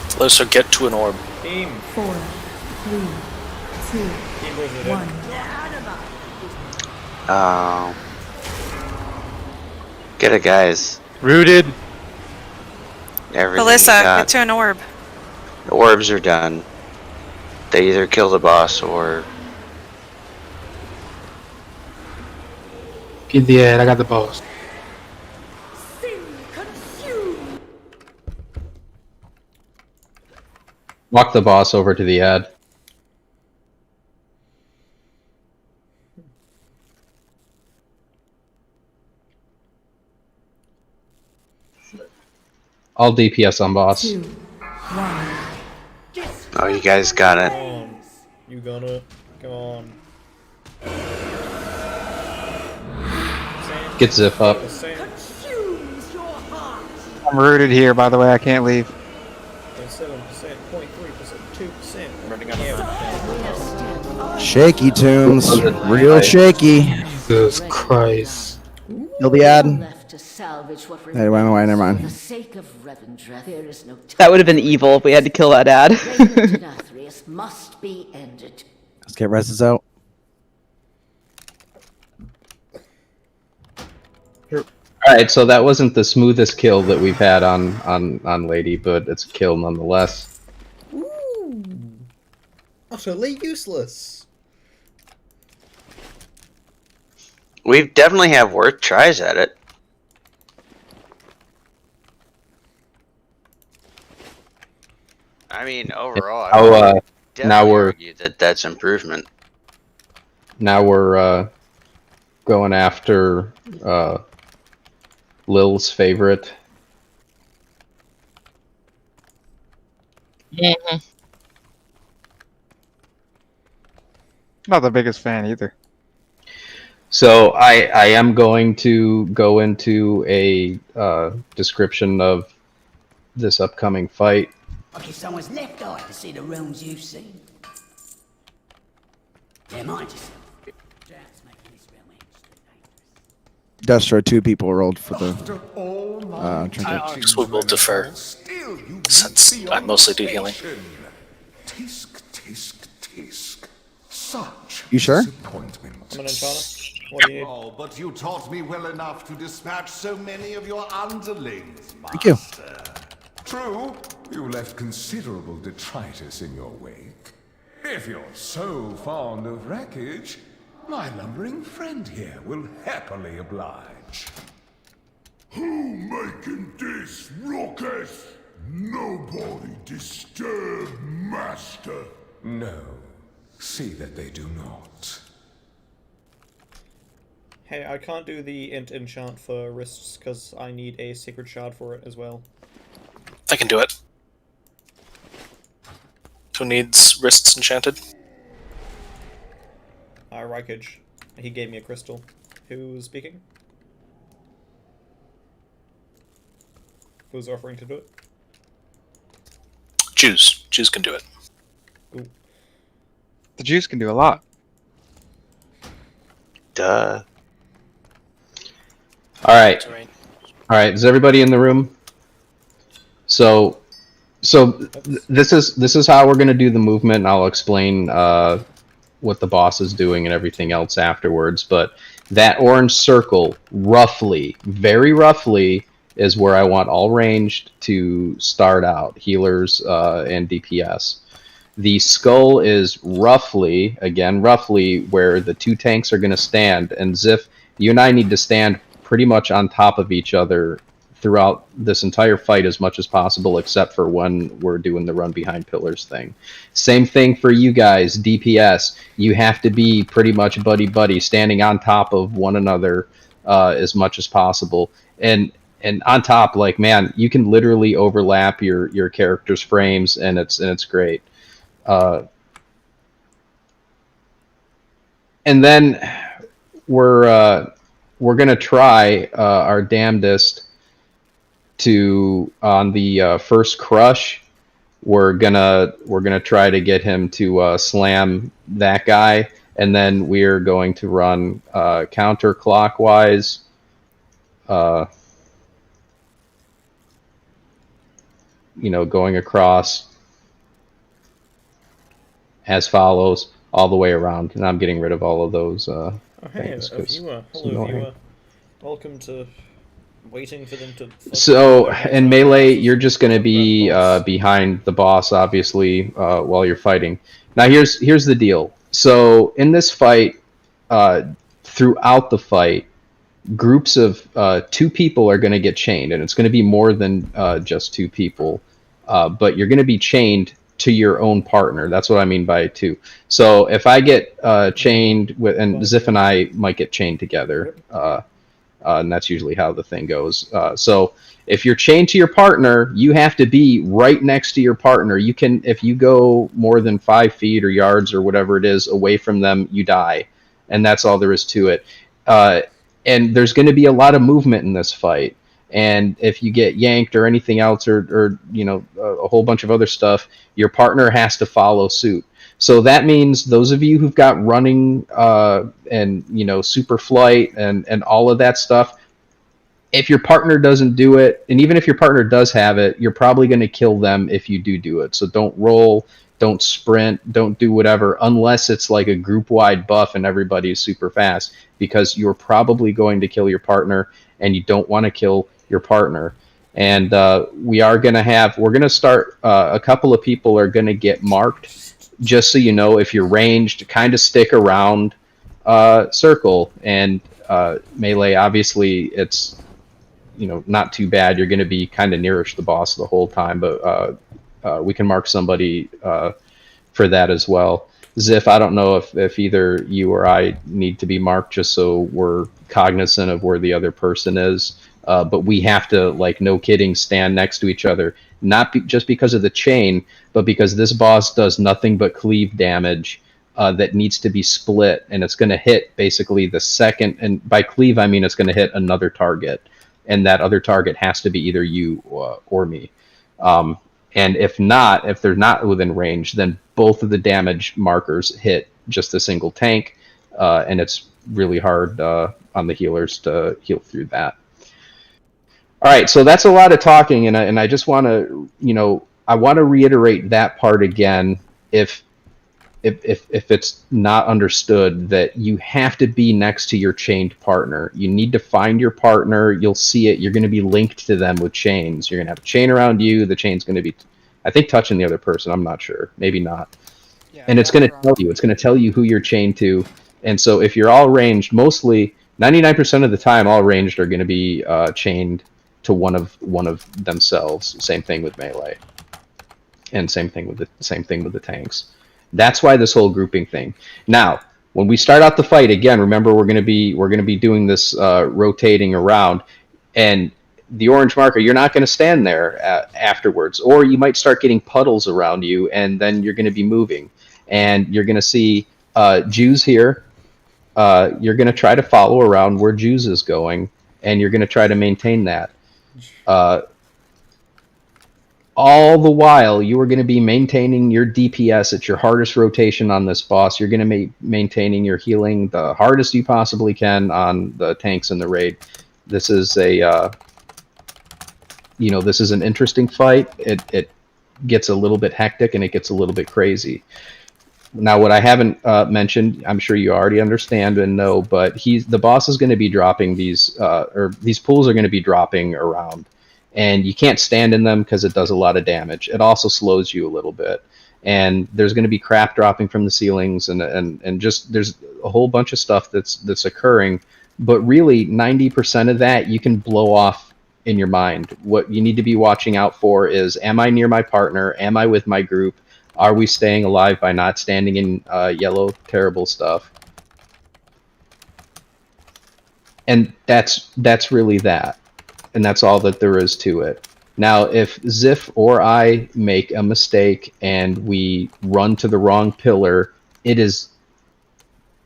Felissa, get to an orb. Beam. 4, 3, 2, Beam goes to the 1. Oh. Get it, guys. Rooted. Everything Felissa, you got. get to an orb. The orbs are done. They either kill the boss or... Get the ad. I got the boss. Walk the boss over to the ad. All DPS on boss. 2, 1. Oh, you guys got it. Come on. You got it. Come on. Get Ziff up. I'm rooted here, by the way. I can't leave. 7%, 0.3%, 2%. Running out of Shaky tunes, real shaky. Jesus Christ. Kill the ad. Left to salvage what Hey, never mind, never For the mind. sake of Revendreth, there is no That would have been evil if we had to kill that ad. Reign of Denathrius must be ended. Let's get reses out. Alright, so that wasn't the smoothest kill that we've had on Lady, but it's a kill nonetheless. Ooh. Utterly useless. We definitely have worth tries at it. I mean, overall, I would definitely now we're argue that that's improvement. now we're going after Lil's favorite. Not the biggest fan either. So I am going to go into a description of this upcoming fight. I'll give someone's left eye to see the realms you've seen. Yeah, mind yourself. Drafts making this realm Destro, 2 people rolled for the trinket. I guess we will defer, since I mostly do healing. Tisk, tisk, tisk. Such You sure? disappointment. What do you need? Oh, but you taught me well enough to dispatch so many of your underlings, Thank you. Master. True, you left considerable detritus in your wake. If you're so fond of wreckage, my lumbering friend here will happily oblige. Who making this ruckus? Nobody disturb Master. No, see that they do not. Hey, I can't do the int enchant for wrists because I need a sacred shard for it as well. I can do it. Who needs wrists enchanted? Rykage. He gave me a crystal. Who's speaking? Who's offering to do it? Jews. Jews can do it. Ooh. The Jews can do a lot. Duh. Alright. Alright, is everybody in the room? So this is how we're gonna do the movement, and I'll explain what the boss is doing and everything else afterwards. But that orange circle, roughly, very roughly, is where I want all ranged to start out, healers and DPS. The skull is roughly, again, roughly where the 2 tanks are going to stand. And Ziff, you and I need to stand pretty much on top of each other throughout this entire fight as much as possible, except for when we're doing the run behind pillars thing. Same thing for you guys, DPS. You have to be pretty much buddy-buddy, standing on top of one another as much as possible. And on top, like, man, you can literally overlap your character's frames, and it's great. And then we're gonna try our damnedest to, on the first crush, we're gonna try to get him to slam that guy, and then we're going to run counterclockwise. You know, going across as follows all the way around, and I'm getting rid of all of those Oh, hey, things a 'cause viewer. it's Hello, annoying. viewer. Welcome to waiting for them to. So in melee, you're just going to be behind the boss, obviously, while you're fighting. Now here's the deal. So in this fight, throughout the fight, groups of 2 people are going to get chained, and it's going to be more than just 2 people. But you're going to be chained to your own partner. That's what I mean by 2. So if I get chained with, and Ziff and I might get chained together. And that's usually how the thing goes. So if you're chained to your partner, you have to be right next to your partner. You can, if you go more than 5 feet or yards or whatever it is away from them, you die, and that's all there is to it. And there's going to be a lot of movement in this fight. And if you get yanked or anything else, or you know, a whole bunch of other stuff, your partner has to follow suit. So that means those of you who've got running and, you know, super flight and all of that stuff, if your partner doesn't do it, and even if your partner does have it, you're probably going to kill them if you do it. So don't roll, don't sprint, don't do whatever, unless it's like a group-wide buff and everybody is super fast, because you're probably going to kill your partner, and you don't want to kill your partner. And we're going to start, a couple of people are going to get marked. Just so you know, if you're ranged, kind of stick around circle. And melee, obviously, it's, you know, not too bad. You're going to be kind of nearish the boss the whole time, but we can mark somebody for that as well. Ziff, I don't know if either you or I need to be marked, just so we're cognizant of where the other person is. But we have to, like, no kidding, stand next to each other. Not just because of the chain, but because this boss does nothing but cleave damage that needs to be split, and it's going to hit basically the second, and by cleave I mean it's going to hit another target, and that other target has to be either you or me. And if they're not within range, then both of the damage markers hit just a single tank, and it's really hard on the healers to heal through that. All right, so that's a lot of talking, and I just want to, you know, I want to reiterate that part again, if it's not understood, that you have to be next to your chained partner. You need to find your partner. You'll see it. You're going to be linked to them with chains. You're going to have a chain around you. The chain's going to be, I think, touching the other person. I'm not sure. Maybe not. Yeah, and it's going to tell you. It's going to tell you who you're chained to. And so if you're all ranged, mostly 99% of the time, all ranged are going to be chained to one of themselves. Same thing with melee, and same thing with the tanks. That's why this whole grouping thing. Now, when we start out the fight, again, remember we're going to be doing this rotating around, and the orange marker, you're not going to stand there afterwards, or you might start getting puddles around you, and then you're going to be moving, and you're going to see Jews here. You're going to try to follow around where Jews is going, and you're going to try to maintain that. All the while, you are going to be maintaining your DPS at your hardest rotation on this boss. You're going to be maintaining your healing the hardest you possibly can on the tanks in the raid. This is a, you know, this is an interesting fight. It gets a little bit hectic and it gets a little bit crazy. Now, what I haven't mentioned, I'm sure you already understand and know, but the boss is going to be dropping these, or these pools are going to be dropping around. And you can't stand in them because it does a lot of damage. It also slows you a little bit. And there's going to be crap dropping from the ceilings, and just there's a whole bunch of stuff that's occurring. But really, 90% of that you can blow off in your mind. What you need to be watching out for is, am I near my partner? Am I with my group? Are we staying alive by not standing in yellow, terrible stuff? And that's really that. And that's all that there is to it. Now, if Ziff or I make a mistake and we run to the wrong pillar, it is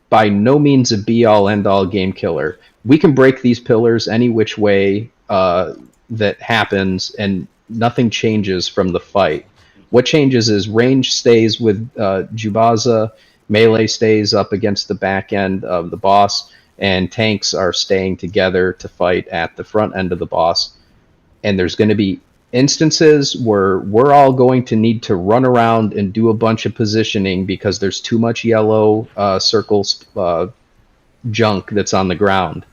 by no means a be-all, end-all game killer. We can break these pillars any which way that happens, and nothing changes from the fight. What changes is range stays with Jubaza, melee stays up against the back end of the boss, and tanks are staying together to fight at the front end of the boss. And there's going to be instances where we're all going to need to run around and do a bunch of positioning because there's too much yellow circles junk that's on the ground.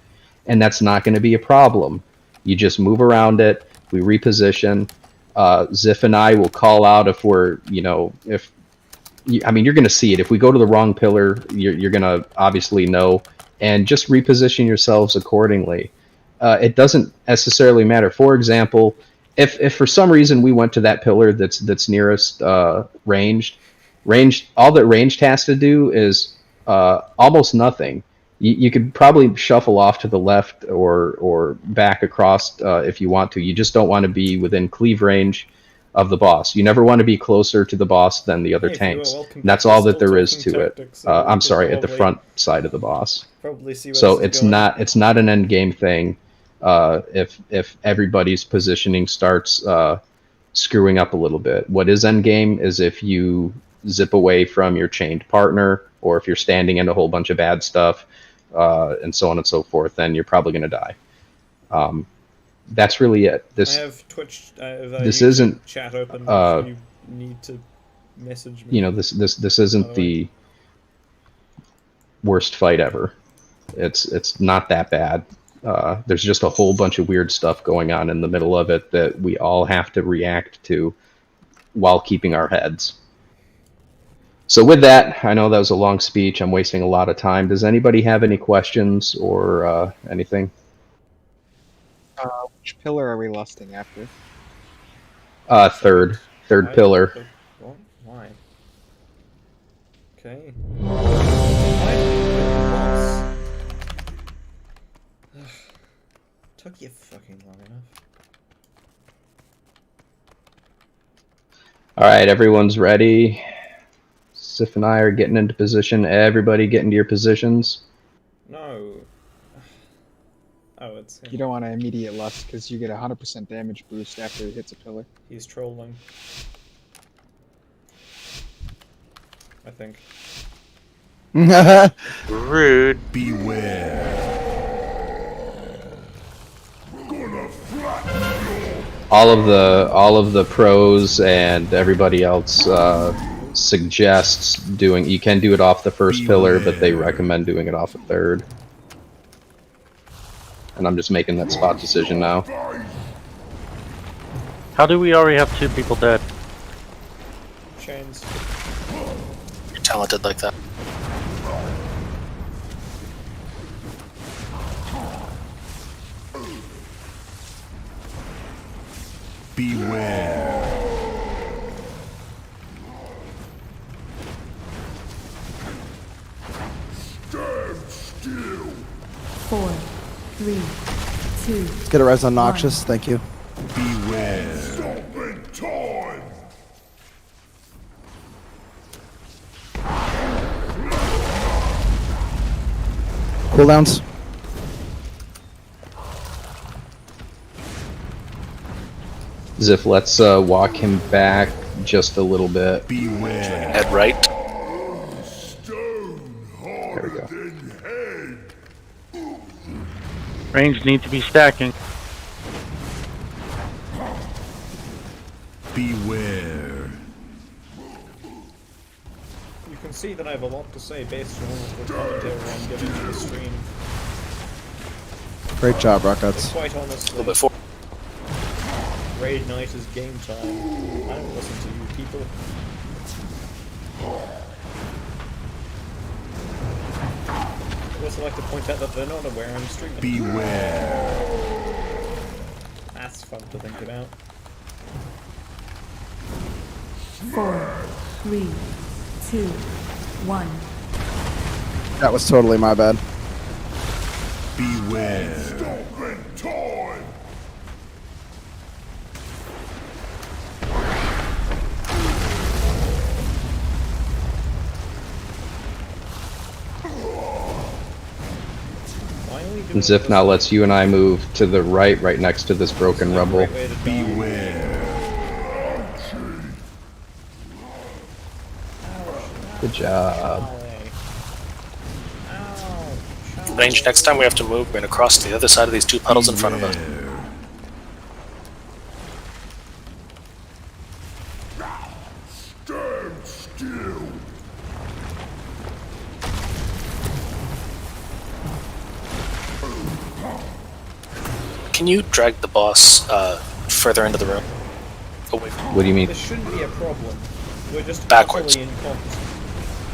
And that's not going to be a problem. You just move around it. We reposition. Ziff and I will call out if we're, if I mean, you're going to see it. If we go to the wrong pillar, you're going to obviously know, and just reposition yourselves accordingly. It doesn't necessarily matter. For example, if for some reason we went to that pillar that's nearest ranged, all that ranged has to do is almost nothing. You could probably shuffle off to the left or back across if you want to. You just don't want to be within cleave range of the boss. You never want to be closer to the boss than the other Hey, tanks. viewer, welcome And that's back. all We're that there still is talking to it. tactics, so we I'm could sorry, at the probably- front side of the boss. Probably see where So this is it's going. not an end game thing. If everybody's positioning starts screwing up a little bit, what is end game is if you zip away from your chained partner, or if you're standing in a whole bunch of bad stuff, and so on and so forth, then you're probably going to die. That's really it. I have Twitch. This YouTube isn't chat open. If you need to message me. this isn't the worst fight ever. It's not that bad. There's just a whole bunch of weird stuff going on in the middle of it that we all have to react to while keeping our heads. So with that, I know that was a long speech. I'm wasting a lot of time. Does anybody have any questions or anything? Which pillar are we lusting after? Third pillar. What? Why? Okay. Took you fucking long enough. All right, everyone's ready. Sif and I are getting into position. Everybody get into your positions. No. Oh, it's him. You don't want to immediate lust because you get a 100% damage boost after he hits a pillar. He's trolling. I think. Rude. Beware. All of the pros and everybody else suggests doing. You can do it off the first pillar, but they recommend doing it off the third. And I'm just making that spot decision now. How do we already have 2 people dead? Chains. You're talented like that. Beware. Stand still. 4, 3, 2. Let's get a res on Noxious, thank you. Beware. Stopping time. Cooldowns. Ziff, let's walk him back just a little bit. Beware. Head right. There we go. Range need to be stacking. Beware. You can see that I have a lot to say based on all of the commentary I'm giving to the stream. Great job, But Rockets. quite honestly, A little bit forward. Raid night is game time. I don't listen to you people. I'd also like to point out that they're not aware I'm streaming. Beware. That's fun to think about. 4, 3, 2, 1. That was totally my bad. Beware. Stopping time. Why are we doing And Ziff this? now lets you and I move to the right next to this broken rubble. Great way to die. Beware. Good job. Range next time we have to move, we're gonna cross to the other side of these 2 puddles in front of us. Stand still. can you drag the boss further into the room? Away from What do you mean? This shouldn't be a problem. We're just Backwards. utterly incompetent.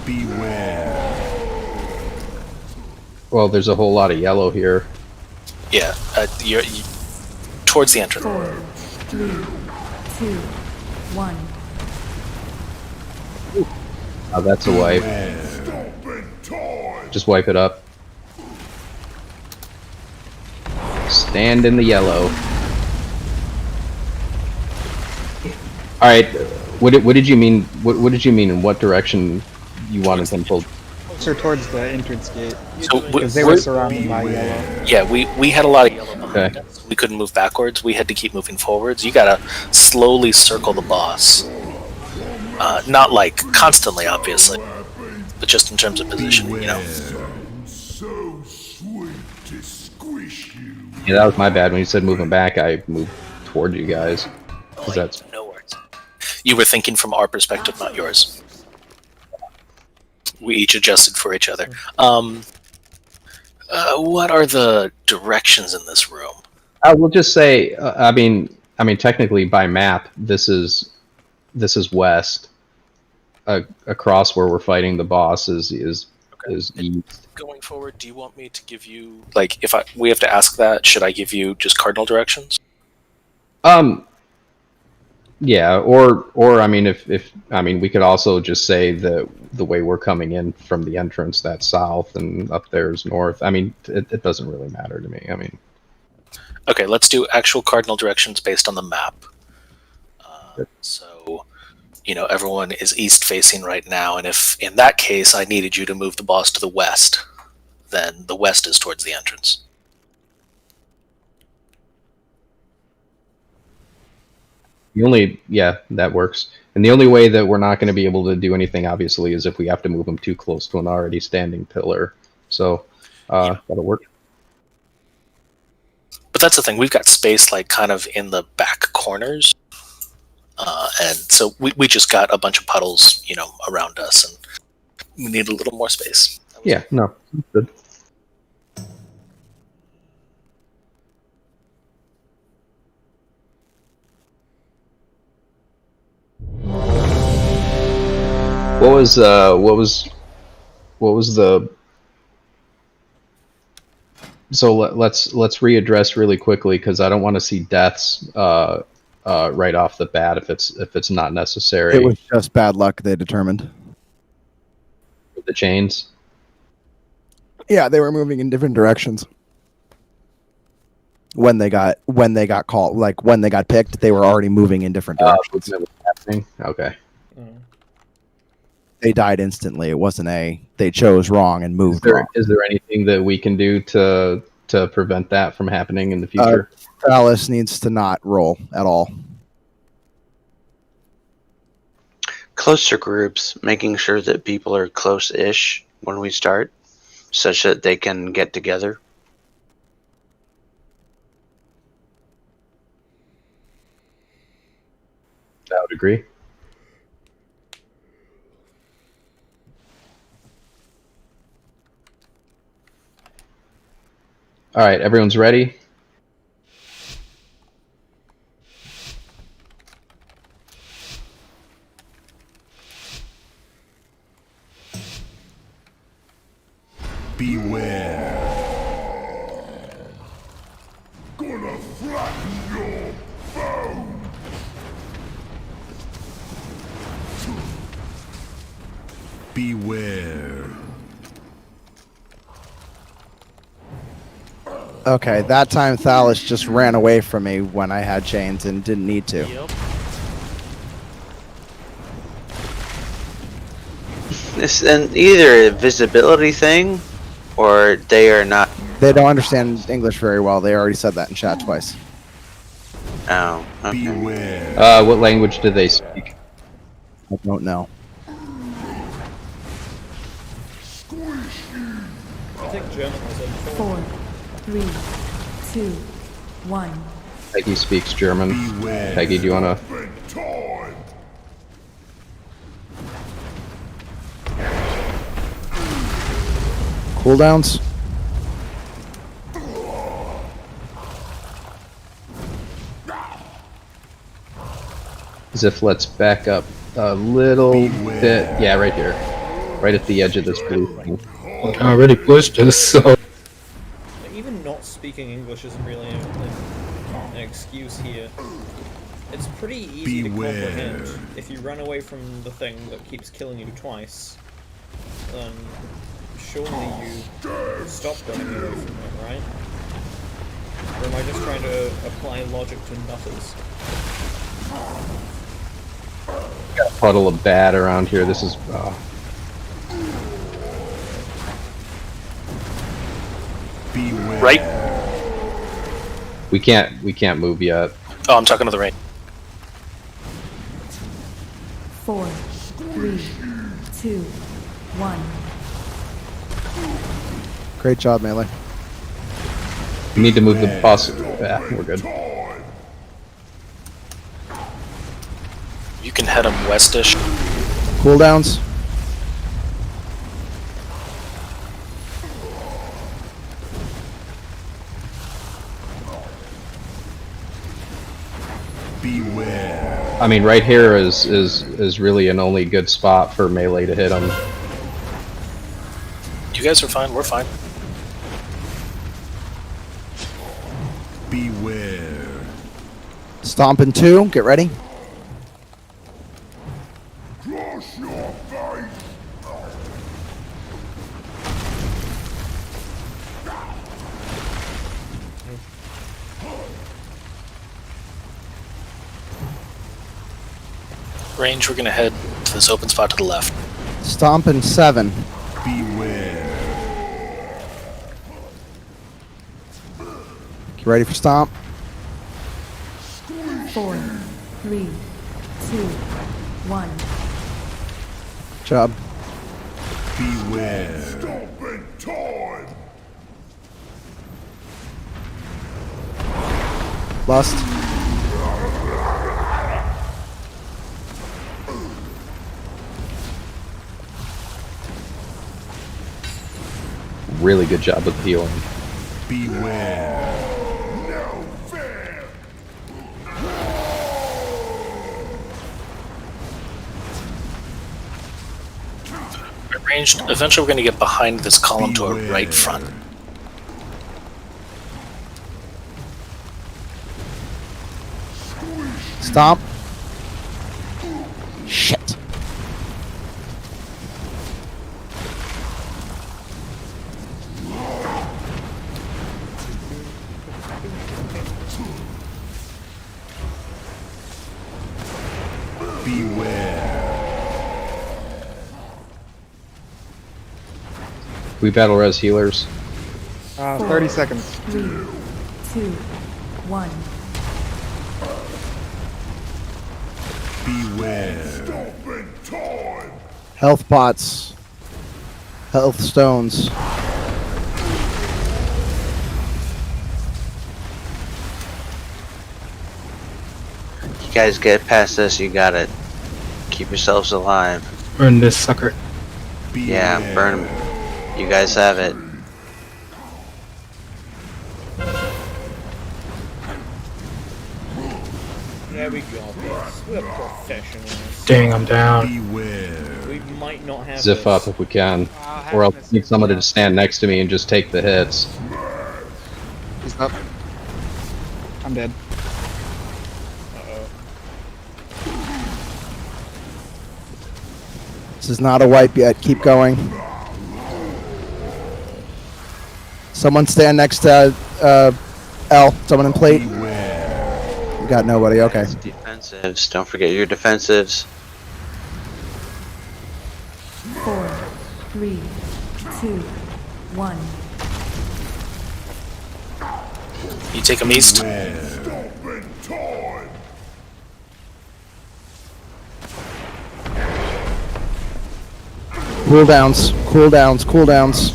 Beware. Well, there's a whole lot of yellow here. Yeah, you're towards the entrance. 4, 3, 2, 1. Oh, that's a wipe. Just wipe it up. Stand in the yellow. All right. What did you mean? What did you mean? In what direction you wanted them pulled? Closer towards the entrance gate. So Because they were surrounded by yellow. Yeah, we had a lot of yellow behind Okay. us. We couldn't move backwards. We had to keep moving forwards. You gotta slowly circle the boss. Not like constantly, obviously, but just in terms of position, you know. So sweet to squish you. Yeah, that was my bad. When you said moving back, I moved toward you guys. 'Cause that's No worries. You were thinking from our perspective, not yours. We each adjusted for each other. What are the directions in this room? I will just say. I mean, technically by map, this is west. Across where we're fighting the boss is east. Going forward, do you want me to give you, like, if we have to ask that, should I give you just cardinal directions? Yeah, or I mean, if we could also just say that the way we're coming in from the entrance, that's south, and up there is north. I mean, it doesn't really matter to me. I mean, Okay, let's do actual cardinal directions based on the map. So, everyone is east facing right now, and if in that case I needed you to move the boss to the west, then the west is towards the entrance. that works. And the only way that we're not going to be able to do anything, obviously, is if we have to move them too close to an already standing pillar. So that'll work. But that's the thing, we've got space like kind of in the back corners, and so we just got a bunch of puddles, around us, and we need a little more space. Yeah, no, good. What was the? So let's readdress really quickly, because I don't want to see deaths right off the bat if it's not necessary. It was just bad luck, they determined. With the chains. Yeah, they were moving in different directions. When they got called, like when they got picked, they were already moving in different directions. That was happening? Okay. They died instantly. It wasn't they chose wrong and moved wrong. Is there anything that we can do to prevent that from happening in the future? Alice needs to not roll at all. Closer groups, making sure that people are close-ish when we start, such that they can get together. I would agree. All right, everyone's ready? Beware. Gonna flatten your bone. Beware. Okay, that time Thalos just ran away from me when I had chains and didn't need to. It's either a visibility thing, or they are not. They don't understand English very well. They already said that in chat twice. Oh, okay. Beware. What language do they speak? I don't know. I think German was in 4, 3, 2, 1. Peggy speaks German. Beware. Peggy, do you want to? Time. Cooldowns? Ziff, let's back up a little bit. Yeah, right here. Right at the edge of this blue thing. Well, I already pushed us, so... Even not speaking English isn't really an excuse here. It's pretty easy to comprehend. If you run away from the thing that keeps killing you twice, then surely you stop running away from it, right? Or am I just trying to apply logic to nutters? Got a puddle of bad around here. This is Right? we can't move yet. Oh, I'm talking to the right. 4, 3, 2, 1. Great job, Melee. We need to move the boss. Yeah, we're good. You can head them westish. Cooldowns. Beware. I mean, right here is really an only good spot for melee to hit him. You guys are fine. We're fine. Beware. Stomping 2. Get ready. Cross your face. Range, we're gonna head to this open spot to the left. Stomping 7. Beware. Get ready for stomp. 4, 3, 2, 1. Job. Beware. Stomping time. Lust. Really good job with healing. Beware. No fear. Ranged, eventually we're gonna get behind this column to our right front. Stomp. Shit. We battle res healers. 30 seconds. 3, 2, 1. Beware. Stomping time. Health pots. Health stones. You guys get past this, you gotta keep yourselves alive. Burn this sucker. Yeah, burn them. You guys have it. There we go, boys. We're professionals. Dang, I'm down. We might not have Ziff up if we can. Or I'll need somebody to stand next to me and just take the hits. He's up. I'm dead. This is not a wipe yet. Keep going. Someone stand next to L. Someone in plate. We got nobody. Okay. Defensives. Don't forget your defensives. 4, 3, 2, 1. You take them east. Stomping time. Cooldowns. Cooldowns. Cooldowns.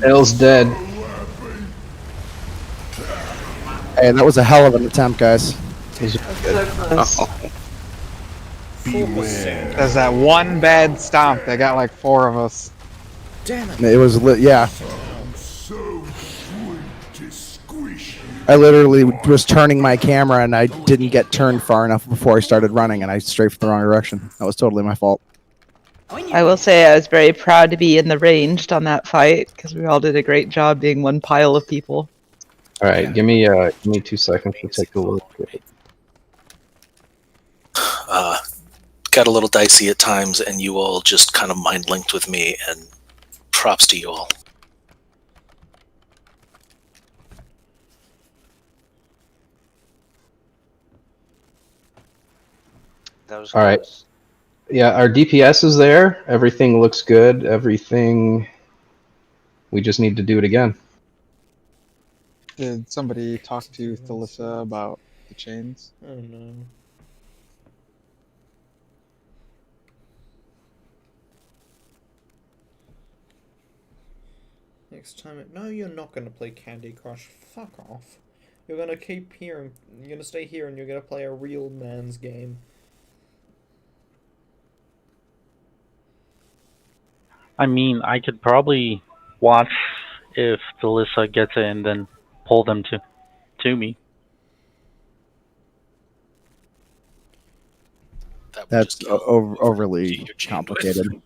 L's dead. Hey, that was a hell of an attempt, guys. Beware. There's that one bad stomp. They got like 4 of us. Damn it. It was lit. Yeah. So sweet to squish you. I literally was turning my camera and I didn't get turned far enough before I started running and I strafed the wrong direction. That was totally my fault. I will say I was very proud to be in the ranged on that fight because we all did a great job being one pile of people. All right, give me 2 seconds to take a look. Got a little dicey at times, and you all just kind of mind linked with me, and props to you all. That was All right. Yeah, our DPS is there. Everything looks good. Everything. We just need to do it again. Did somebody talk to Thalissa about the chains? Oh no. Next time, no, you're not gonna play Candy Crush. Fuck off. You're gonna keep here. You're gonna stay here, and you're gonna play a real man's game. I mean, I could probably watch if Thalissa gets it and then pull them to me. That's overly complicated.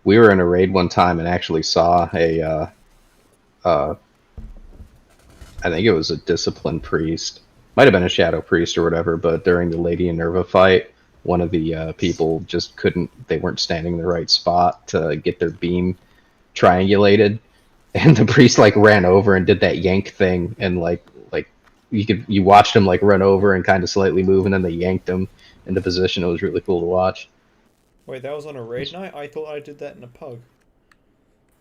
We were in a raid one time and actually saw a, I think it was a disciplined priest. Might have been a shadow priest or whatever, but during the Lady Minerva fight, one of the people just couldn't, they weren't standing in the right spot to get their beam triangulated. And the priest like ran over and did that yank thing, and like you watched him like run over and kind of slightly move, and then they yanked him into position. It was really cool to watch. Wait, that was on a raid night? I thought I did that in a pug.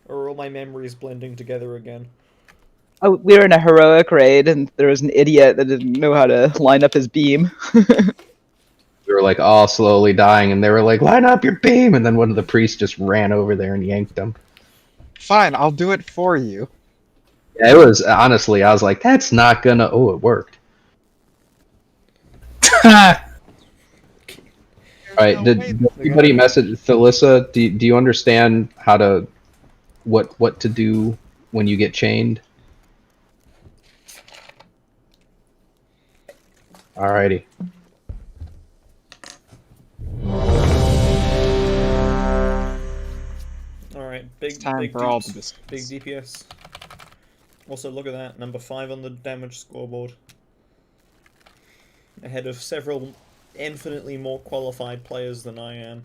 Or are all my memories blending together again? Oh, we were in a heroic raid, and there was an idiot that didn't know how to line up his beam. We were like all slowly dying, and they were like, "Line up your beam!" And then one of the priests just ran over there and yanked him. Fine, I'll do it for you. Yeah, it was honestly, I was like, "That's not gonna." Oh, it worked. All right, did anybody message Thalissa? Do you understand how to what to do when you get chained? Alrighty. Alright, big DPS. Also, look at that, number 5 on the damage scoreboard. Ahead of several infinitely more qualified players than I am.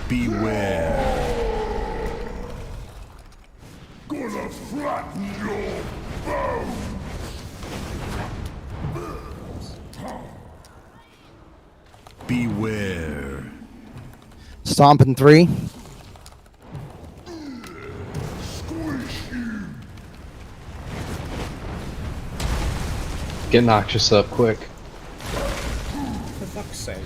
Beware. Gonna flatten your bones. Beware. Stomp in 3. Get Noxious up quick. For fuck's sake.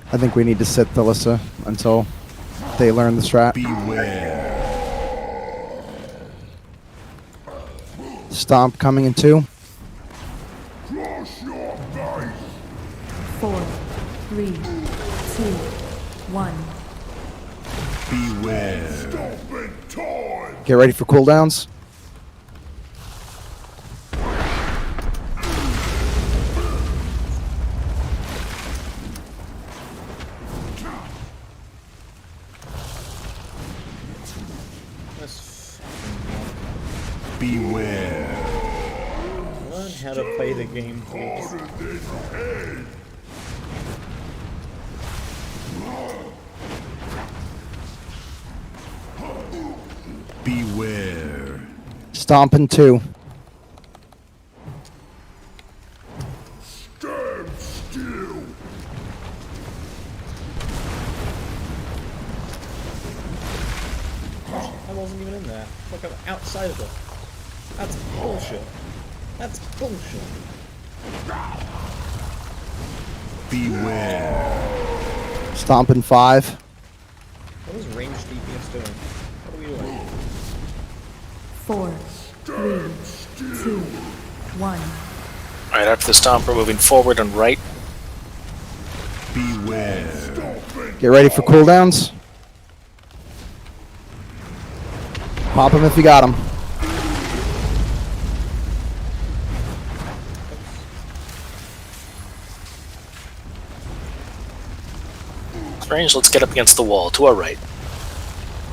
I think we need to sit Thalissa until they learn the strat. Beware. Stomp coming in 2. Cross your base. 4, 3, 2, 1. Beware. Stop it, time. Get ready for cooldowns. Beware. Learn how to play the game, please. Beware. Stomp in 2. Stand still. I wasn't even in there. Look, I'm outside of it. That's bullshit. That's bullshit. Beware. Stomp in 5. What DPS doing? What are we doing? 4, 3, 2, 1. Alright, after the stomp, we're moving forward and right. Beware. Get ready for cooldowns. Pop them if you got them. Range, let's get up against the wall, to our right.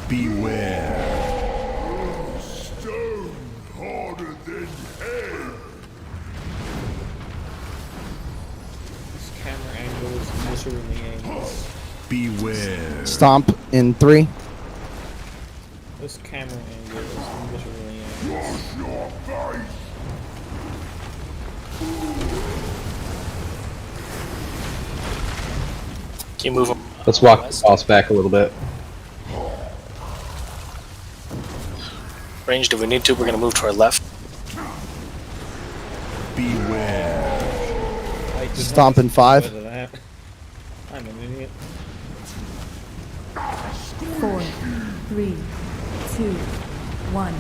Beware. Stone harder than hell. This camera angle is miserably aimed. Beware. Stomp in 3. This camera angle is miserably aimed. Can you move him? Let's walk the boss back a little bit. Ranged, if we need to, we're going to move to our left. Beware. Stomp in 5. I'm an idiot. 4, 3, 2, 1.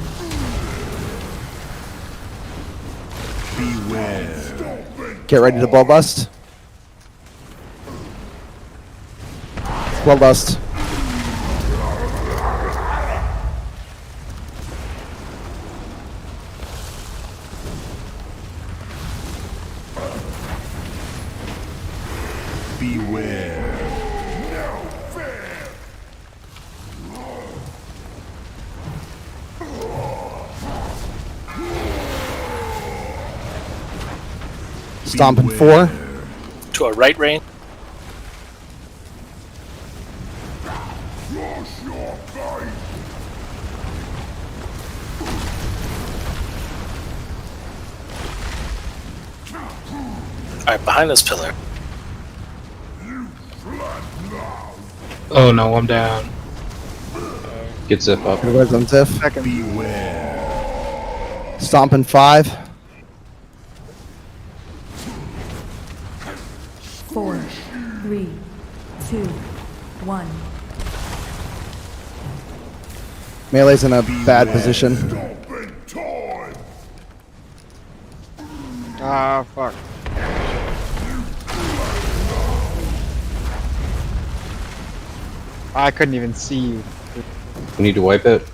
Beware. Get ready to ball bust. Ball bust. Beware. Stomp in 4. To our right, range. Alright, behind this pillar. Oh no, I'm down. Get Zip up. Here goes on Ziff. Beware. Stomp in 5. 4, 3, 2, 1. Melee's in a bad position. Ah, fuck. I couldn't even see you. We need to wipe it.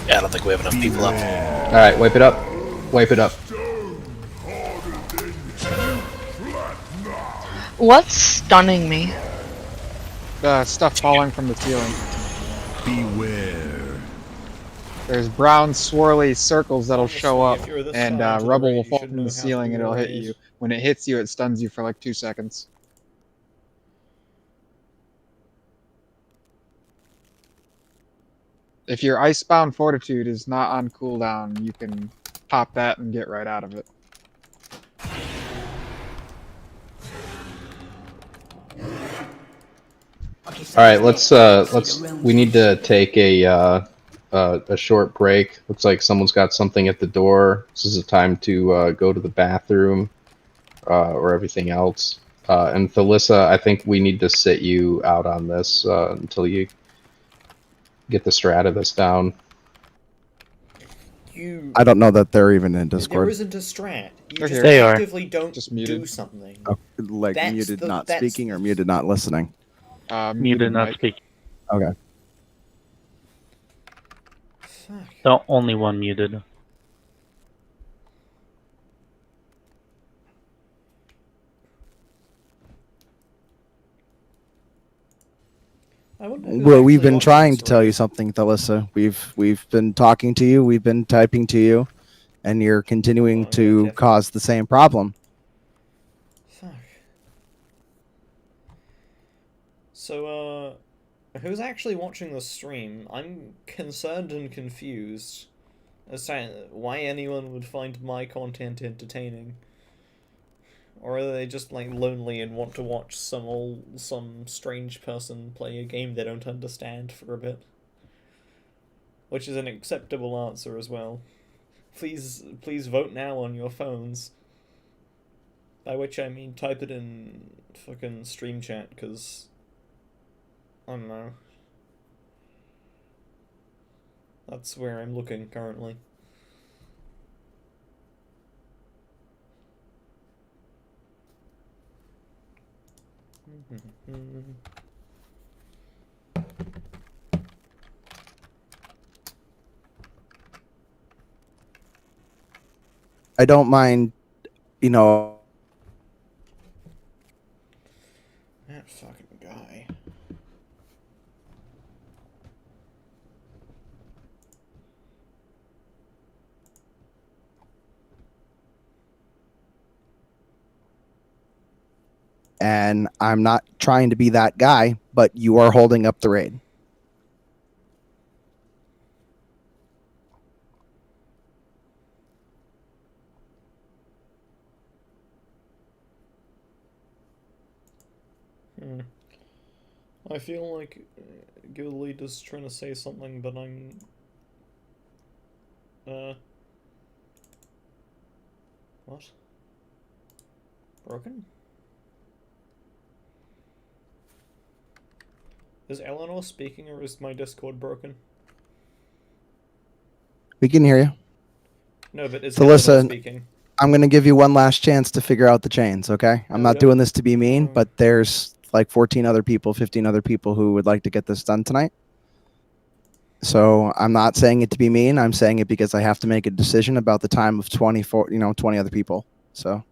Yeah, I don't think we have enough people up. Alright, wipe it up. Wipe it up. What's stunning me? Stuff falling from the ceiling. Beware. There's brown swirly circles that'll show up, if you're this and far into the rubble raid, will you fall should from know the how to ceiling and do it'll a hit raid. you. When it hits you, it stuns you for like 2 seconds. If your Icebound Fortitude is not on cooldown, you can pop that and get right out of it. Alright, we need to take a short break. Looks like someone's got something at the door. This is a time to go to the bathroom or everything else. And Thalissa, I think we need to sit you out on this until you get the strat of this down. I don't know that they're even in There Discord. isn't a strat. You They're just here. They are. actively don't Just do muted. something. Oh, like That's muted the- not that's speaking or muted not listening? Muted not mic. speaking. Okay. The only one muted. I wonder who's Well, we've actually been watching trying this to tell you something, Thalissa. We've been talking to you. We've been typing to you, and you're continuing to cause the same problem. Fuck. So, who's actually watching the stream? I'm concerned and confused as to why anyone would find my content entertaining. Or are they just, like, lonely and want to watch some strange person play a game they don't understand for a bit? Which is an acceptable answer as well. Please vote now on your phones. By which I mean type it in fucking stream chat, because I don't know. That's where I'm looking currently. I don't mind, you know. That fucking guy. And I'm not trying to be that guy, but you are holding up the raid. I feel like guild leader's trying to say something, but I'm what? Broken? Is Eleanor speaking, or is my Discord broken? We can hear you. No, but is So Eleanor listen, speaking? I'm going to give you one last chance to figure out the chains, okay? I'm not doing this to be mean, but there's like 14 other people, 15 other people who would like to get this done tonight. So I'm not saying it to be mean. I'm saying it because I have to make a decision about the time of 20 other people. So.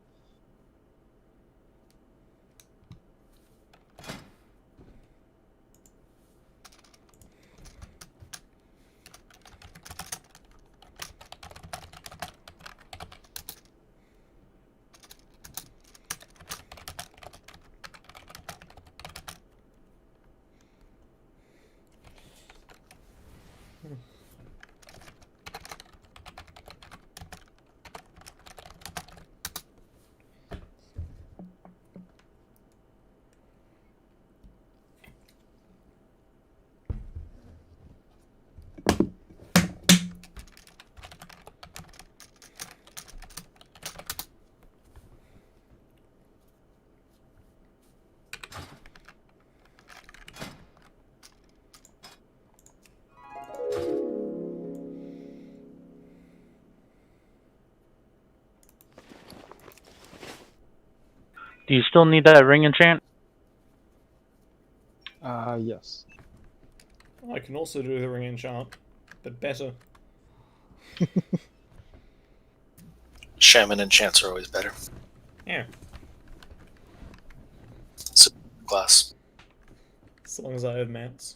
Do you still need that ring enchant? Yes. I can also do the ring enchant, but better. Shaman enchants are always better. Yeah. Glass. As long as I have mats.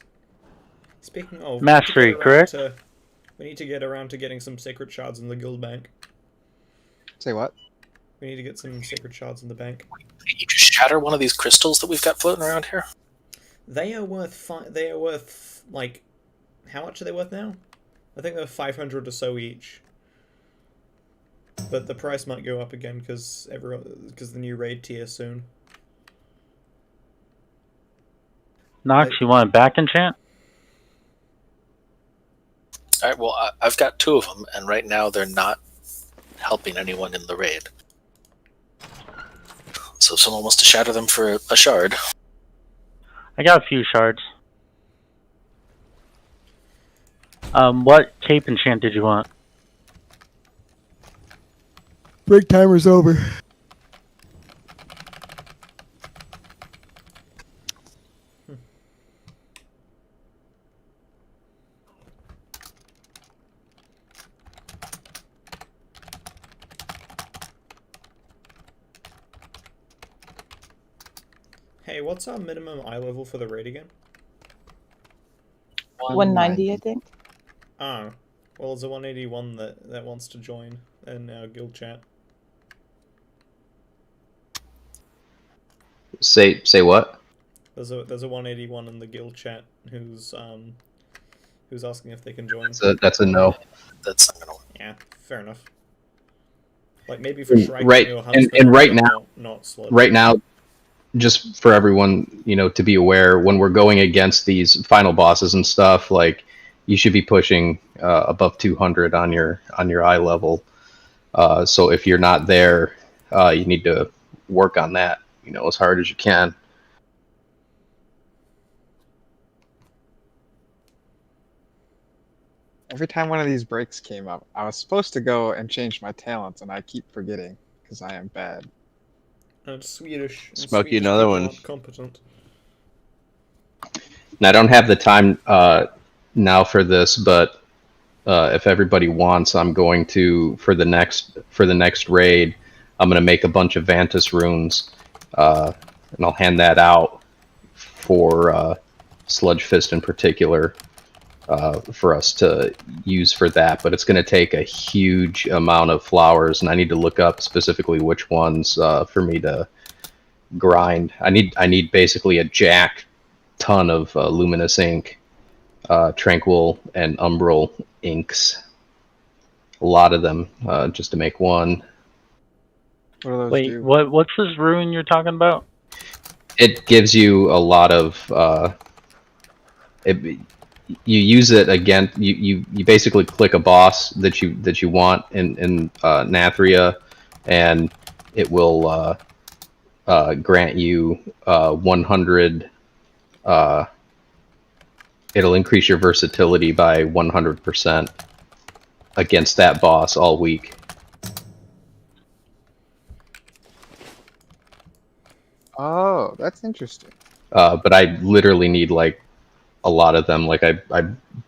Speaking of Mastery, correct? We need to get around to getting some sacred shards in the guild bank. Say what? We need to get some sacred shards in the bank. You just shatter one of these crystals that we've got floating around here? They are worth like, how much are they worth now? I think they're 500 or so each. But the price might go up again because the new raid tier soon. Nox, you want a back enchant? Alright, well, I've got 2 of them, and right now they're not helping anyone in the raid. So if someone wants to shatter them for a shard. I got a few shards. What cape enchant did you want? Break timer's over. Hey, what's our minimum eye level for the raid again? 190, I think. Oh. Well, there's a 181 that wants to join in our guild chat. Say what? There's a 181 in the guild chat who's asking if they can join. That's a no. That's not gonna. Yeah, fair enough. Like maybe for Shrike Right, or and Huntsman, right but now, not Slip. right now, just for everyone, to be aware, when we're going against these final bosses and stuff, like you should be pushing above 200 on your eye level. So if you're not there, you need to work on that, as hard as you can. Every time one of these breaks came up, I was supposed to go and change my talents, and I keep forgetting because I am bad. And Swedish. And Smoke you Swedish another people one. aren't competent. And I don't have the time now for this, but if everybody wants, I'm going to for the next raid, I'm going to make a bunch of Vantus runes, and I'll hand that out for Sludge Fist in particular, for us to use for that. But it's going to take a huge amount of flowers, and I need to look up specifically which ones for me to grind. I need basically a jack ton of luminous ink, tranquil and umbral inks, a lot of them, just to make one. What do those Wait, do? what's this rune you're talking about? It gives you a lot of you use it again. You basically click a boss that you want in Nathria, and it will grant you 100. It'll increase your versatility by 100% against that boss all week. Oh, that's interesting. But I literally need like a lot of them. Like I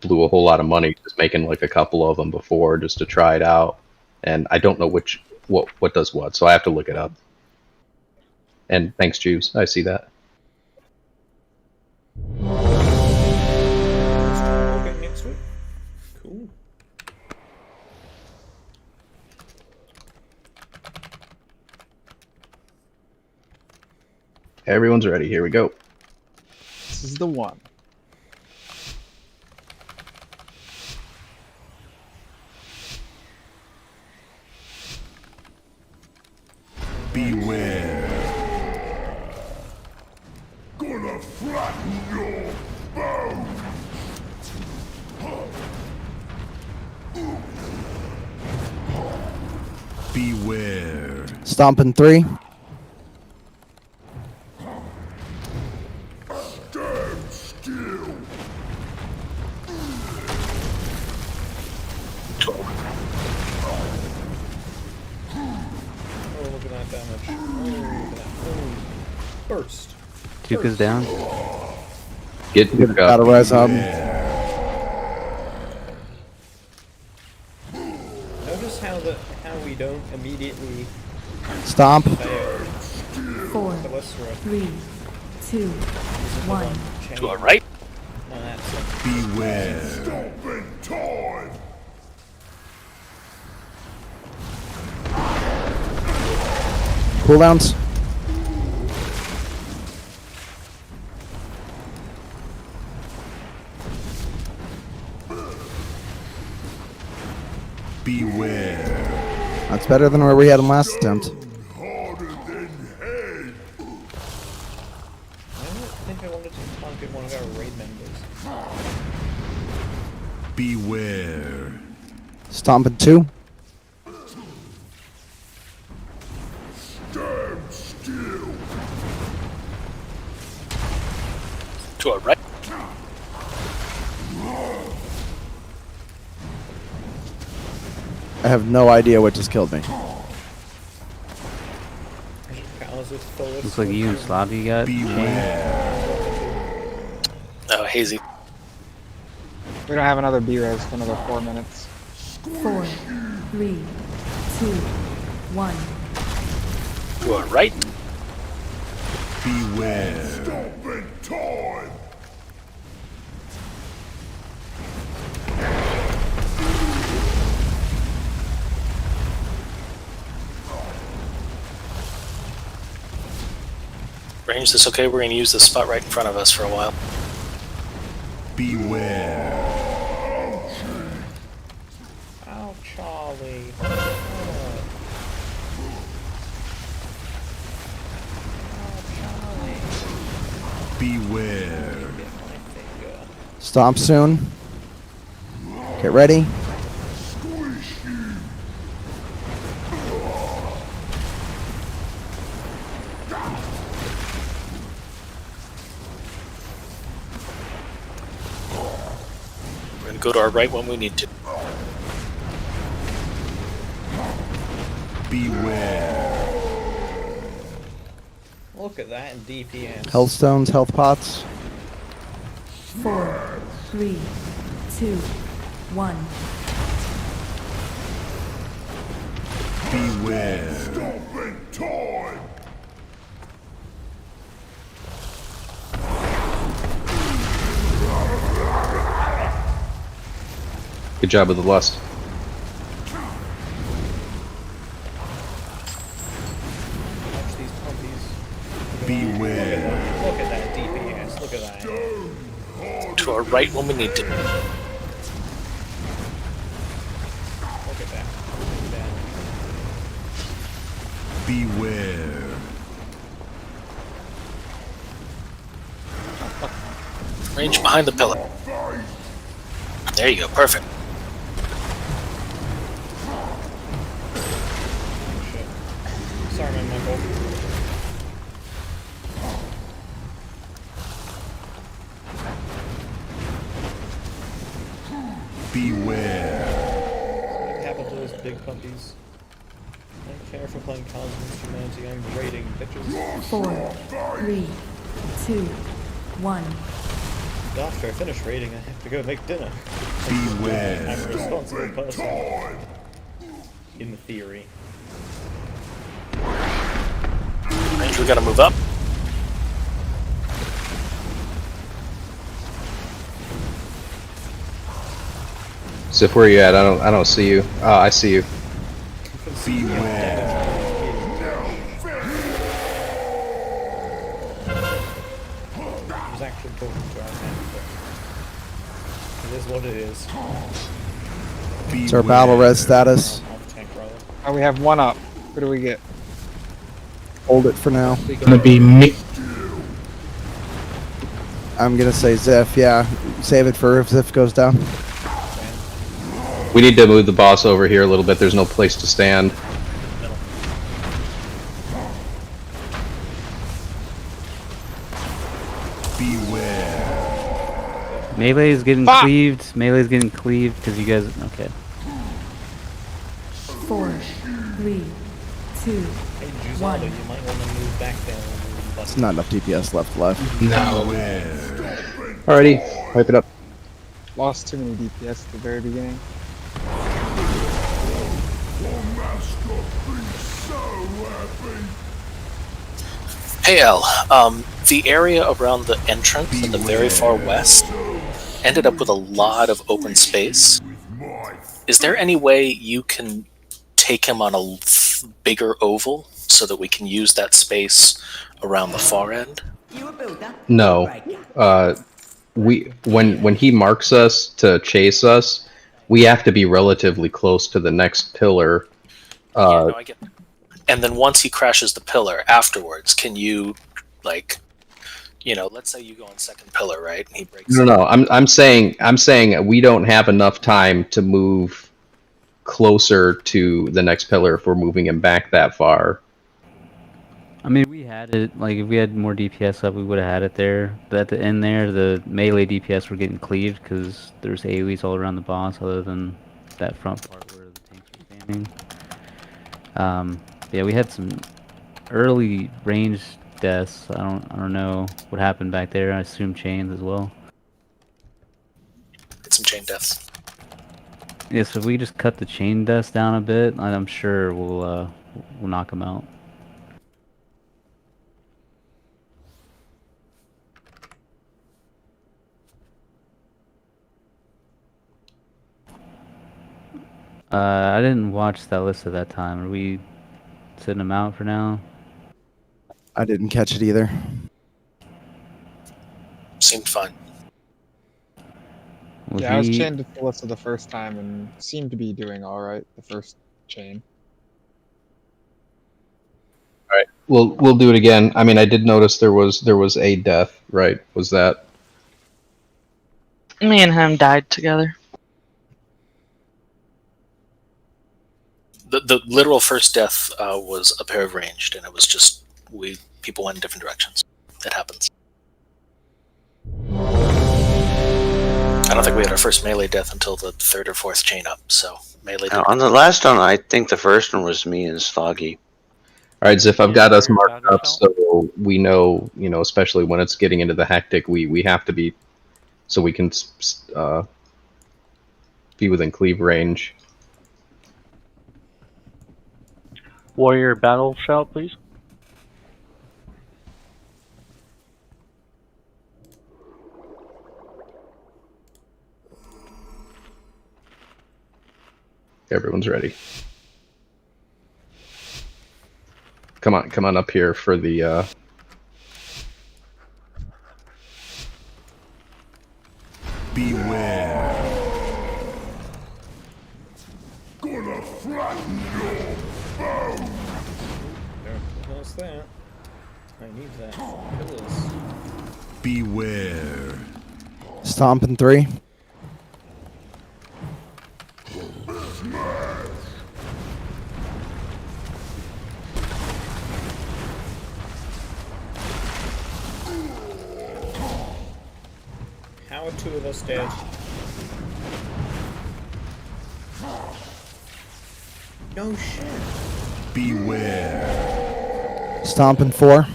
blew a whole lot of money just making like a couple of them before just to try it out, and I don't know what does what, so I have to look it up. And thanks, Jews. I see that. Okay, next week. Cool. Everyone's ready. Here we go. This is the one. Beware. Gonna flatten your bones. Beware. Stomp in 3. Stand still. Oh, look at that damage. Oh, look at that. Oh, burst. Tuka's down. Get Tuka. Gotta res up. Notice how we don't immediately Stomp. fail. 4, The Lystra. 3, 2, 1. To our right. No, that's it. Beware. Stopping time. Cooldowns. Beware. That's better than where we had him last attempt. Harder than head. I don't think I wanted to target one of our raid members. Beware. Stomp in 2. Stand still. To our right. I have no idea what just killed me. Looks like you and Slavi got Oh, hazy. We don't have another B-res for another 4 minutes. 4, 3, 2, 1. To our right. Beware. Stopping time. Range this okay? We're going to use this spot right in front of us for a while. Beware. Oh, Charlie. Beware. Stomp soon. Get ready. go to our right when we need to. Beware. Look at that in DPS. Health stones, health pots. 4, 3, 2, 1. Beware. Stopping time. Good job with the lust. Watch these puppies. Beware. Look at that DPS. Look at that. To our right when we need to. Look at that. Look at that. Beware. Range behind the pillar. There you go, perfect. Sorry, man, Michael. Beware. What happened to those big puppies? I don't care if we're playing Cards against Humanity. I'm raiding bitches. 4, 3, 2, 1. After I finish raiding, I have to go make dinner. Beware. I'm a responsible person. In theory. Range, we gotta move up. Sif, where are you at? I don't see you. I see you. Beware. I was actually talking to our man, but it is what it is. It's our battle res status. Tank brother. Oh, we have one up. What do we get? Hold it for now. Gonna be me. I'm gonna say Ziff, yeah. Save it for if Ziff goes down. We need to move the boss over here a little bit. There's no place to stand. Beware. Melee is getting cleaved. Melee is getting cleaved because you guys. Okay. 4, 3, 2, Hey, Juzaldo, you might want to move back there. It's not enough DPS left. No. Alrighty, wipe it up. Lost too many DPS at the very beginning. Hey L, the area around the entrance in the very far west ended up with a lot of open space. Is there any way you can take him on a bigger oval so that we can use that space around the far end? No. When he marks us to chase us, we have to be relatively close to the next pillar. No, I get that. And then once he crashes the pillar afterwards, can you, like, let's say you go on second pillar, right? And he breaks. No. I'm saying we don't have enough time to move closer to the next pillar if we're moving him back that far. I mean, we had it. Like, if we had more DPS up, we would have had it there. But at the end there, the melee DPS were getting cleaved because there's AoEs all around the boss, other than that front part where the tanks were standing. Yeah, we had some early range deaths. I don't know what happened back there. I assume chains as well. Get some chain deaths. Yeah, so if we just cut the chain deaths down a bit, I'm sure we'll knock them out. I didn't watch that list at that time. Are we sitting them out for now? I didn't catch it either. Seemed fine. Yeah, I was chained to Felissa the first time and seemed to be doing alright the first chain. Alright, we'll do it again. I mean, I did notice there was a death, right? Was that? Me and him died together. The literal first death was a pair of ranged, and it was just people went in different directions. It happens. I don't think we had our first melee death until the third or fourth chain up. So melee. On the last one, I think the first one was me and Sloggy. All right, Ziff, I've got us marked up so we know, especially when it's getting into the hectic, we have to be, so we can be within cleave range. Warrior battle shout, please. Everyone's ready. Come on up here for the Beware. Gonna flatten your bones. What's that? I need that. Pillars. Beware. Stomp in 3. How are 2 of us dead? No shit. Beware. Stomp in 4.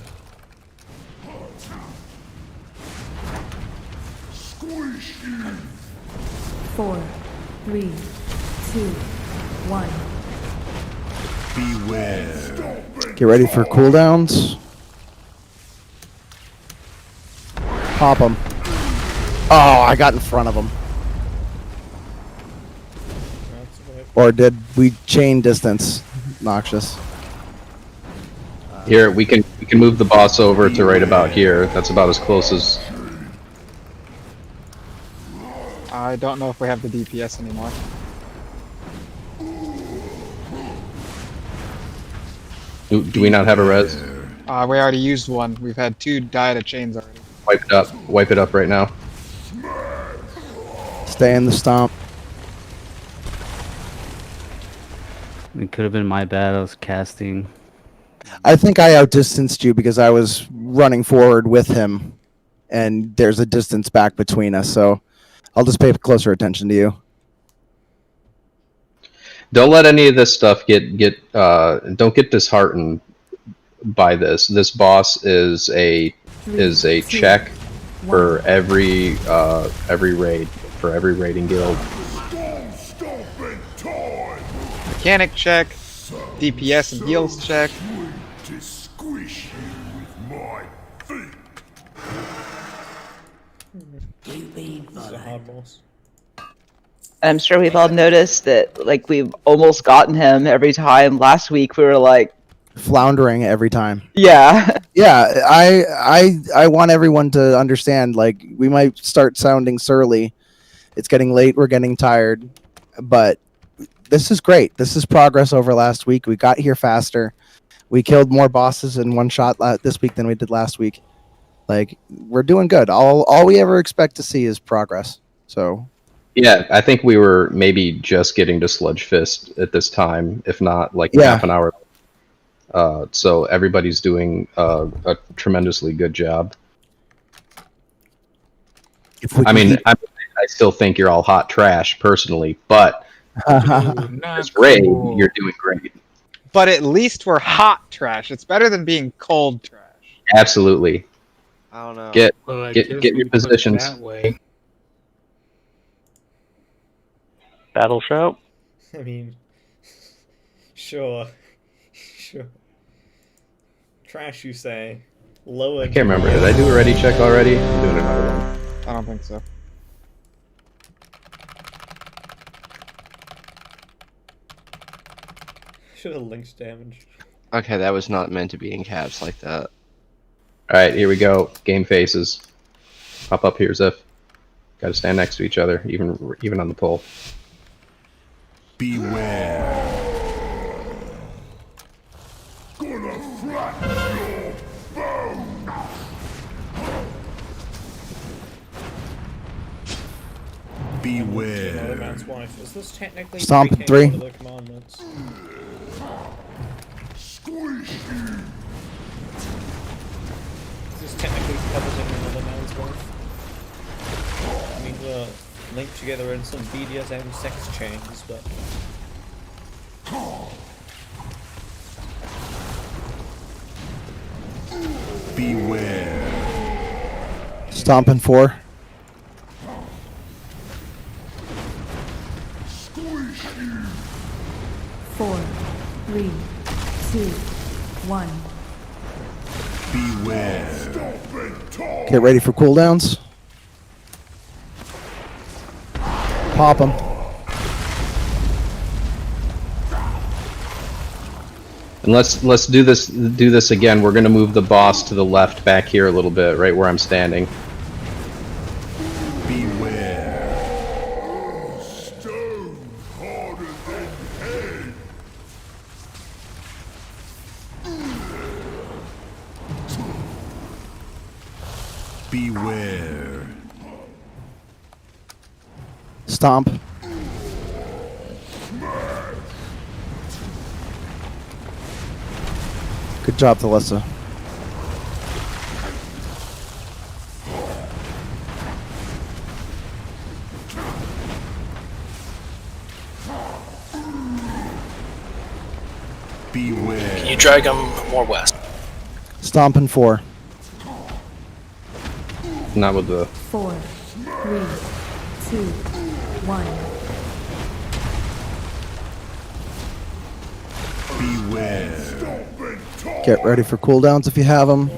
Squish you. 4, 3, 2, 1. Beware. Get ready for cooldowns. Pop them. Oh, I got in front of them. Or did we chain distance? Noxious. here. We can move the boss over to right about here. That's about as close as. I don't know if we have the DPS anymore. Do we not have a res? We already used one. We've had 2 die to chains already. Wipe it up. Wipe it up right now. Stay in the stomp. It could have been my bad. I was casting. I think I outdistanced you because I was running forward with him, and there's a distance back between us. So I'll just pay closer attention to you. Don't let any of this stuff don't get disheartened by this. This boss is a check for every raid, for every raiding guild. Mechanic check, DPS and heals check. To squish you with my feet. This is a hard boss. I'm sure we've all noticed that, like, we've almost gotten him every time. Last week we were like floundering every time. Yeah. Yeah, I want everyone to understand, like, we might start sounding surly. It's getting late, we're getting tired, but this is great. This is progress over last week. We got here faster. We killed more bosses in one shot this week than we did last week. Like, we're doing good. All we ever expect to see is progress. So yeah, I think we were maybe just getting to Sludge Fist at this time, if not like half an hour. So everybody's doing a tremendously good job. I still think you're all hot trash personally, but this raid, you're doing great. But at least we're hot trash. It's better than being cold trash. Absolutely. I don't know. Get guess your we put it positions. that way. Battle shout. I mean, sure. Trash, you say? Lower. I can't remember. Did I do a ready check already? I'm doing another one. I don't think so. Should have linked damage. Okay, that was not meant to be in caps like that. Alright, here we go. Game faces. Pop up here, Ziff. Gotta stand next to each other, even on the pole. Beware. Gonna flatten your bones. Beware. Man's wife. Is this technically Stomp in breaking 3. one of the commandments? Squish you. Is this technically coveting another man's wife? I mean, linked together in some BDSM sex chains, but... Beware. Stomping 4. Four, three, 2, 1. Beware. Get ready for cooldowns. Pop them. And let's do this again. We're gonna move the boss to the left back here a little bit, right where I'm standing. Beware. Stone harder than head. Beware. Stomp. Good job, Thalissa. Beware. Can you drag him more west? Stomping 4. Not with the... 4, 3, 2, 1. Beware. Get ready for cooldowns if you have them.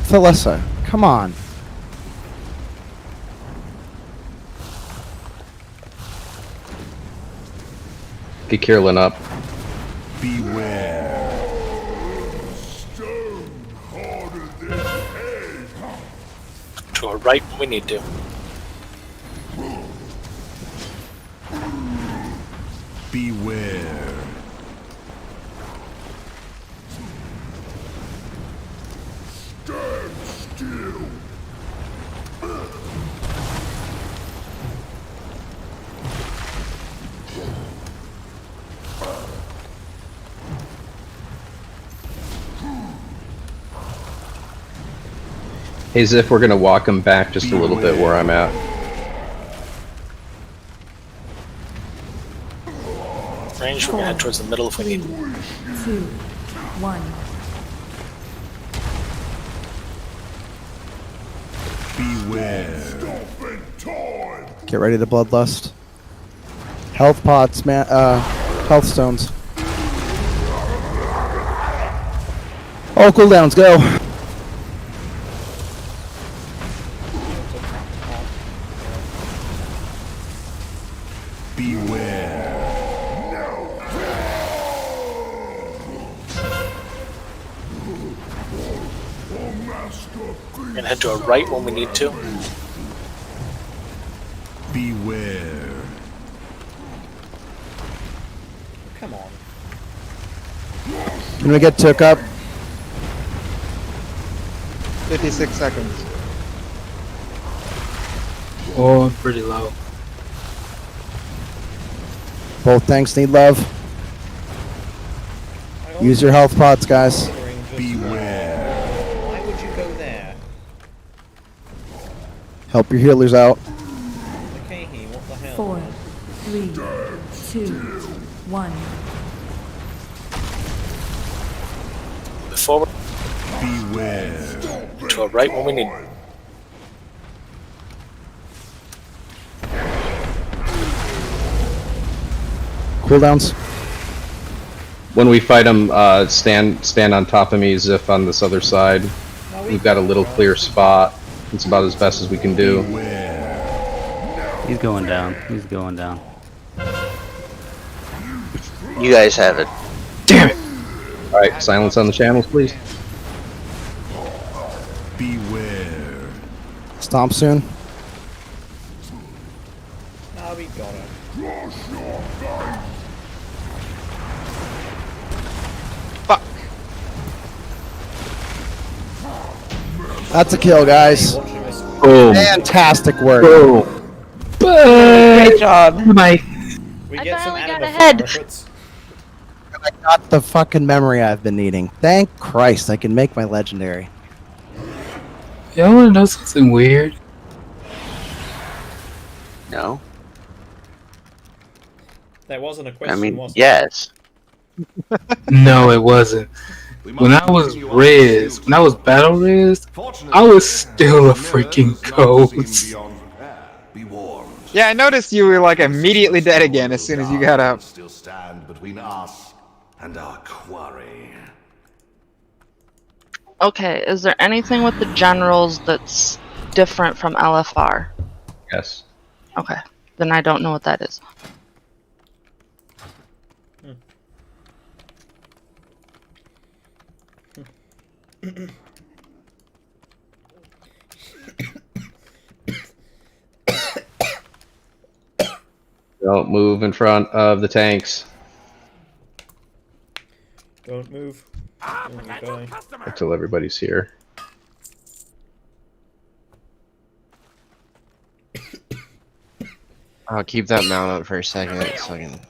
Thalissa, come on. Get Kierlin up. Beware. Stone harder than head. To our right when we need to. Beware. Stand still. Hey, Ziff, we're gonna walk him back just a little bit where I'm at. Range, we're gonna head towards the middle if we need. 2, 1. Beware. Get ready to bloodlust. Health pots, man. Health stones. All cooldowns, go. We're gonna head to our right when we need to. Beware. Come on. When we get took up, 56 seconds. Oh, pretty low. both tanks need love. Use your health pots, guys. Beware. Why would you go there? Help your healers out. Okay, what the hell? 4, 3, 2, 1. Forward. Beware. To our right when we need. Cooldowns. When we fight them, stand on top of me as if on this other side. We've got a little clear spot. It's about as best as we can do. He's going down. He's going down. You guys have it. Damn it! Alright, silence on the channels, please. Beware. Stomp soon. Now we got it. Fuck. That's a kill, guys. Boom. Fantastic work. Boom. Great job. Bye. We I get some finally got anime ahead. reference. I got the fucking memory I've been needing. Thank Christ, I can make my legendary. Y'all wanna know something weird? No? That wasn't a I question, mean, was it? yes. No, it wasn't. When I was battle res, I was still a freaking ghost. Yeah, I noticed you were like immediately dead again as soon as you got up. Still stand between us and our quarry. Okay, is there anything with the generals that's different from LFR? Yes. Okay, then I don't know what that is. Don't move in front of the tanks Don't move. Okay. until everybody's here. I'll keep that mount up for a second so I can.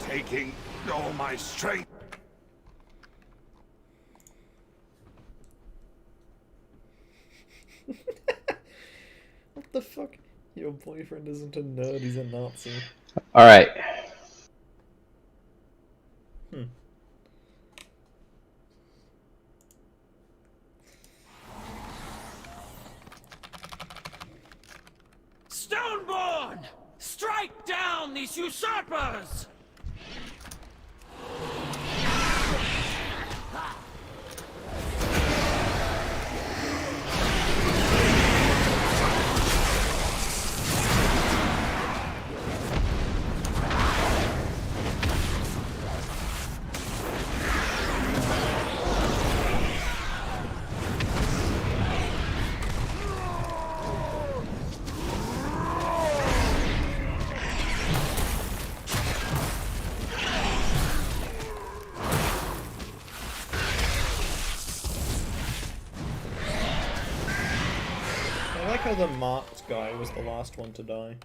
Taking all my strength. What the fuck? Your boyfriend isn't a nerd, he's a Nazi. Alright. Stoneborn! Strike down these usurpers! I like how the marked guy was the last one to die.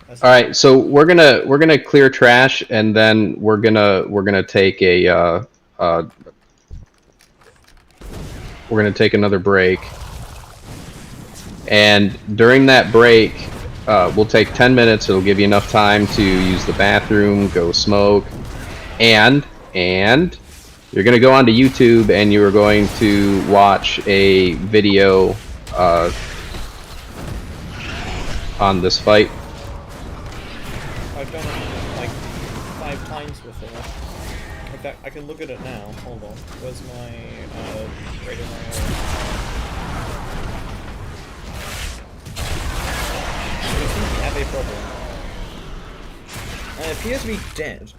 All right, so we're gonna clear trash, and then we're gonna take a we're gonna take another break. And during that break, we'll take 10 minutes. It'll give you enough time to use the bathroom, go smoke, and you're gonna go onto YouTube and you are going to watch a video on this fight. I've done it like 5 times before. In fact, I can look at it now. Hold on. Where's my radar? We seem to have a problem. I appear to be dead.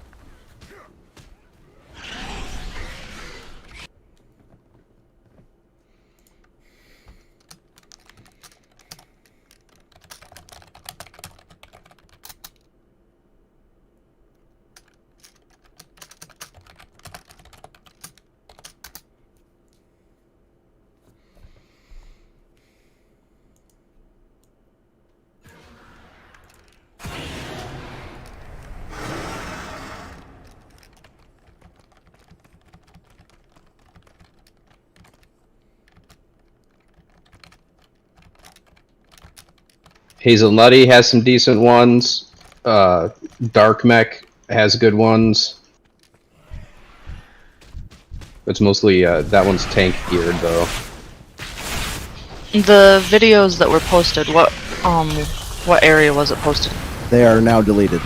Hazelnutty has some decent ones. Dark Mech has good ones. It's mostly that one's tank geared though. The videos that were posted, what area was it posted? They are now deleted.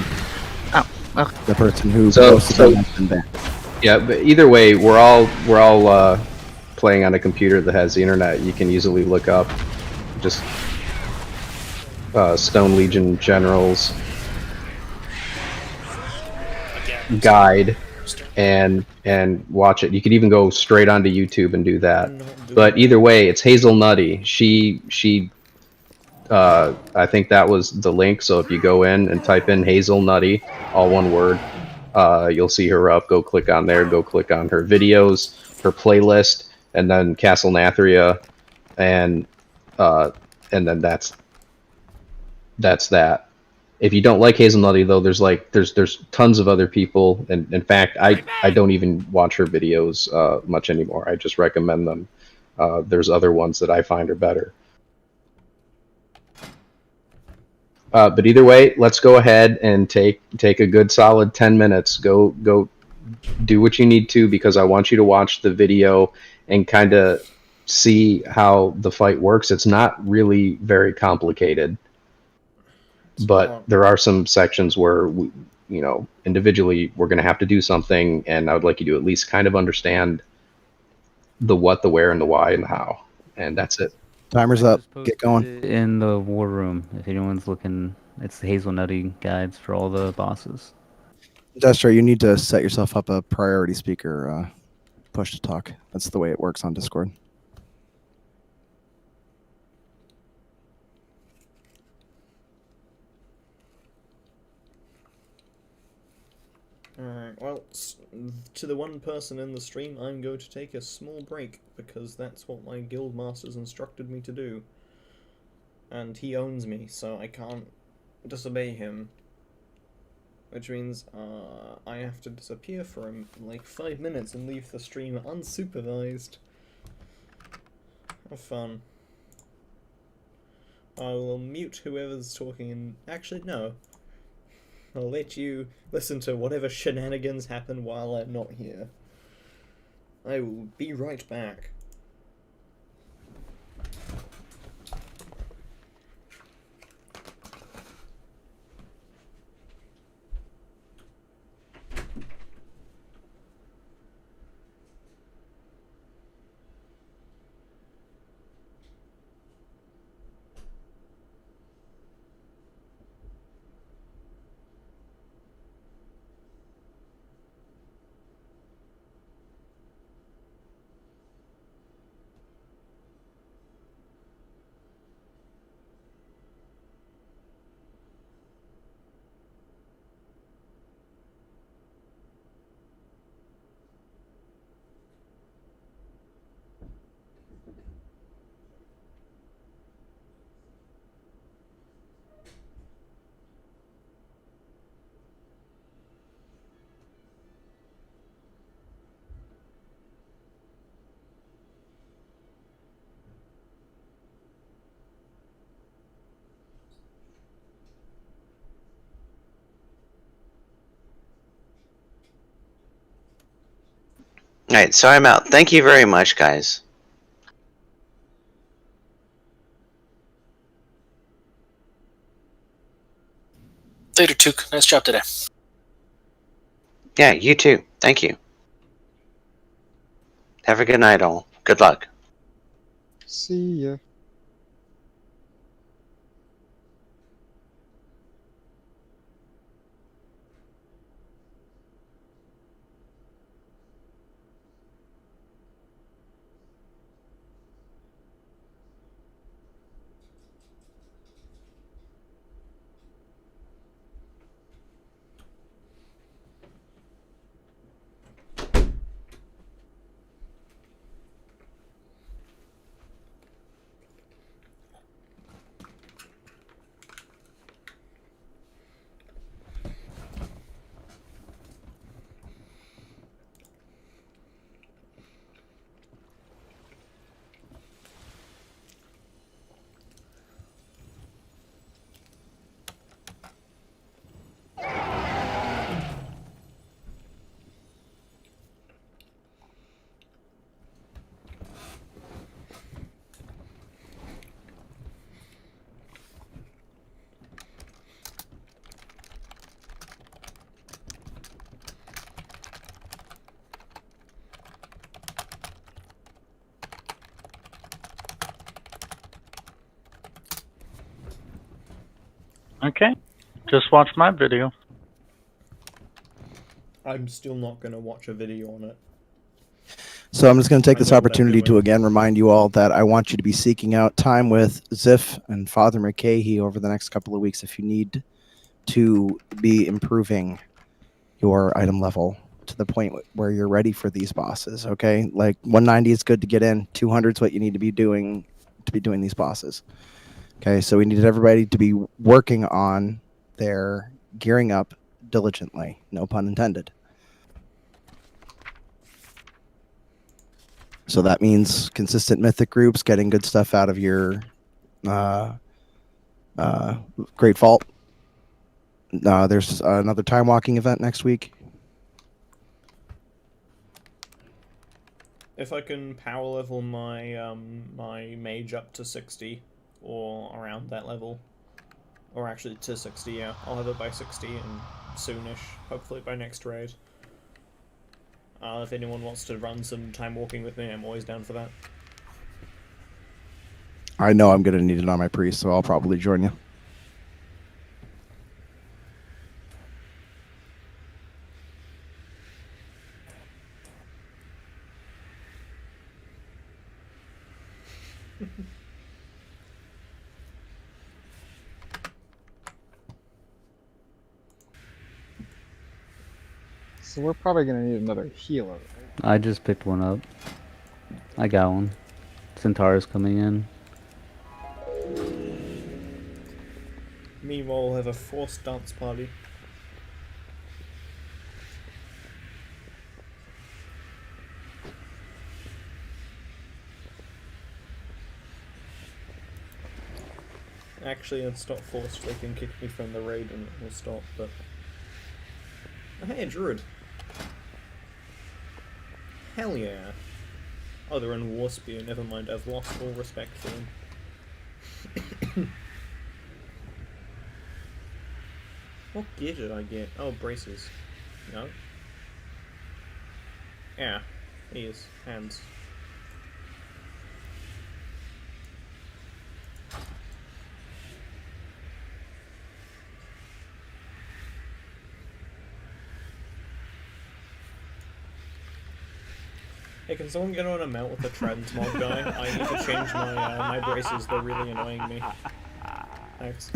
Oh, okay. The person who posted them has been banned. Yeah, but either way, we're all playing on a computer that has the internet. You can easily look up just Stone Legion Generals guide and watch it. You could even go straight onto YouTube and do that. But either way, it's Hazelnutty. She I think that was the link. So if you go in and type in Hazelnutty, all one word, you'll see her up. Go click on there. Go click on her videos, her playlist, and then Castle Nathria, and then that's that. If you don't like Hazelnutty though, there's tons of other people, and in fact, I don't even watch her videos much anymore. I just recommend them. There's other ones that I find are better. But either way, let's go ahead and take a good solid 10 minutes. Go do what you need to, because I want you to watch the video and kind of see how the fight works. It's not really very complicated, but there are some sections where we, individually we're going to have to do something, and I would like you to at least kind of understand the what, the where, and the why, and the how, and that's it. Timer's up. Get going. In the war room, if anyone's looking, it's the Hazelnutty guides for all the bosses. Destro, you need to set yourself up a priority speaker push to talk. That's the way it works on Discord. Alright, well, to the one person in the stream, I'm going to take a small break, because that's what my guild masters instructed me to do. And he owns me, so I can't disobey him. Which means, I have to disappear for like 5 minutes and leave the stream unsupervised. Have fun. I will mute whoever's talking and... Actually, no. I'll let you listen to whatever shenanigans happen while I'm not here. I will be right back. Alright, so I'm out. Thank you very much, guys. Later, Took. Nice job today. Yeah, you too. Thank you. Have a good night, all. Good luck. See ya. Okay, just watch my video. I'm still not going to watch a video on it. So I'm just going to take I this know what I'm opportunity to doing. again remind you all that I want you to be seeking out time with Ziff and Father McCahey over the next couple of weeks if you need to be improving your item level to the point where you're ready for these bosses, okay? Like 190 is good to get in, 200 is what you need to be doing these bosses. Okay, so we needed everybody to be working on their gearing up diligently. No pun intended. So that means consistent mythic groups, getting good stuff out of your Great Vault. There's another time walking event next week. If I can power level my my mage up to 60 or around that level, or actually to 60, yeah, I'll have it by 60 and soonish, hopefully by next raid. If anyone wants to run some time walking with me, I'm always down for that. I know I'm going to need it on my priest, so I'll probably join you. So we're probably gonna need another healer. I just picked one up. I got one. Centaur's coming in. Meanwhile, we'll have a forced dance party. Actually, it's not forced. They can kick me from the raid and it will stop, but... Oh, hey, a druid. Hell yeah. Oh, they're in War Spear. Never mind, I've lost all respect for them. What gear did I get? Oh, braces. No? Yeah. Ears. Hands. Hey, can someone get on a mount with the transmog guy? I need to change my my braces, they're really annoying me. Thanks.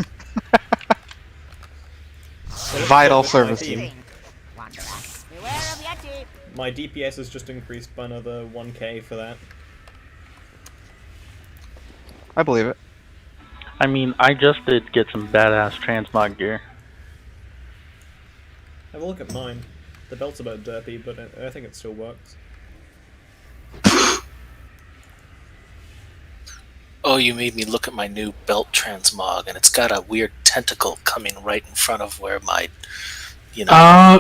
Vital services. My DPS is just increased by another 1k for that. I believe it. I mean, I just did get some badass transmog gear. Have a look at mine. The belt's a bit derpy, but I think it still works. Oh, you made me look at my new belt transmog, and it's got a weird tentacle coming right in front of where my, you know,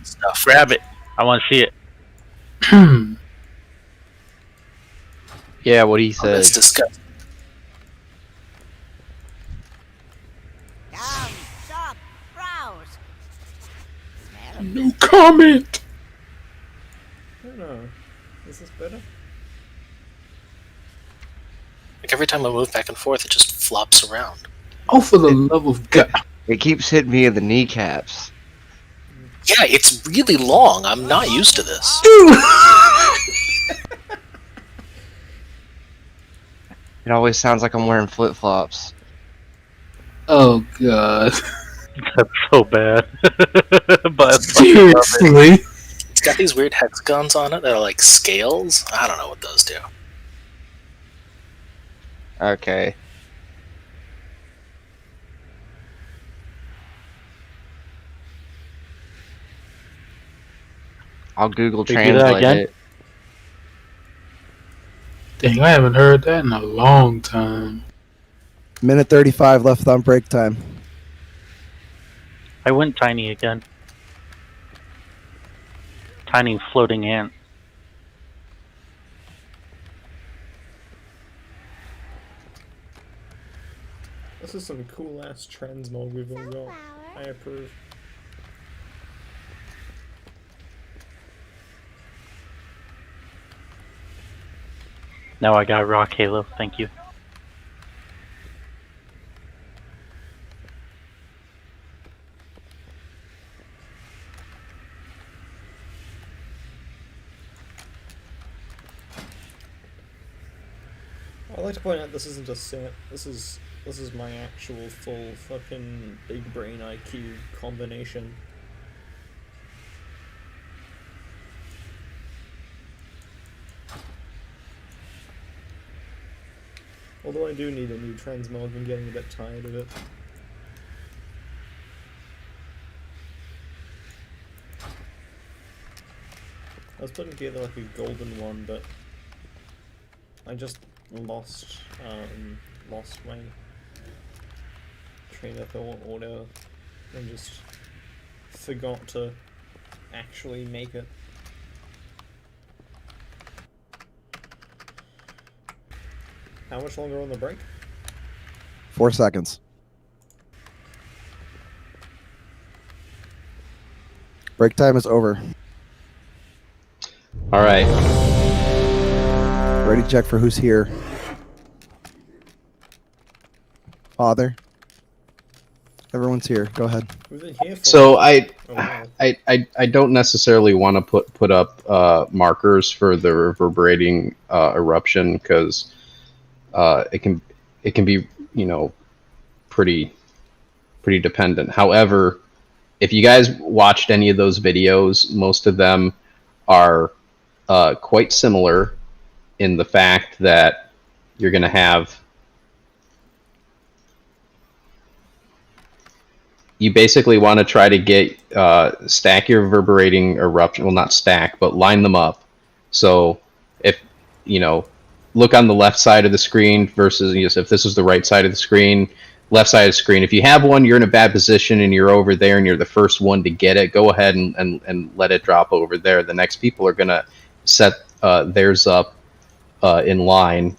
stuff. Grab it. I want to see it. Yeah, what he Oh, said. that's disgusting. Down, stop, browse. No comment! I don't know. Is this better? Like every time I move back and forth, it just flops around. Oh, for the love of God. It keeps hitting me in the kneecaps. Yeah, it's really long. I'm not used to this. It always sounds like I'm wearing flip-flops. Oh, God. That's so bad. But Seriously? It's got these weird hexagons on it that are like scales. I don't know what those do. Okay. I'll Google Did you do that Translate again? it. Dang, I haven't heard that in a long time. Minute 35 left on break time. I went tiny again. Tiny floating ant. This is some cool ass transmog we've all got. I approve. Now I got rock halo. Thank you. I'd like to point out this isn't a set. This is my actual full fucking big brain IQ combination. Although I do need a new transmog, I'm getting a bit tired of it. I was putting together like a golden one, but I just lost my train of thought order and just forgot to actually make it. How much longer on the break? 4 seconds. Break time is over. All right. Ready to check for who's here. Father. Everyone's here. Go ahead. So I don't necessarily want to put up markers for the reverberating eruption because it can be, you know, pretty dependent. However, if you guys watched any of those videos, most of them are quite similar in the fact that you're going to have, you basically want to try to get stack your reverberating eruption, well, not stack, but line them up. So if, you know, look on the left side of the screen versus, you know, if this is the right side of the screen, left side of the screen. If you have one, you're in a bad position and you're over there and you're the first one to get it, go ahead and let it drop over there. The next people are going to set theirs up in line.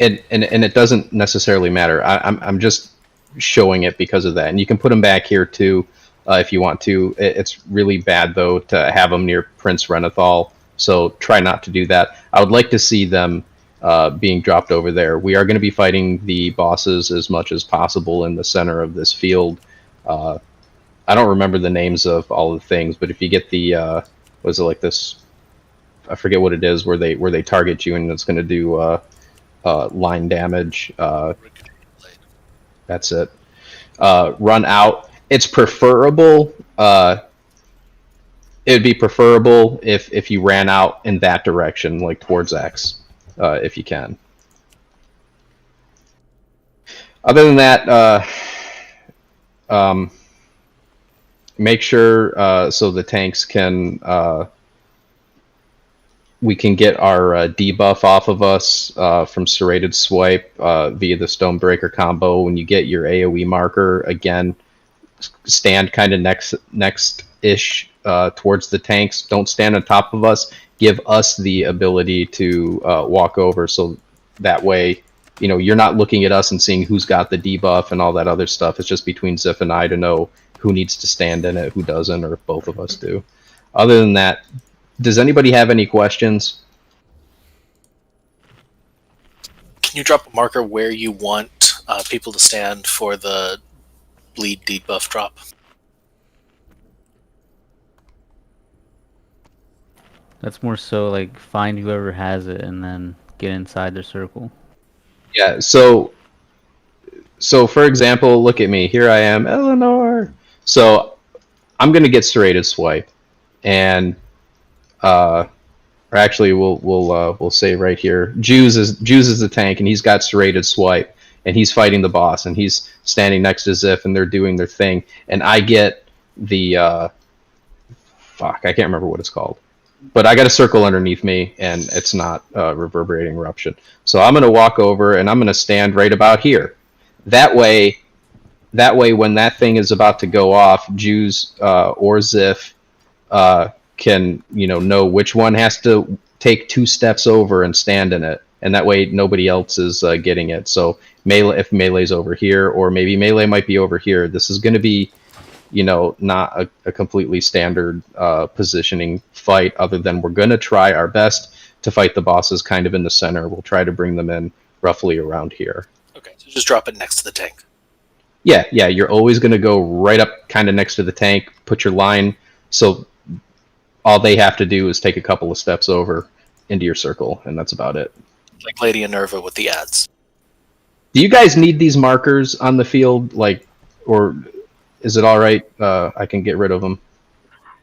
And it doesn't necessarily matter. I'm just showing it because of that. And you can put them back here too if you want to. It's really bad though to have them near Prince Renethal, so try not to do that. I would like to see them being dropped over there. We are going to be fighting the bosses as much as possible in the center of this field. I don't remember the names of all the things, but if you get the was it like this? I forget what it is where they target you and it's going to do line damage. That's it. Run out. It's preferable. It would be preferable if you ran out in that direction, like towards X, if you can. Other than that, make sure so the tanks can. We can get our debuff off of us from Serrated Swipe via the Stonebreaker combo. When you get your AoE marker, again, stand kind of next-ish towards the tanks. Don't stand on top of us. Give us the ability to walk over, so that way, you know, you're not looking at us and seeing who's got the debuff and all that other stuff. It's just between Ziff and I to know who needs to stand in it, who doesn't, or if both of us do. Other than that, does anybody have any questions? Can you drop a marker where you want people to stand for the bleed debuff drop? That's more so like find whoever has it and then get inside their circle. Yeah, so for example, look at me. Here I am, Eleanor. So I'm going to get Serrated Swipe. And or actually, we'll say right here, Jews is the tank, and he's got Serrated Swipe, and he's fighting the boss, and he's standing next to Ziff, and they're doing their thing, and I get the fuck, I can't remember what it's called, but I got a circle underneath me, and it's not reverberating eruption. So I'm gonna walk over, and I'm gonna stand right about here. That way, when that thing is about to go off, Jews or Ziff can, you know which one has to take 2 steps over and stand in it, and that way nobody else is getting it. So melee, if melee's over here, or maybe melee might be over here, this is going to be, you know, not a completely standard positioning fight, other than we're going to try our best to fight the bosses kind of in the center. We'll try to bring them in roughly around here. Okay, so just drop it next to the tank. Yeah, you're always going to go right up kind of next to the tank, put your line, so all they have to do is take a couple of steps over into your circle, and that's about it. Like Lady Minerva with the ads. Do you guys need these markers on the field, like, or is it all right? I can get rid of them.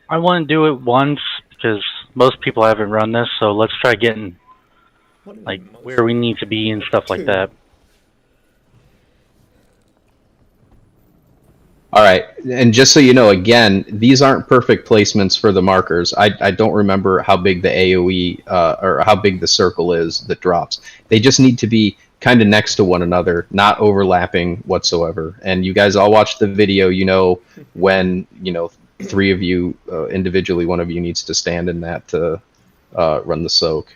I want to do it once because most people haven't run this, so let's try getting like where we need to be and stuff like that. All right, and just so you know, again, these aren't perfect placements for the markers. I don't remember how big the AoE or how big the circle is that drops. They just need to be kind of next to one another, not overlapping whatsoever. And you guys all watched the video. You know when 3 of you individually, one of you needs to stand in that to run the soak.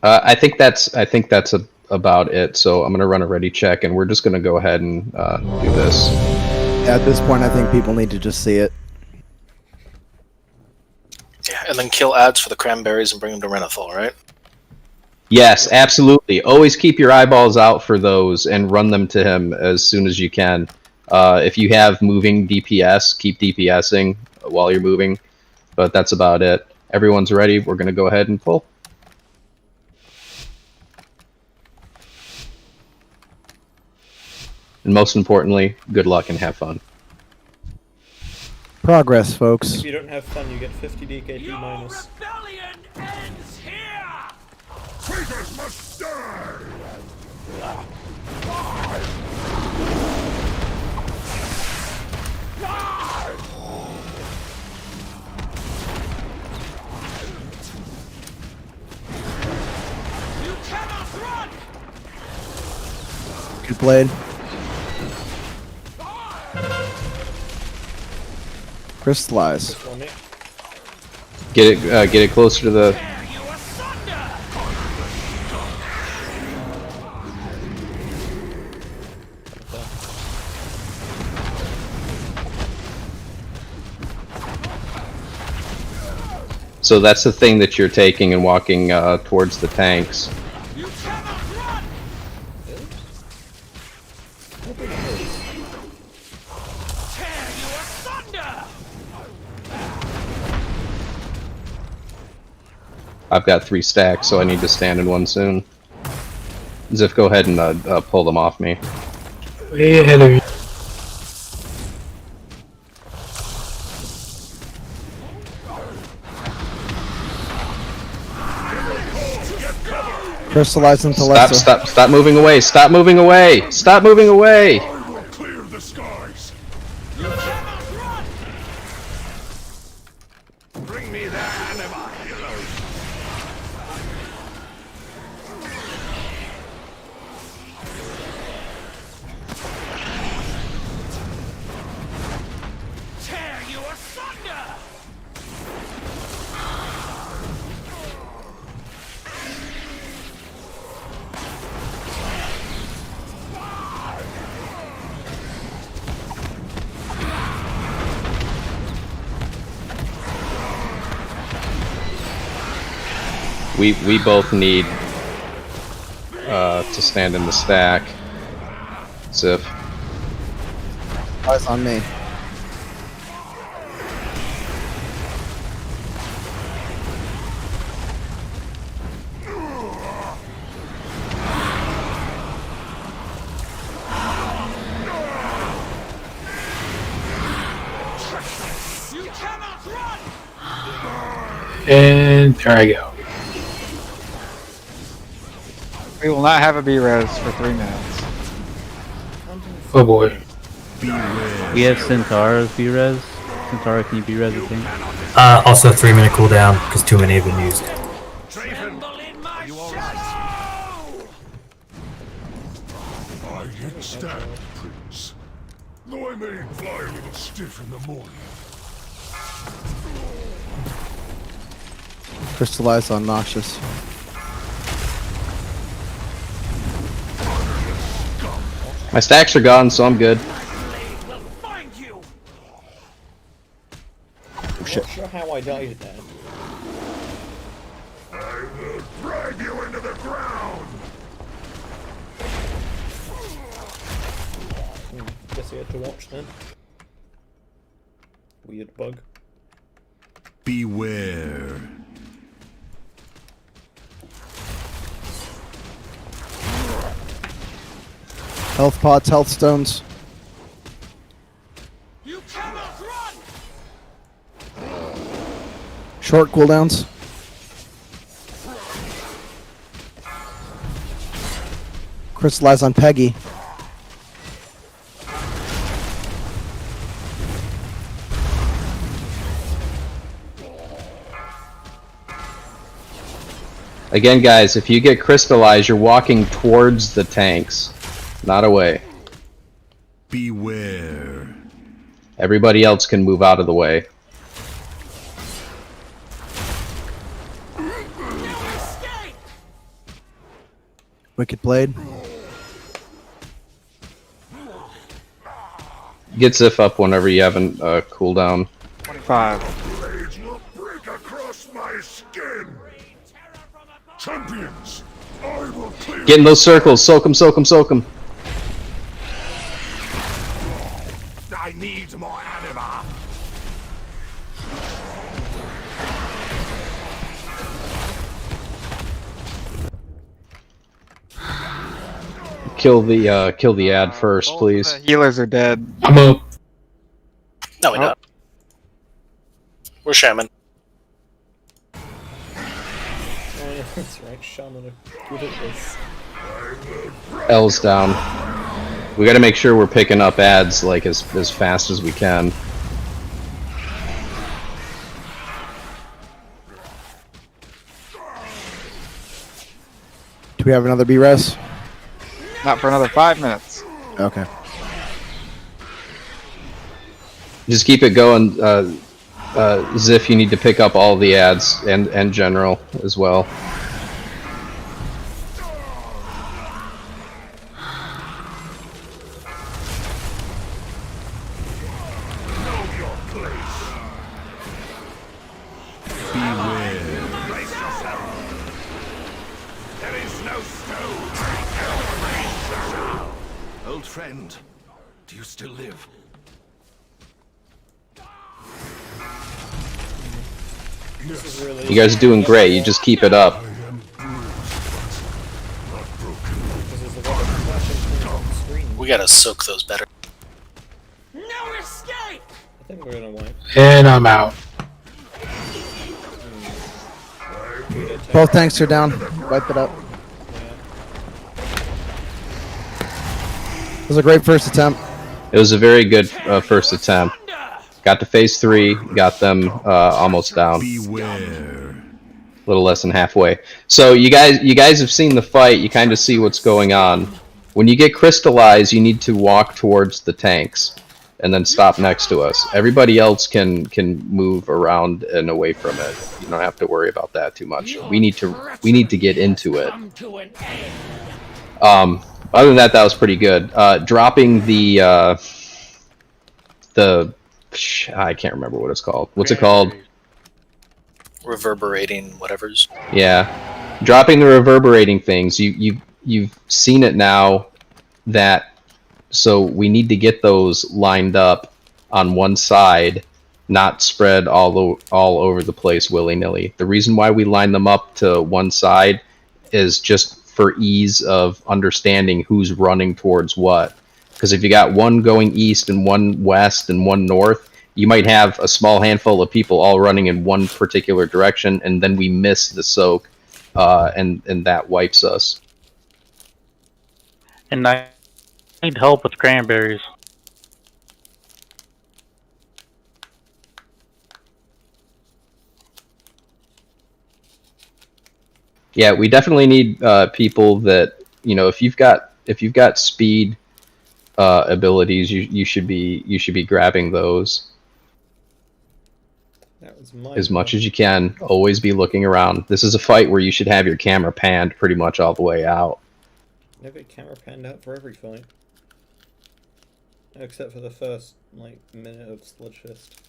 I think that's about it. So I'm going to run a ready check, and we're just going to go ahead and do this. At this point, I think people need to just see it. Yeah, and then kill ads for the cranberries and bring them to Renathal, right? Yes, absolutely. Always keep your eyeballs out for those and run them to him as soon as you can. If you have moving DPS, keep DPSing while you're moving. But that's about it. Everyone's ready. We're going to go ahead and pull. And most importantly, good luck and have fun. Progress, folks. If you don't have fun, you get 50 DKP minus. Rebellion ends here! Traitors must die! You cannot run! Good played. Crystallize. Get it closer to the. So that's the thing that you're taking and walking towards the tanks. I've got 3 stacks, so I need to stand in one soon. Ziff, go ahead and pull them off me. Way ahead of you. Crystallize into Stop, lesser. stop moving away! Stop moving away! Stop moving away! Clear the skies! Bring me the anima heroes. Tear you asunder! We both need to stand in the stack. Ziff. Eyes on me. You cannot run! And there I go. We will not have a B-res for 3 minutes. Oh boy. We have Centaur's B-res. Centaur, can you B-res the thing? Also 3-minute cooldown, because too many have been used. Are you alright? I get stabbed, Prince. Though I may fly a little stiff in the morning. Crystallize on Noxious. My stacks are gone, so I'm good. Oh shit. Not sure how I died there. I will drag you into the ground! Guess you had to watch then. Weird bug. Beware. Health pots, health stones. cannot run! Short cooldowns. Crystallize on Peggy. Again, guys, if you get crystallized, you're walking towards the tanks, not away. Beware. Everybody else can move out of the way. Wicked blade. Get Ziff up whenever you have a cooldown. 25. Blades will break across my skin. Champions, I will clear. Get in those circles. Soak them, soak them, soak them. I need more anima. Kill the ad first, please. The healers are dead. I'm up. No, we're not. We're shaman. Oh yeah, that's right. Shaman are good at this. L's down. We got to make sure we're picking up ads like as fast as we can. Do we have another B-res? Not for another 5 minutes. Okay. Just keep it going. Ziff, you need to pick up all the ads and general as well. Old friend, do you still live? This is really You guys are doing great. You just keep it up. because there's a lot of flashing things on the screen. We gotta soak those better. No escape! I think we're gonna wipe. And I'm out. Both tanks are down. Wipe it up. It was a great first attempt. It was a very good first attempt. Got to phase 3, got them almost down. Beware. A little less than halfway. So you guys have seen the fight. You kind of see what's going on. When you get crystallized, you need to walk towards the tanks and then stop next to us. Everybody else can move around and away from it. You don't have to worry about that too much. We need to get into it. Other than that, that was pretty good. Dropping the I can't remember what it's called. What's it called? Reverberating whatevers. Yeah, dropping the reverberating things. You've seen it now. That so we need to get those lined up on one side, not spread all over the place willy nilly. The reason why we line them up to one side is just for ease of understanding who's running towards what. Because if you got one going east and one west and one north, you might have a small handful of people all running in one particular direction, and then we miss the soak, and that wipes us. And I need help with cranberries. Yeah, we definitely need people that, you know, if you've got speed abilities, you should be grabbing those as much as you can. Always be looking around. This is a fight where you should have your camera panned pretty much all the way out. I've got camera panned out for every fight. Except for the first, like, minute of Sludge Fist.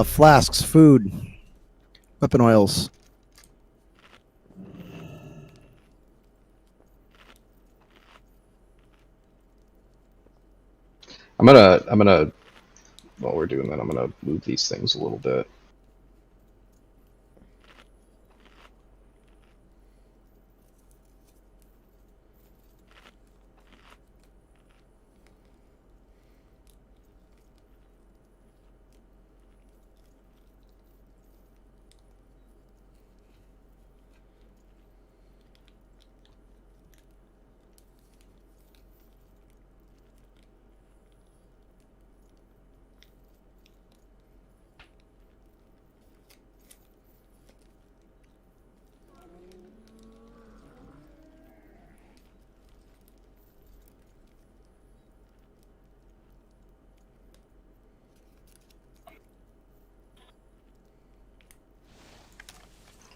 Flasks, food, weapon oils. I'm gonna while we're doing that, I'm gonna move these things a little bit.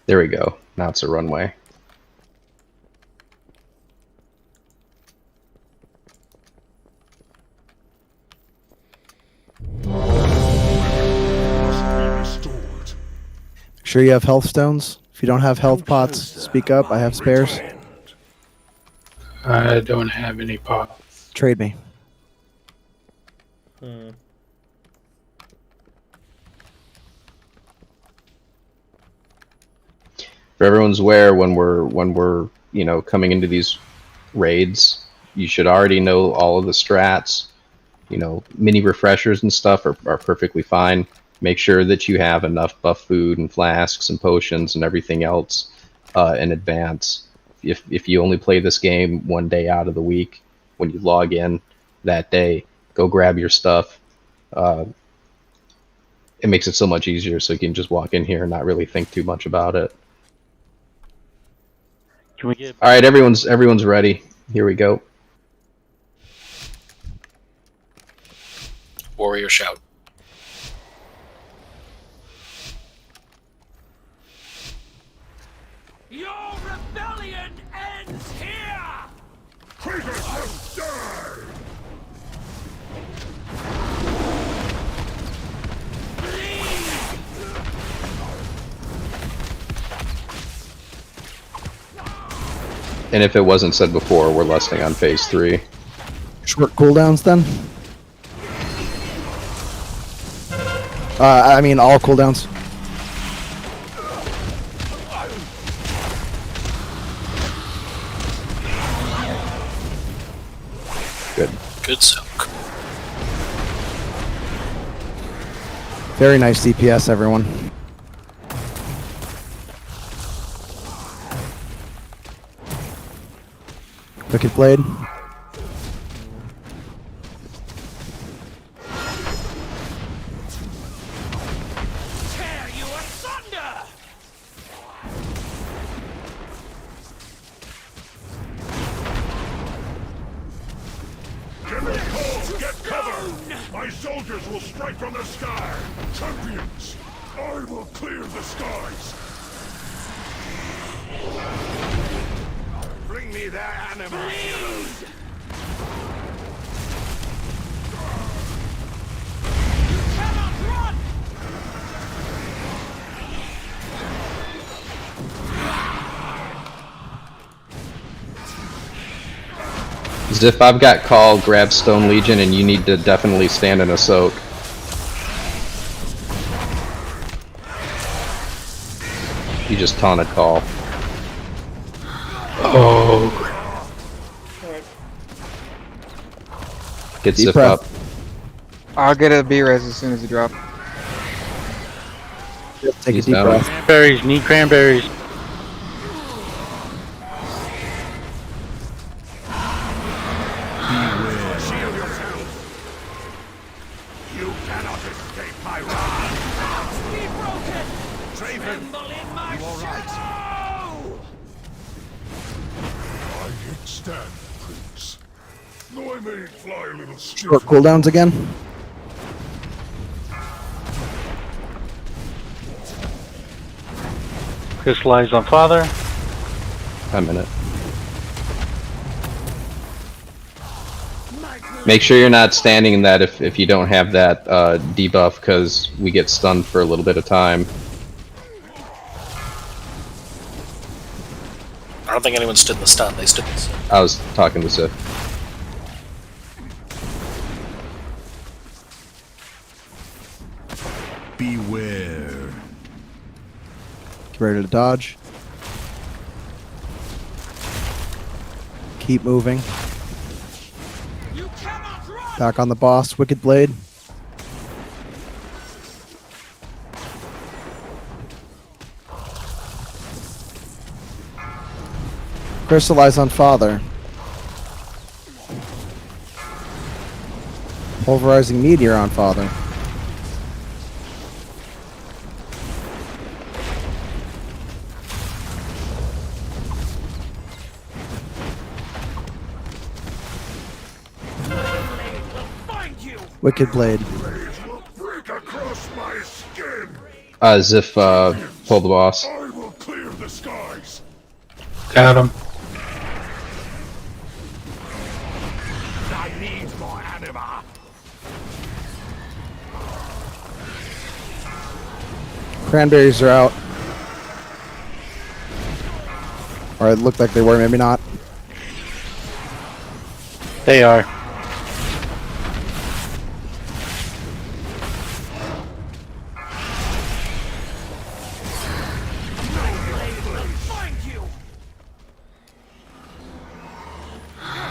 There we go. Now it's a runway. Sure you have health stones? If you don't have health pots, speak up. I have spares. I don't have any pots. Trade me. For everyone's aware, when we're coming into these raids, you should already know all of the strats. Mini refreshers and stuff are perfectly fine. Make sure that you have enough buff food and flasks and potions and everything else in advance. If you only play this game one day out of the week, when you log in that day, go grab your stuff. It makes it so much easier, so you can just walk in here and not really think too much about it. Can we get? All right, everyone's ready. Here we go. Warrior shout. Your rebellion ends here! Traitors will die! And if it wasn't said before, we're lusting on phase 3. Short cooldowns then? I mean all cooldowns. Good. Good soak. Very nice DPS, everyone. Wicked Blade. Tear you asunder! General Cole, get cover! My soldiers will strike from the sky! Champions, I will clear the skies! Bring me their animals! Please! As if I've got call, grab Stone Legion, and you need to definitely stand in a soak. You just taunted call. Oh. Get Deep Sif breath. up. I'll get a B-res as soon as you drop. Take He's a deep down. breath. Cranberries, need cranberries. Shield yourself! You cannot escape my wrath! Be broken! Draven, Tremble in my you alright? shadow! I hit stand, Prince. Though I may fly a little Short stiff. cooldowns again. Crystallize on father. A minute. Make sure you're not standing in that if you don't have that debuff, because we get stunned for a little bit of time. I don't think anyone stood in the stun. They stood in the stun. I was talking to Sif. Beware. Get ready to dodge. Keep moving. Back on the boss, Wicked Blade. Crystallize on Father. Pulverizing Meteor on Father. Wicked Blade. Break across my skin. Ziff, pull the boss. I will clear the skies. Got him. I need more anima. Cranberries are out. Or it looked like they were, maybe not. They are.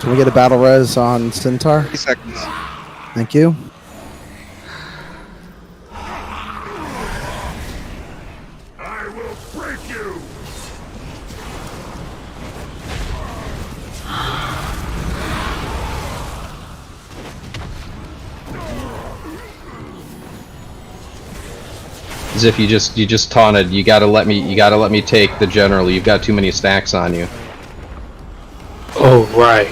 Can we get a battle res on Centaur? 30 seconds. Thank you. I will break you. Ziff, you just taunted. You gotta let me take the general. You've got too many stacks on you. Oh, right.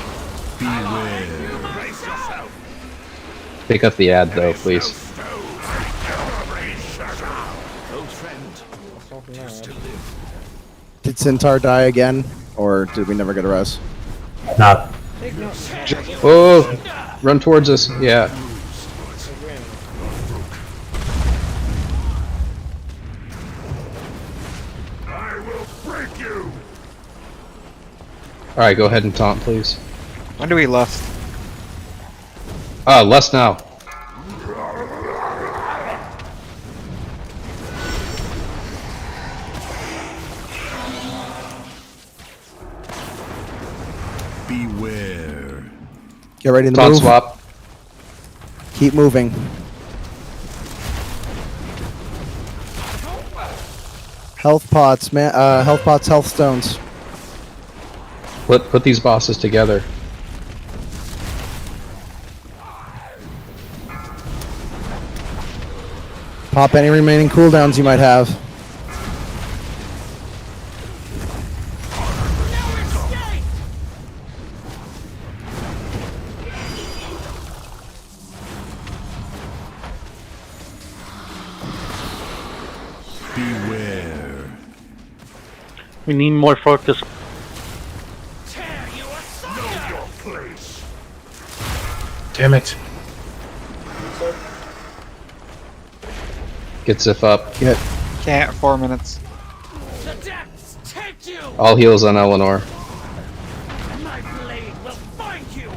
Pick up the ad though, please. Did Centaur die again? Or did we never get a res? Not. Oh, run towards us. Yeah. I will break you. All right, go ahead and taunt, please. When do we lust? Less now. Beware. Get ready to Taunt move. swap. Keep moving. Health pots, man. Health pots, health stones. Put these bosses together. Pop any remaining cooldowns you might have. Beware. We need more focus. Know your place. Damn it. Get Ziff up. Can't. 4 minutes. The depths take you. All heals on Eleanor. My blade will find you.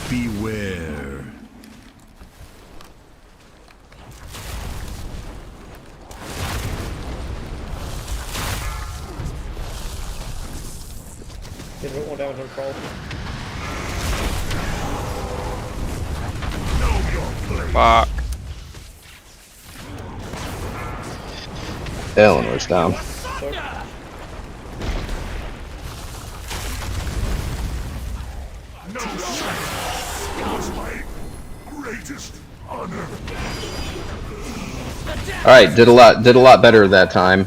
Beware. Did a bit more damage on Crawl. Know your place. Fuck. Eleanor's down. No shame was my greatest honor. All right, did a lot better that time.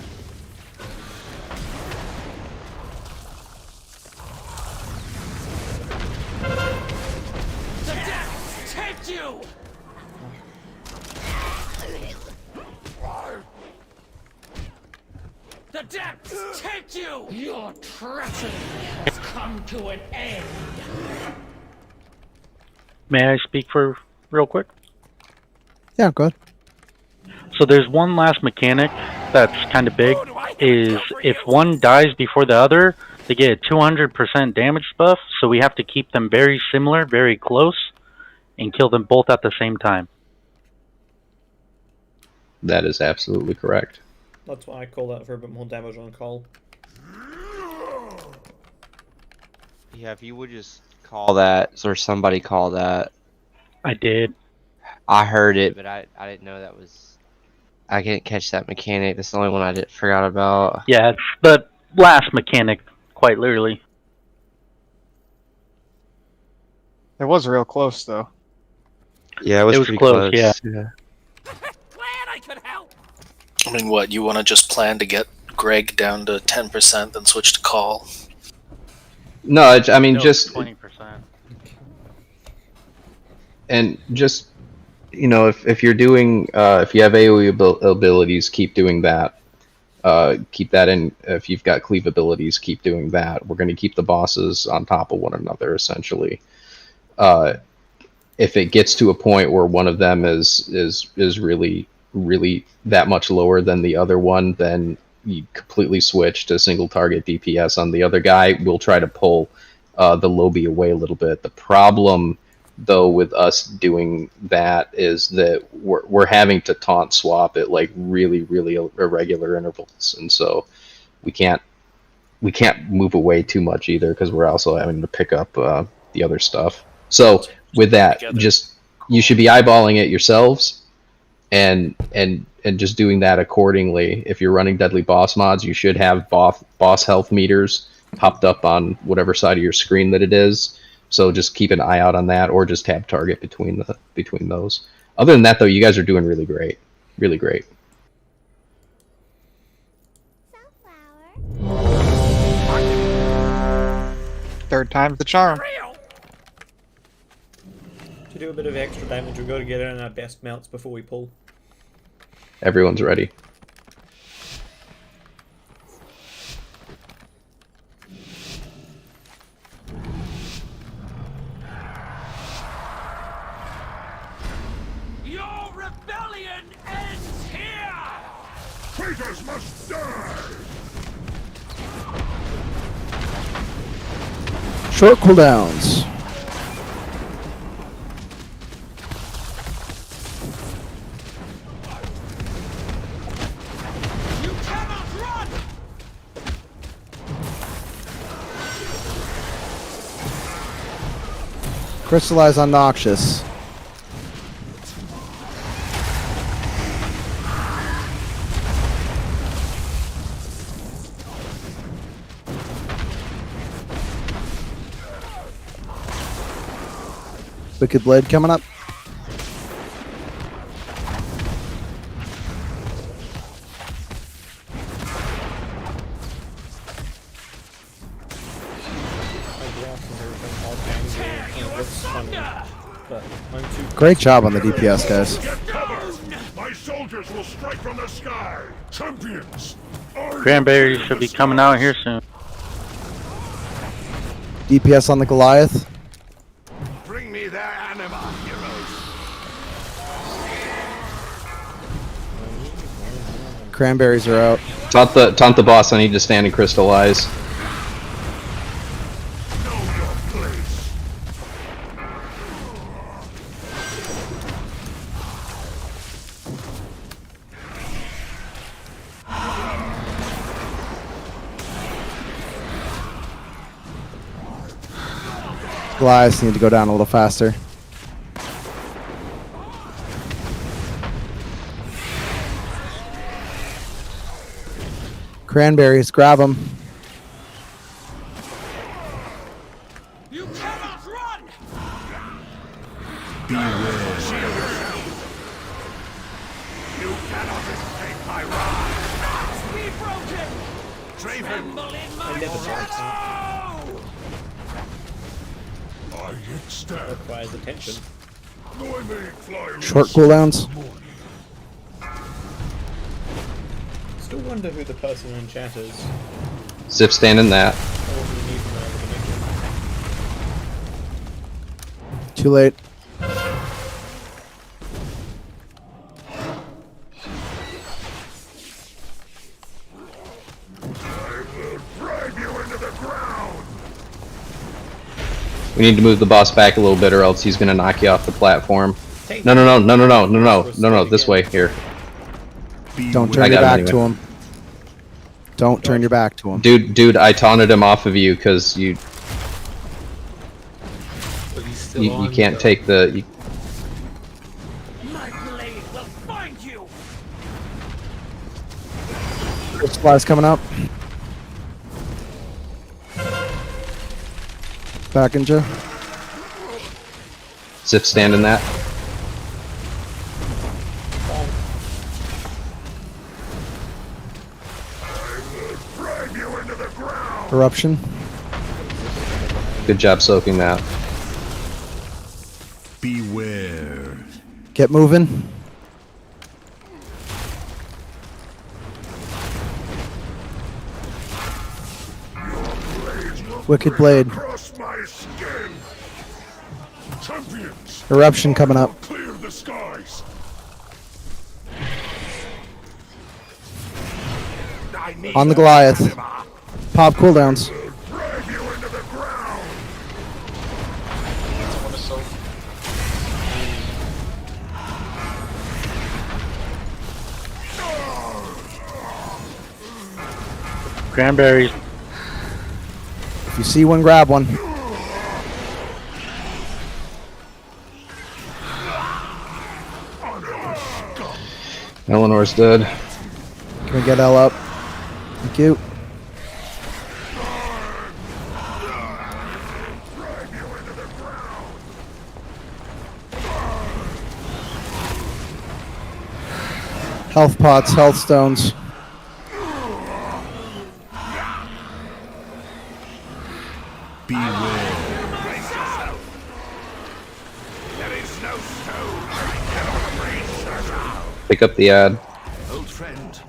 The depths take you. The depths take you. Your treachery has come to an end. May I speak for real quick? Yeah, go ahead. So there's one last mechanic that's kind of big, is if one dies before the other, they get a 200% damage buff, so we have to keep them very similar, very close. and kill them both at the same time. That is absolutely correct. That's why I call that for a bit more damage on call. Yeah, if you would just call that, or somebody call that. I did. I heard it, but I didn't know that was. I didn't catch that mechanic. That's the only one I forgot about. Yeah, it's the last mechanic, quite literally. It was real close though. Yeah, it was pretty close. Yeah. I mean, what, you want to just plan to get Greg down to 10%, then switch to call? No, I mean, just 20%. and just, you know, if you're doing if you have AoE abilities, keep doing that. Keep that in. If you've got cleave abilities, keep doing that. We're going to keep the bosses on top of one another, essentially. If it gets to a point where one of them is really that much lower than the other one, then you completely switch to single target DPS on the other guy. We'll try to pull the lobby away a little bit. The problem, though, with us doing that is that we're having to taunt swap at like really irregular intervals, and so we can't move away too much either, because we're also having to pick up the other stuff. So with that, just you should be eyeballing it yourselves, and just doing that accordingly. If you're running deadly boss mods, you should have boss health meters popped up on whatever side of your screen that it is. So just keep an eye out on that, or just tab target between those. Other than that, though, you guys are doing really great, really great. Third time's the charm. To do a bit of extra damage, we've got to get in our best mounts before we pull. Everyone's ready. Your rebellion ends here! Traitors must die! Short cooldowns. Crystallize on Noxious. Wicked Blade coming up. Great job on the DPS, guys. Get cover! My soldiers will strike from the sky! Champions! Cranberry should be coming out here soon. DPS on the Goliath. Bring me their anima, heroes! Cranberries are out. Taunt the boss. I need to stand and crystallize. Goliaths need to go down a little faster. Cranberries, grab them. You cannot run! You cannot escape my wrath! Be broken! Tremble in my shadow! I get stabbed. Requires attention. Though I may fly Short cooldowns. Still wonder who the person in chat is. Zip stand in that. Too late. We need to move the boss back a little bit, or else he's gonna knock you off the platform. No, this way, here. Don't turn your back to him. Don't turn your back to him. Dude, I taunted him off of you, because you can't take the... Supplies coming up. Back into. Zip stand in that. Eruption. Good job soaking that. Beware. Get moving. Wicked Blade. Eruption coming up. Clear the skies. On the Goliath. Pop cooldowns. Cranberries. If you see one, grab one. Eleanor's dead. Can we get L up? Thank you. Health pots, health stones. Pick up the ad. Old friend,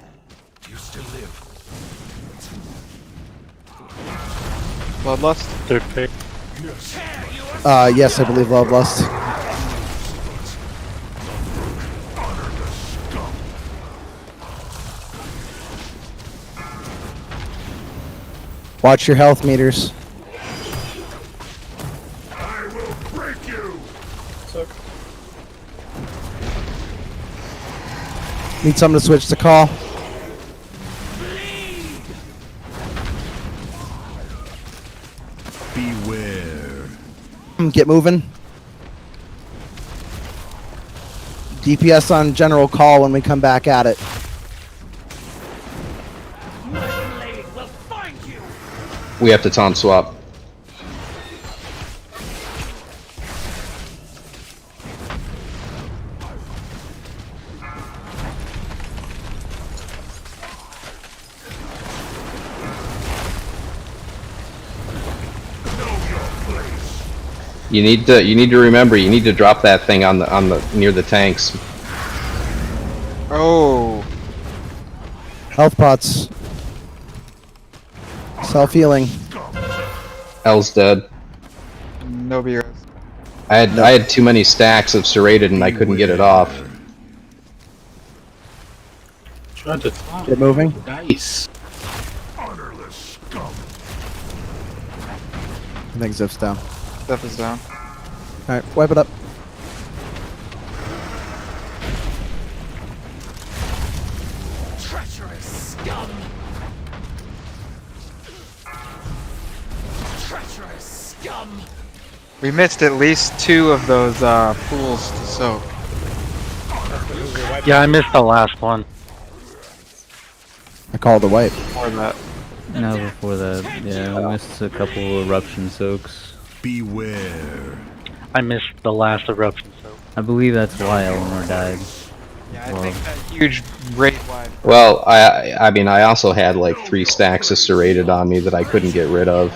do you still live? Bloodlust? Third pick. Yes, I believe Bloodlust. Watch your health meters. I will break you. Need someone to switch to call. Beware. Get moving. DPS on general call when we come back at it. We have to taunt swap. You need to remember, you need to drop that thing on the near the tanks. Oh. Health pots. Self-healing. L's dead. No beers. I had too many stacks of serrated and I couldn't get it off. Tried to Get moving. Nice. Honorless scum. I think Zip's down. Stuff is down. Alright, wipe it up. Treacherous scum! Treacherous scum! We missed at least 2 of those pools to soak. Yeah, I missed the last one. I called the wipe. Before that. No, before that. Yeah, we missed a couple eruption soaks. Beware. I missed the last eruption soak. I believe that's why Eleanor died. Yeah, I think that huge raid wide. Well, I mean, I also had like 3 stacks of serrated on me that I couldn't get rid of.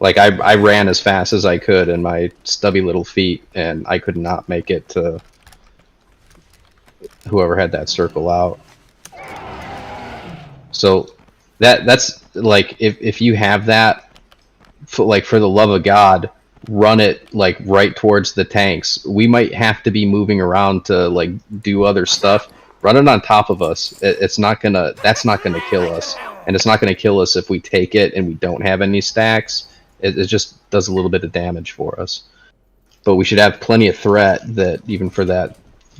Like, I ran as fast as I could in my stubby little feet, and I could not make it to whoever had that circle out. So, that's, like, if you have that, for the love of God, run it, like, right towards the tanks. We might have to be moving around to, like, do other stuff. Run it on top of us. That's not gonna kill us. And it's not gonna kill us if we take it and we don't have any stacks. it just does a little bit of damage for us. But we should have plenty of threat that even for that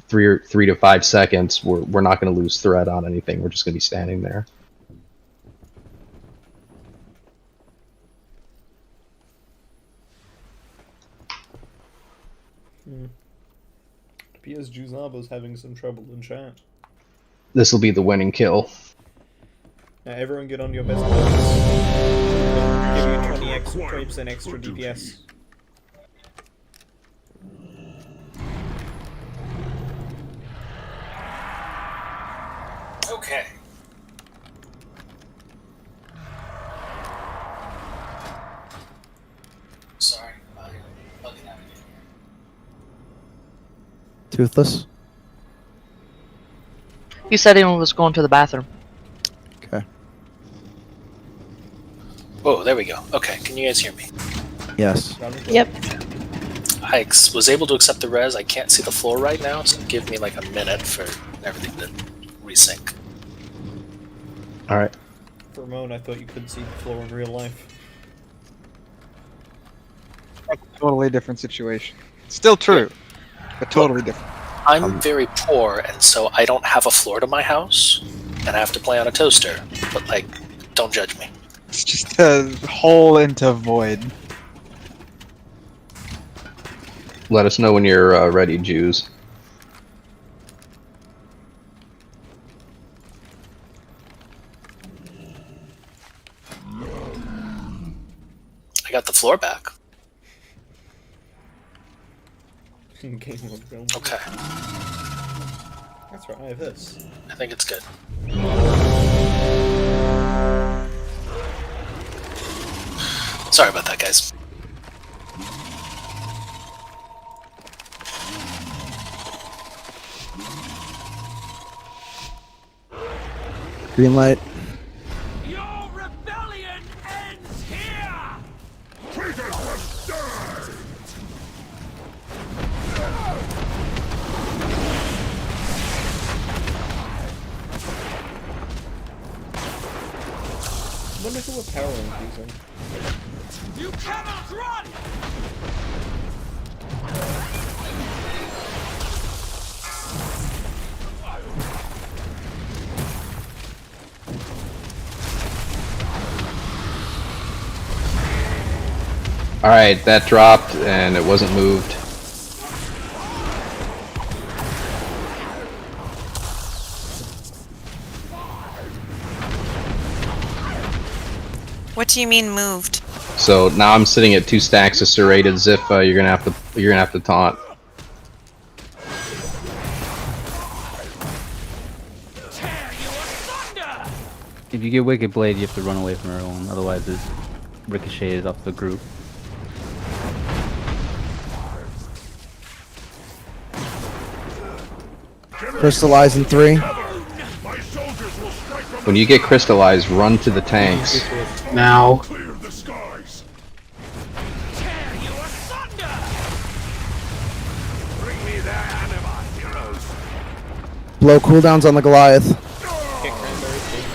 3 to 5 seconds, we're not going to lose threat on anything. We're just going to be standing there. Appears Juzabo's having some trouble in chat. This will be the winning kill. Now everyone get on your best weapons. Give you 20% extra DPS. Okay. Sorry, I'm bugging out again. Toothless. You said he was going to the bathroom. Okay. Oh, there we go. Okay, can you guys hear me? Yes. Yep. I was able to accept the res. I can't see the floor right now, so give me like a minute for everything to resync. All right. For a moment, I thought you couldn't see the floor in real life. Totally different situation. Still true, but totally different. I'm very poor, and so I don't have a floor to my house, and I have to play on a toaster. But, like, don't judge me. It's just a hole into void. Let us know when you're ready, Jews. I got the floor back. Game mode film. Okay. That's right, I have this. I think it's good. Sorry about that, guys. Green light. Your rebellion ends here! Traitors must die! I wonder who a power link using. You cannot run! Alright, that dropped and it wasn't moved. What do you mean moved? So now I'm sitting at 2 stacks of serrated. Zif, you're gonna have to taunt. If you get Wicked Blade, you have to run away from everyone, otherwise it's ricocheted off the group. Crystallize in 3. When you get crystallized, run to the tanks. Now. Clear the skies. Bring me their anima, heroes! Blow cooldowns on the Goliath. Kick cranberries, please.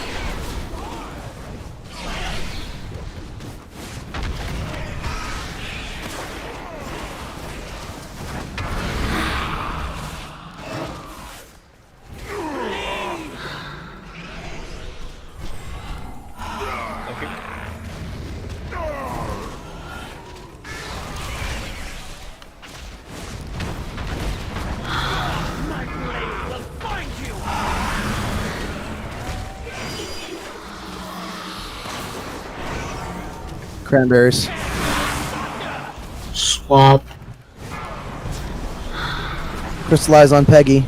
My blade will find you! Cranberries. Swamp. Crystallize on Peggy.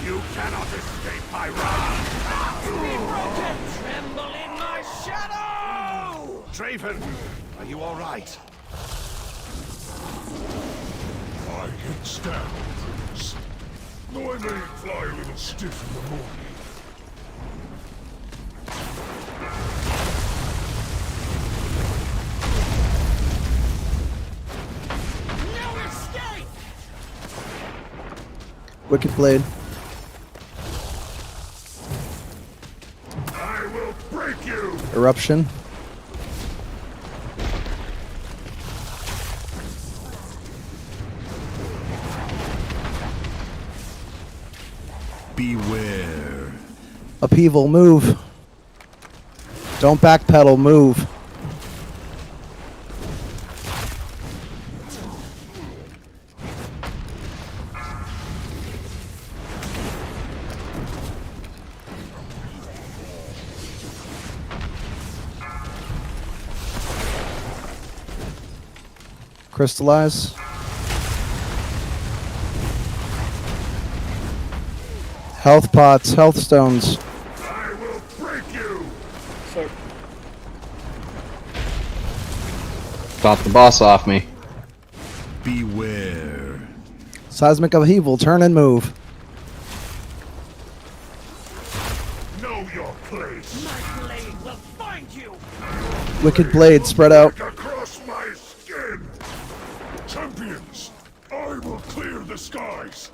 You cannot escape my wrath! Be broken! Tremble in my shadow! Draven, are you alright? I get stabbed, Prince. Though I may fly a little stiff in the morning. No escape! Wicked Blade. I will break you! Eruption. Beware. Upheaval, move. Don't backpedal, move. Crystallize. Health pots, health stones. I will break you. So, Got the boss off me. Beware. Seismic upheaval, turn and move. Know your place. My blade will find you. Wicked blade, spread out. Across my skin. Champions, I will clear the skies.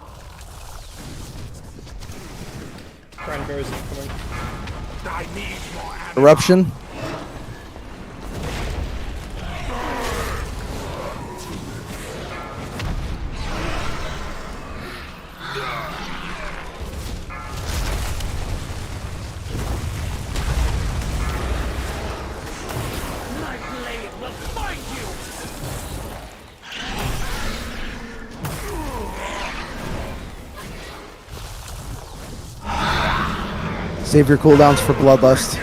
cranberries are coming. I need more ammo. Eruption. My blade will find you. Save your cooldowns for Bloodlust.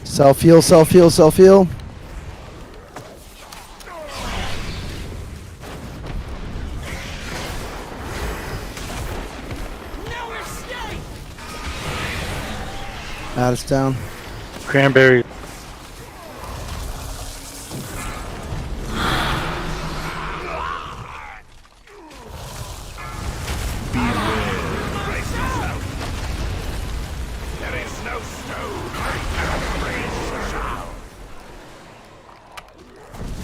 Self-heal, self-heal, self-heal. No escape. Add us down. Cranberry. There is no stone I cannot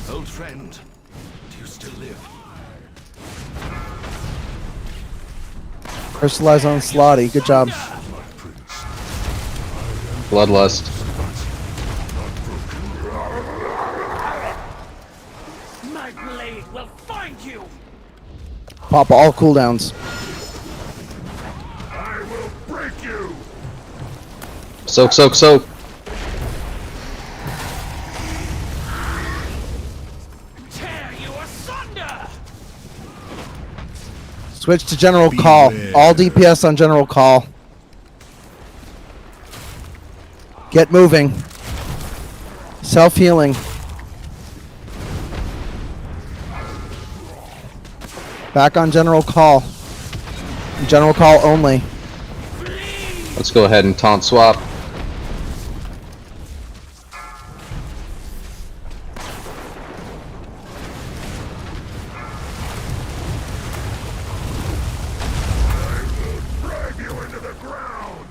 raise. Old friend, do you still live? Crystallize on Slotty. Good job. Bloodlust. My blade will find you. Pop all cooldowns. I will break you. Soak, soak, soak. Tear you asunder. Switch to general call. All DPS on general call. Get moving. Self-healing. Back on general call. General call only. Let's go ahead and taunt swap. Drag you into the ground.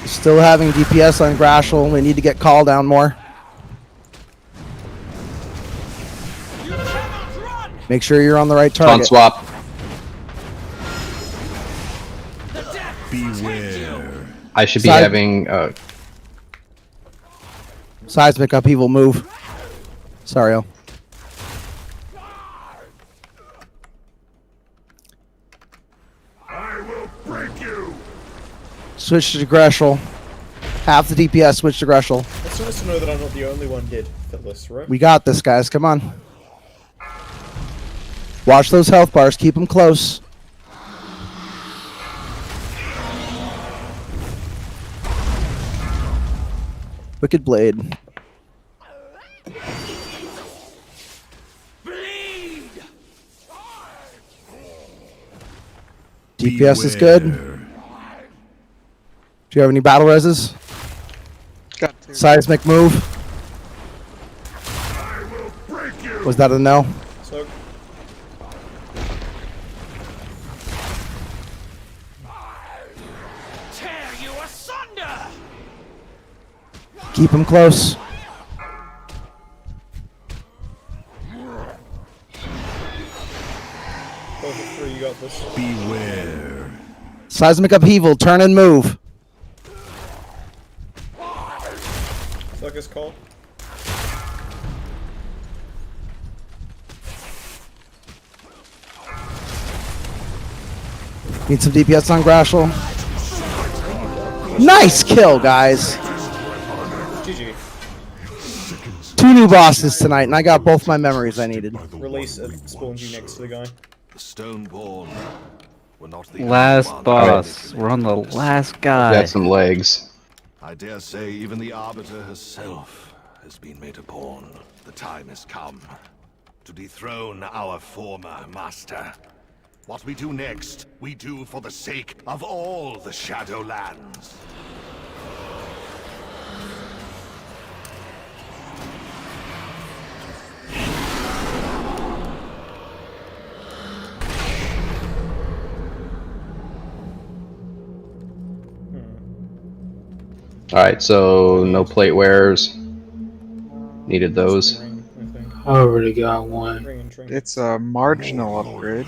Still having DPS on Grashel. We need to get call down more. Make sure you're on the right Taunt target. swap. Beware. I should be Side- having Seismic upheaval move. Sorry. I will break you. Switch to Greshel. Half the DPS switch to Greshel. It's nice to know that I'm not the only one did this, right? We got this, guys. Come on. Watch those health bars. Keep them close. Wicked Blade. DPS is good. Do you have any battle reses? Got to. Seismic move. Was that a no? So, Tear you asunder. Keep him close. Beware. Seismic upheaval. Turn and move. Focus call. Need some DPS on Grashel. Nice kill, guys. GG. 2 new bosses tonight, and I got both my memories I needed. Release spawns you next to the guy. The Stoneborn were not the Last boss. We're on the last guy. Got some legs. I dare say even the Arbiter herself has been made a pawn. The time has come to dethrone our former master. What we do next, we do for the sake of all the Shadowlands. Alright, so no plate wearers. Needed those. I already got one. It's a marginal upgrade.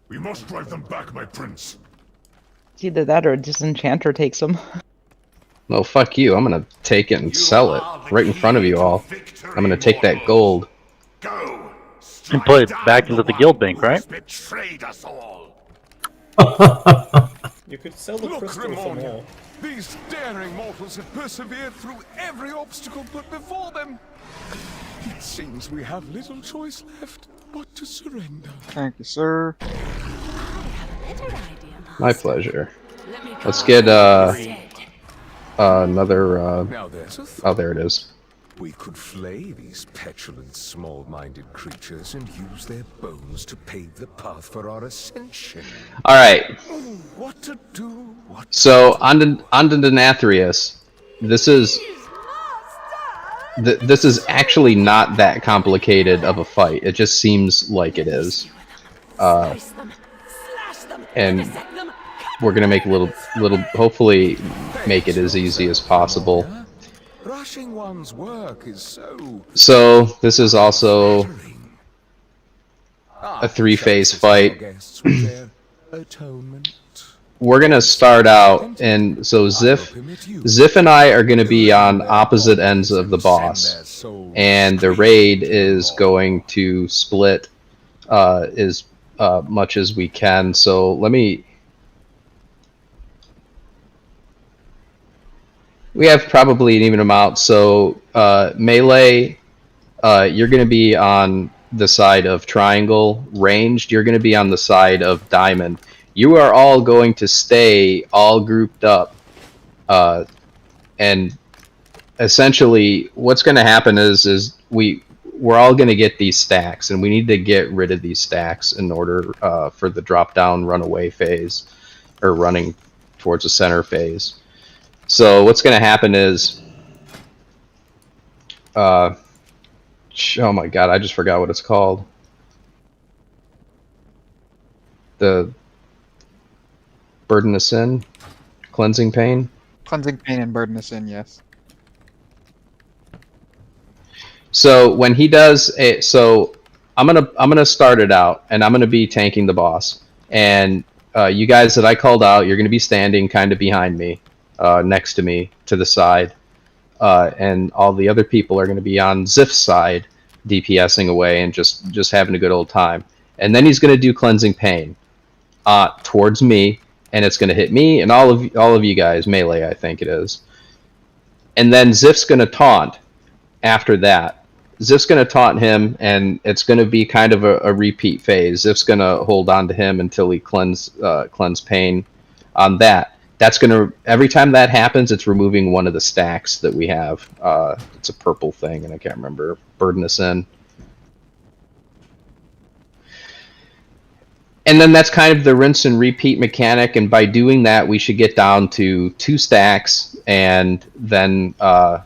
We must drive them back, my prince. It's either that or a disenchanter takes them. No, fuck you. I'm gonna take it and sell it right in front of you all. I'm gonna take that gold. And put it back into the guild bank, right? Betrayed us all. You could sell the Look, crystal for Ramonia. more. These daring mortals have persevered through every obstacle put before them. It seems we have little choice left but to surrender. Thank you, sir. My pleasure. Let's get another. Now there's a thought. Oh, there it is. We could flay these petulant, small-minded creatures and use their bones to pave the path for our ascension. All right. What to do? What So on to Denathrius. This is actually not that complicated of a fight. It just seems like it is. And we're gonna make a little, hopefully, make it as easy as possible. rushing one's work is so... So this is also a 3-phase fight. Atonement. We're gonna start out, and so Ziff and I are gonna be on opposite ends of the boss, and the raid is going to split as much as we can. So let me. We have probably an even amount. So melee, you're gonna be on the side of triangle. Ranged, you're gonna be on the side of diamond. You are all going to stay all grouped up, and essentially what's going to happen is we're all going to get these stacks, and we need to get rid of these stacks in order for the drop down runaway phase, or running towards the center phase. So what's going to happen is, oh my god, I just forgot what it's called. The Burden of Sin? Cleansing Pain? Cleansing Pain and Burden of Sin, yes. So when he does it, so I'm gonna start it out, and I'm gonna be tanking the boss. And you guys that I called out, you're gonna be standing kind of behind me, next to me, to the side. And all the other people are gonna be on Ziff's side, DPSing away and just having a good old time. And then he's gonna do Cleansing Pain towards me. And it's going to hit me and all of you guys, melee, I think it is. And then Ziff's going to taunt after that. Ziff's going to taunt him, and it's going to be kind of a repeat phase. Ziff's going to hold on to him until he cleanse pain on that. That's going to, every time that happens, it's removing one of the stacks that we have. It's a purple thing, and I can't remember. Burden of Sin. And then that's kind of the rinse and repeat mechanic, and by doing that, we should get down to 2 stacks, and then the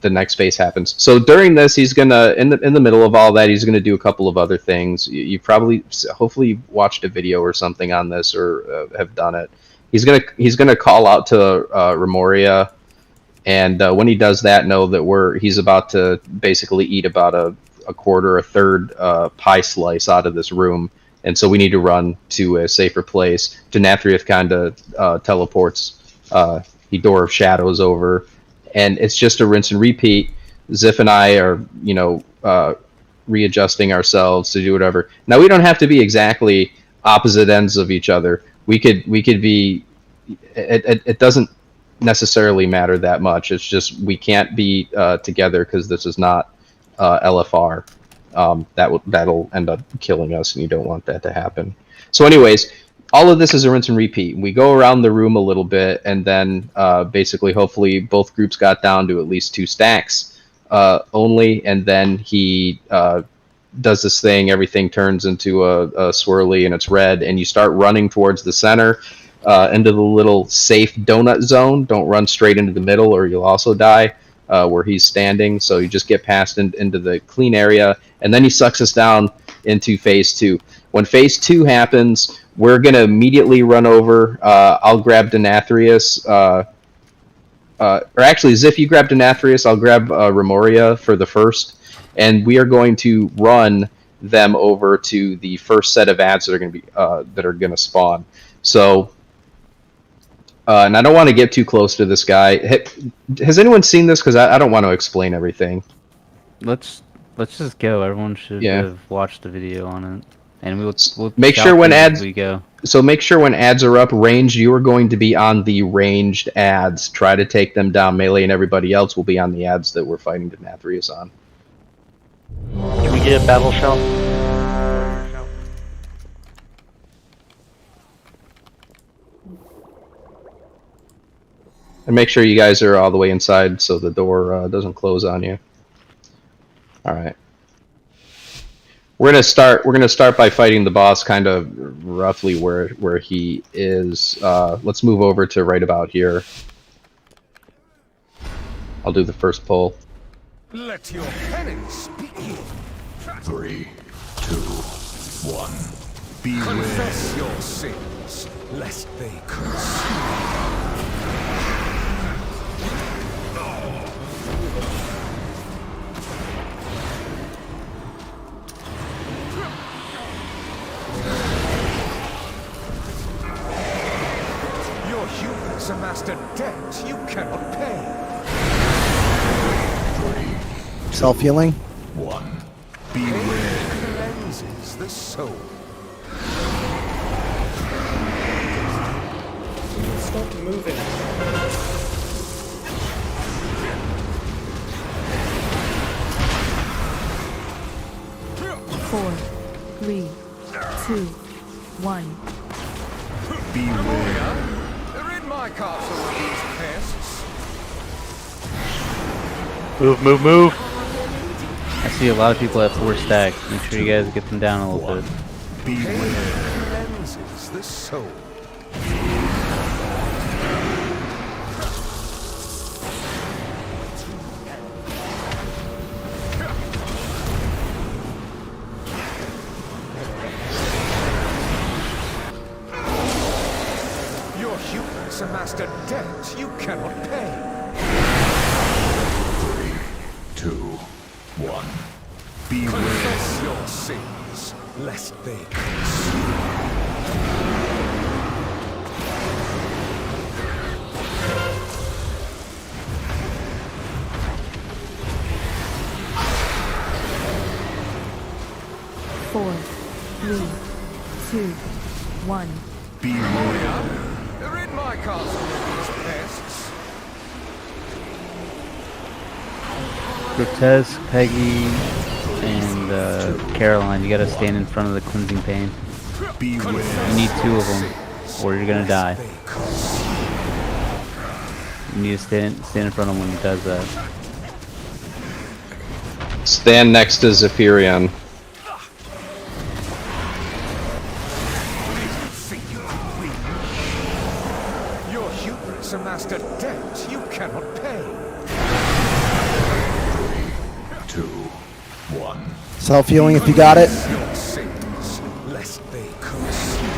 next phase happens. So during this, he's gonna, in the middle of all that, he's gonna do a couple of other things. You probably, hopefully, watched a video or something on this, or have done it. He's gonna call out to Remoria, and when he does that, know that he's about to basically eat about a quarter, a third pie slice out of this room. and so we need to run to a safer place. Denathrius kind of teleports Door of Shadows over, and it's just a rinse and repeat. Ziff and I are, readjusting ourselves to do whatever. Now we don't have to be exactly opposite ends of each other. We could be. It doesn't necessarily matter that much. It's just we can't be together because this is not LFR. That'll end up killing us, and you don't want that to happen. So, anyways, all of this is a rinse and repeat. We go around the room a little bit, and then basically, hopefully, both groups got down to at least 2 stacks only, and then he does this thing. Everything turns into a swirly, and it's red, and you start running towards the center. Into the little safe donut zone. Don't run straight into the middle or you'll also die where he's standing. So you just get past into the clean area, and then he sucks us down into phase 2. When phase 2 happens, we're going to immediately run over. I'll grab Denathrius. Or actually, Ziff, you grab Denathrius. I'll grab Remoria for the first. And we are going to run them over to the first set of ads that are going to spawn. So... and I don't want to get too close to this guy. Has anyone seen this? Because I don't want to explain everything. Let's just go. Everyone should have watched the video on it, and we'll make sure when ads we go. So make sure when ads are up, ranged, you are going to be on the ranged ads. Try to take them down. Melee and everybody else will be on the ads that we're fighting Denathrius on. Can we get a battle shell? And make sure you guys are all the way inside so the door doesn't close on you. All right. We're gonna start by fighting the boss kind of roughly where he is. Let's move over to right about here. I'll do the first pull. Let your penance speak. 3, 2, 1. Beware. Confess your sins, lest they consume. Your humans amassed a debt you cannot pay. Self-healing. 1. Beware. Cleanses the soul. Stop moving. Four, 3, 2, 1. Beware. Rid my castle of these pests. Move. I see a lot of people at 4 stacks. Make sure you guys get them down a little bit. Beware. Cleanses the soul. Your humans amassed a debt you cannot pay. 3, 2, 1. Beware. Confess your sins, lest they consume. Four, 3, 2, 1. Beware. Rid my castle of these pests. Grotesque, Peggy, and Caroline, you gotta stand in front of the cleansing pane. You need 2 of them, or you're gonna die. You need to stand in front of him when he does that. Stand next to Zephyrion. Your humans amassed a debt you cannot pay. 2, 1. Self-healing if you got it. Your sins, lest they consume.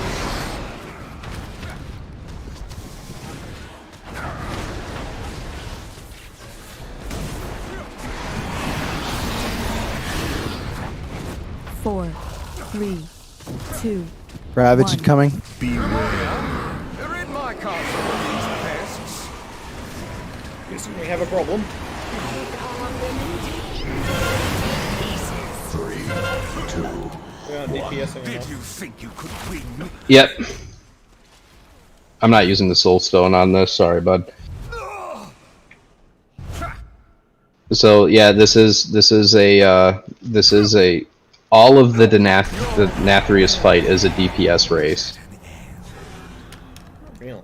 Four, 3, 2, Ravage 1. incoming. Beware. They're in my castle, these pests. Guess we have a problem. 3, 2, We're on 1. DPSing Did enough. you think you could win? Yep. I'm not using the soul stone on this. Sorry, bud. So yeah, this is a all of the Nathrius fight is a DPS race. Really?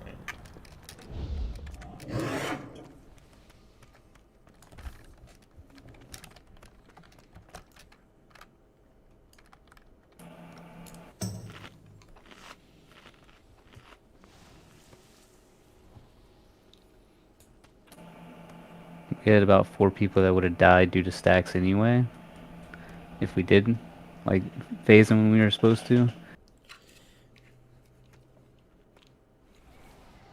We had about 4 people that would have died due to stacks anyway. If we did, like, phase them when we were supposed to.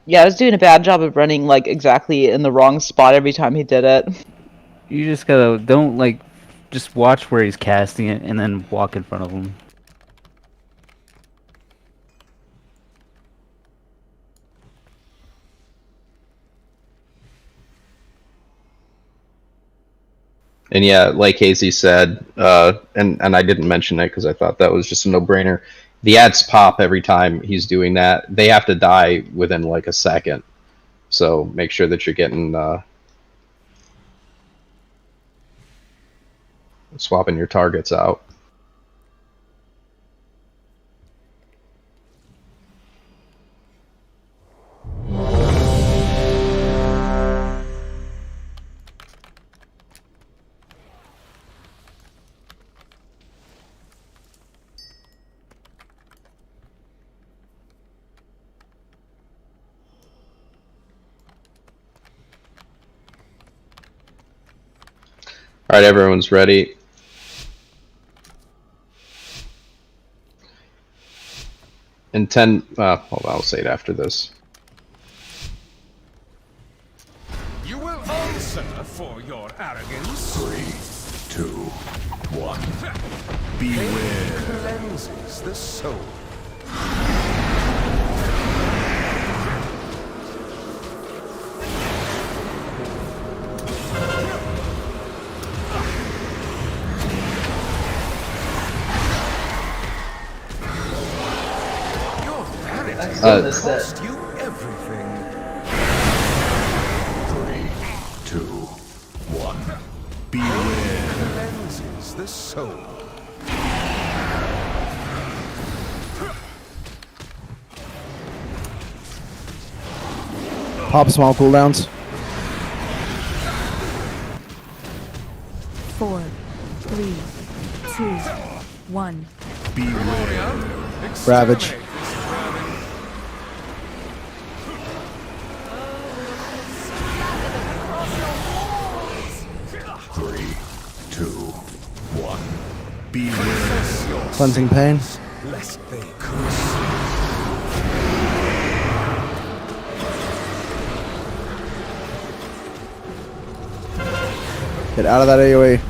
Yeah, I was doing a bad job of running like exactly in the wrong spot every time he did it. You just gotta, don't, like, just watch where he's casting it and then walk in front of him. And yeah, like Casey said, and I didn't mention it because I thought that was just a no-brainer. The ads pop every time he's doing that. They have to die within like a second. So make sure that you're getting swapping your targets out. All right, everyone's ready. In 10, hold on, I'll say it after this. You will answer for your arrogance. 3, 2, 1. Beware. Cleanses the soul. Your vanity will cost you everything. 3, 2, 1. Beware. Cleanses the soul. Pop small cooldowns. 4, 3, 2, 1. Ravage. Three, 2, 1. Beware. Cleansing pain. Lest they curse. Get out of that AoE.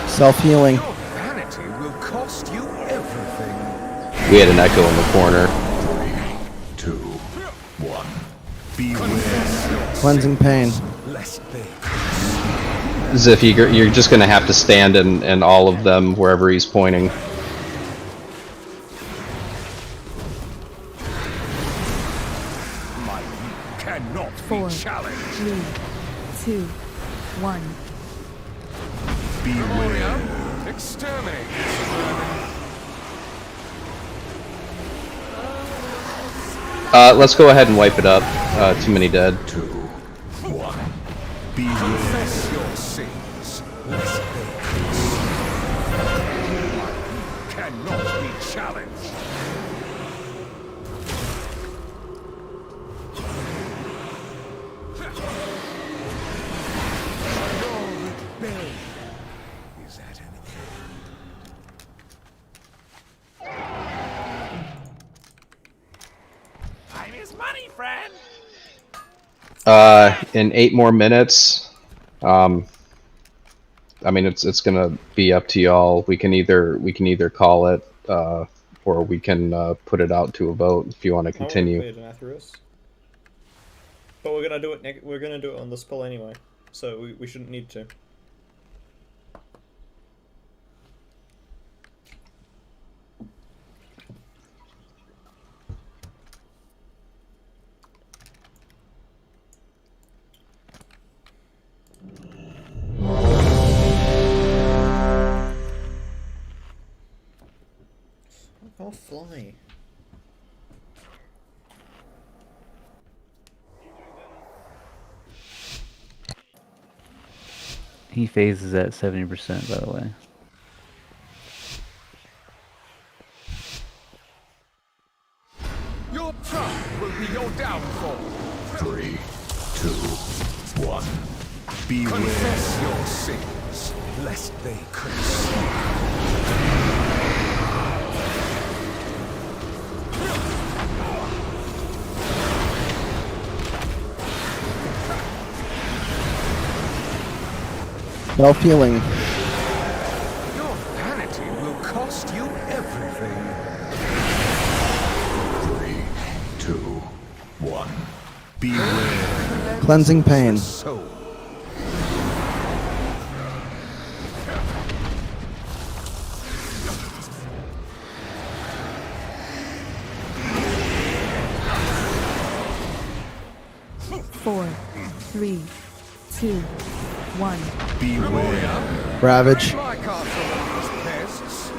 Self-healing. Your vanity will cost you everything. We had an echo in the corner. 3, 2, 1. Beware. Cleansing pain. Lest they As if you're just going to have to stand in all of them wherever he's pointing. My view cannot 4, be challenged. 3, 2, 1. Beware. Exterminate. Let's go ahead and wipe it up. Too many dead. 2, 1. Beware. Confess your sins. Lest they curse. You cannot be challenged. Your rebellion is at an end. Time is money, friend. In 8 more minutes, I mean, it's gonna be up to y'all. We can either call it, or we can put it out to a vote if you want to I want to continue. clear Denathrius. But we're gonna do it. We're gonna do it on the spell anyway, so we shouldn't need to. I can't fly. He phases at 70%, by the way. Your pride will be your downfall. 3, 2, 1. Beware. Confess your sins, lest they consume. Self-healing. Your vanity will cost you everything. 3, 2, 1. Beware. Cleansing pain. Soul. Four, three, two, one. Beware. Ravage. My castle offers pests.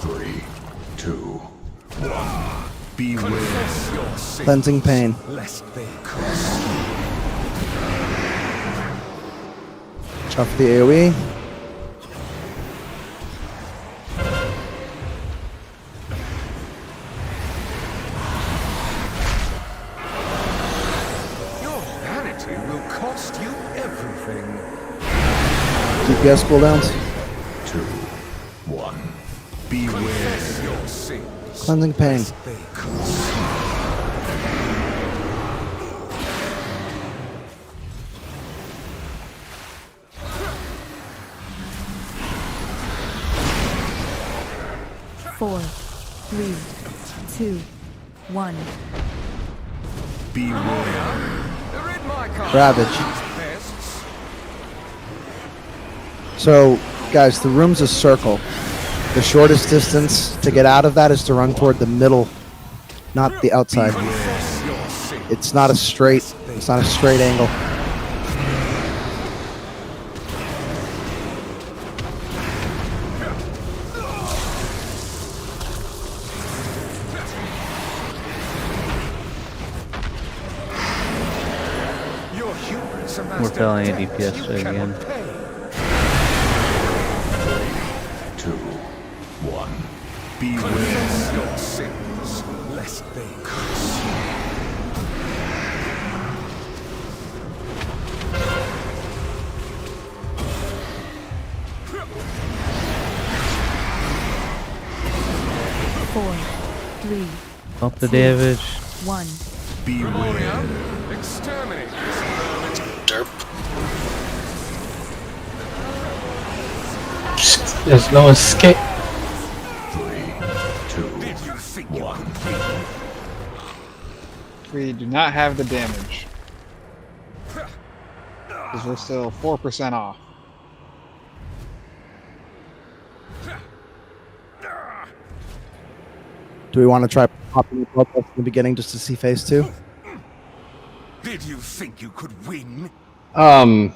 3, 2, 1. Beware. Confess your sins, Cleansing pain. lest they consume. Chuff the AoE. Your vanity will cost you everything. DPS cooldowns. 2, 1. Confess your sins, Cleansing pain. lest they consume. Four, three, two, one. Beware. Rid my castle Ravage. of these pests. So, guys, the room's a circle. The shortest distance to get out of that is to run toward the middle, not the outside. Confess your sins. It's not a straight angle. Your hubris We're amounts to failing a debts DPS you check cannot again. pay. 2, 1. Beware. Confess your sins, lest they consume. Four, three, Up the damage. one. Beware. Exterminate this vermin. Derp. There's no escape. 3, 2, Did you think 1. We do not have the damage. Because we're still 4% off. Do we want to try popping the protest in the beginning just to see phase 2? Did you think you could win? No,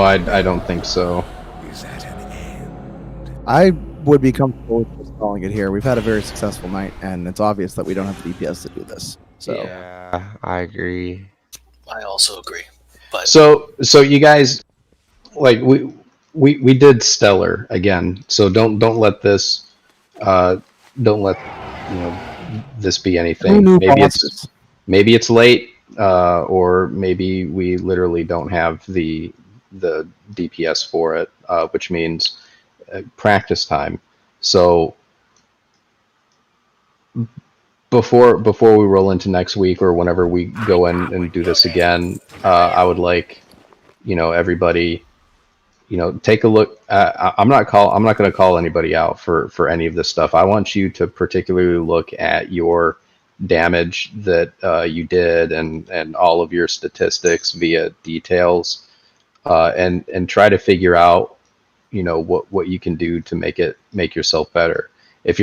I don't think so. Is that an end? I would be comfortable with just calling it here. We've had a very successful night, and it's obvious that we don't have the DPS to do this. So, Yeah, I agree. I also agree. But So you guys, like we did stellar again. So don't let this don't let this be Who anything. knew Maybe bosses? it's late, or maybe we literally don't have the DPS for it, which means practice time. So before we roll into next week or whenever we go in and do this again, I would like, everybody, take a look. I'm not going to call anybody out for any of this stuff. I want you to particularly look at your damage that you did and all of your statistics via details, and try to figure out, what you can do to make yourself better.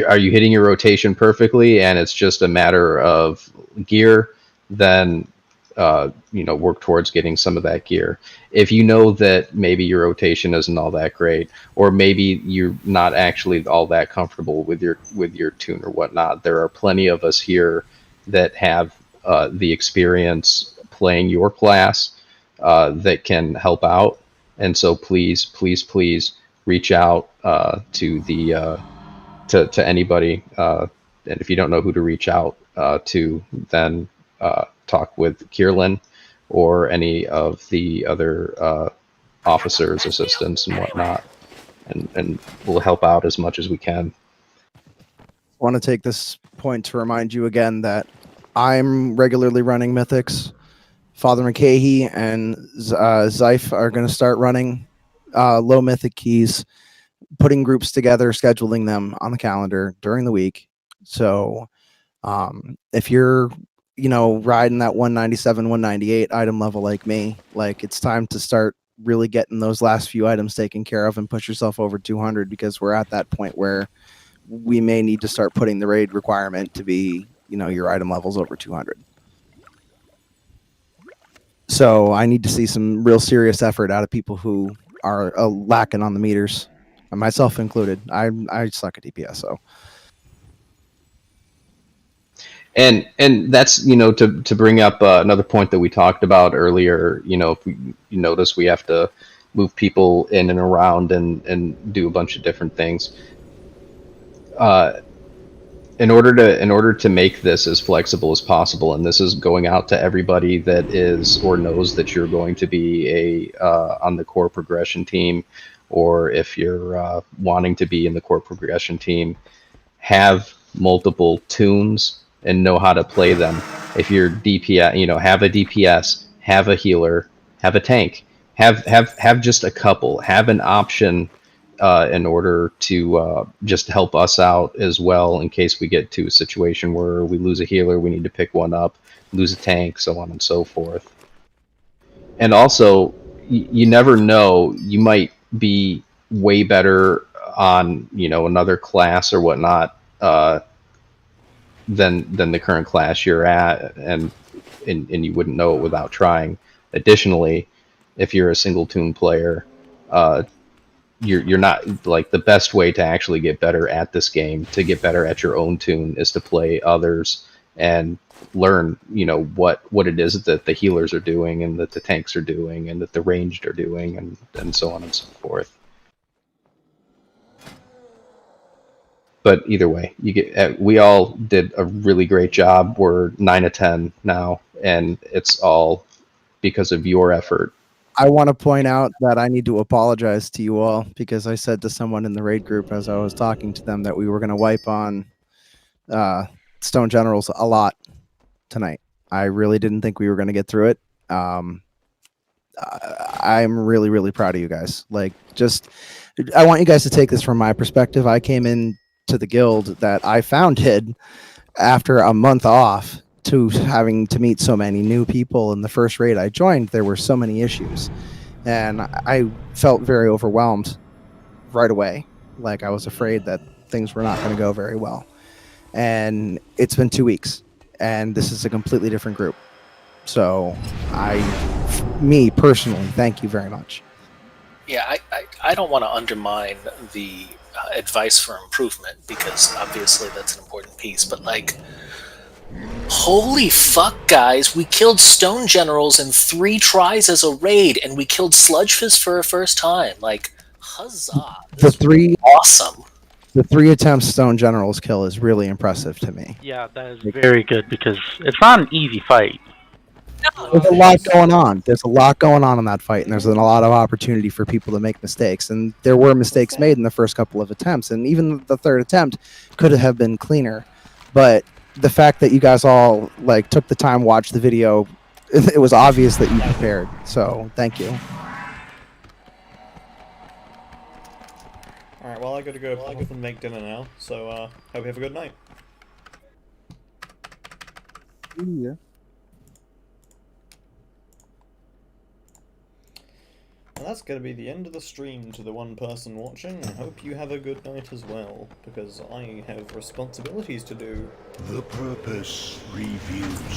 Are you hitting your rotation perfectly and it's just a matter of gear, then work towards getting some of that gear. If you know that maybe your rotation isn't all that great, or maybe you're not actually all that comfortable with your tune or whatnot, there are plenty of us here that have the experience playing your class that can help out. And so please reach out to the to anybody, and if you don't know who to reach out to, then talk with Kierlin or any of the other officers, assistants, and whatnot, and we'll help out as much as we can. I want to take this point to remind you again that I'm regularly running Mythics. Father McCahey and Zyph are going to start running low Mythic keys, putting groups together, scheduling them on the calendar during the week. So if you're, riding that 197, 198 item level like me, like it's time to start really getting those last few items taken care of and push yourself over 200, because we're at that point where we may need to start putting the raid requirement to be, your item levels over 200. So I need to see some real serious effort out of people who are lacking on the meters, myself included. I suck at DPS, so. And that's, to bring up another point that we talked about earlier. If you notice, we have to move people in and around and do a bunch of different things. In order to make this as flexible as possible, and this is going out to everybody that is or knows that you're going to be on the core progression team, or if you're wanting to be in the core progression team, have multiple tunes and know how to play them. If you're DPS, have a DPS, have a healer, have a tank, have just a couple, have an option in order to just help us out as well, in case we get to a situation where we lose a healer, we need to pick one up, lose a tank, so on and so forth. And also, you never know, you might be way better on another class or whatnot than the current class you're at, and you wouldn't know it without trying. Additionally, if you're a single tune player, you're not, like, the best way to actually get better at this game, to get better at your own tune, is to play others and learn what it is that the healers are doing and that the tanks are doing and that the ranged are doing, and so on and so forth. But either way, we all did a really great job. We're 9 of 10 now, and it's all because of your effort. I want to point out that I need to apologize to you all, because I said to someone in the raid group as I was talking to them that we were going to wipe on Stone Generals a lot tonight. I really didn't think we were going to get through it. I'm really, really proud of you guys. Like, I want you guys to take this from my perspective. I came in to the guild that I founded after a month off, to having to meet so many new people. In the first raid I joined, there were so many issues, and I felt very overwhelmed right away. Like, I was afraid that things were not going to go very well. And it's been 2 weeks, and this is a completely different group. So me personally, thank you very much. Yeah, I don't want to undermine the advice for improvement, because obviously that's an important piece, but like, holy fuck, guys, we killed Stone Generals in 3 tries as a raid, and we killed Sludge Fist for a first time. Like, huzzah. Awesome. The 3 attempts Stone Generals kill is really impressive to me. Yeah, that is very good, because it's not an easy fight. There's a lot going on. There's a lot going on in that fight, and there's a lot of opportunity for people to make mistakes. And there were mistakes made in the first couple of attempts, and even the third attempt could have been cleaner. But the fact that you guys all like took the time, watched the video, it was obvious that you prepared. So thank you. Alright, well I gotta go pop off and make dinner now, so hope you have a good night. Yeah. And that's going to be the end of the stream to the one person watching. I hope you have a good night as well, because I have responsibilities to do. The purpose reveals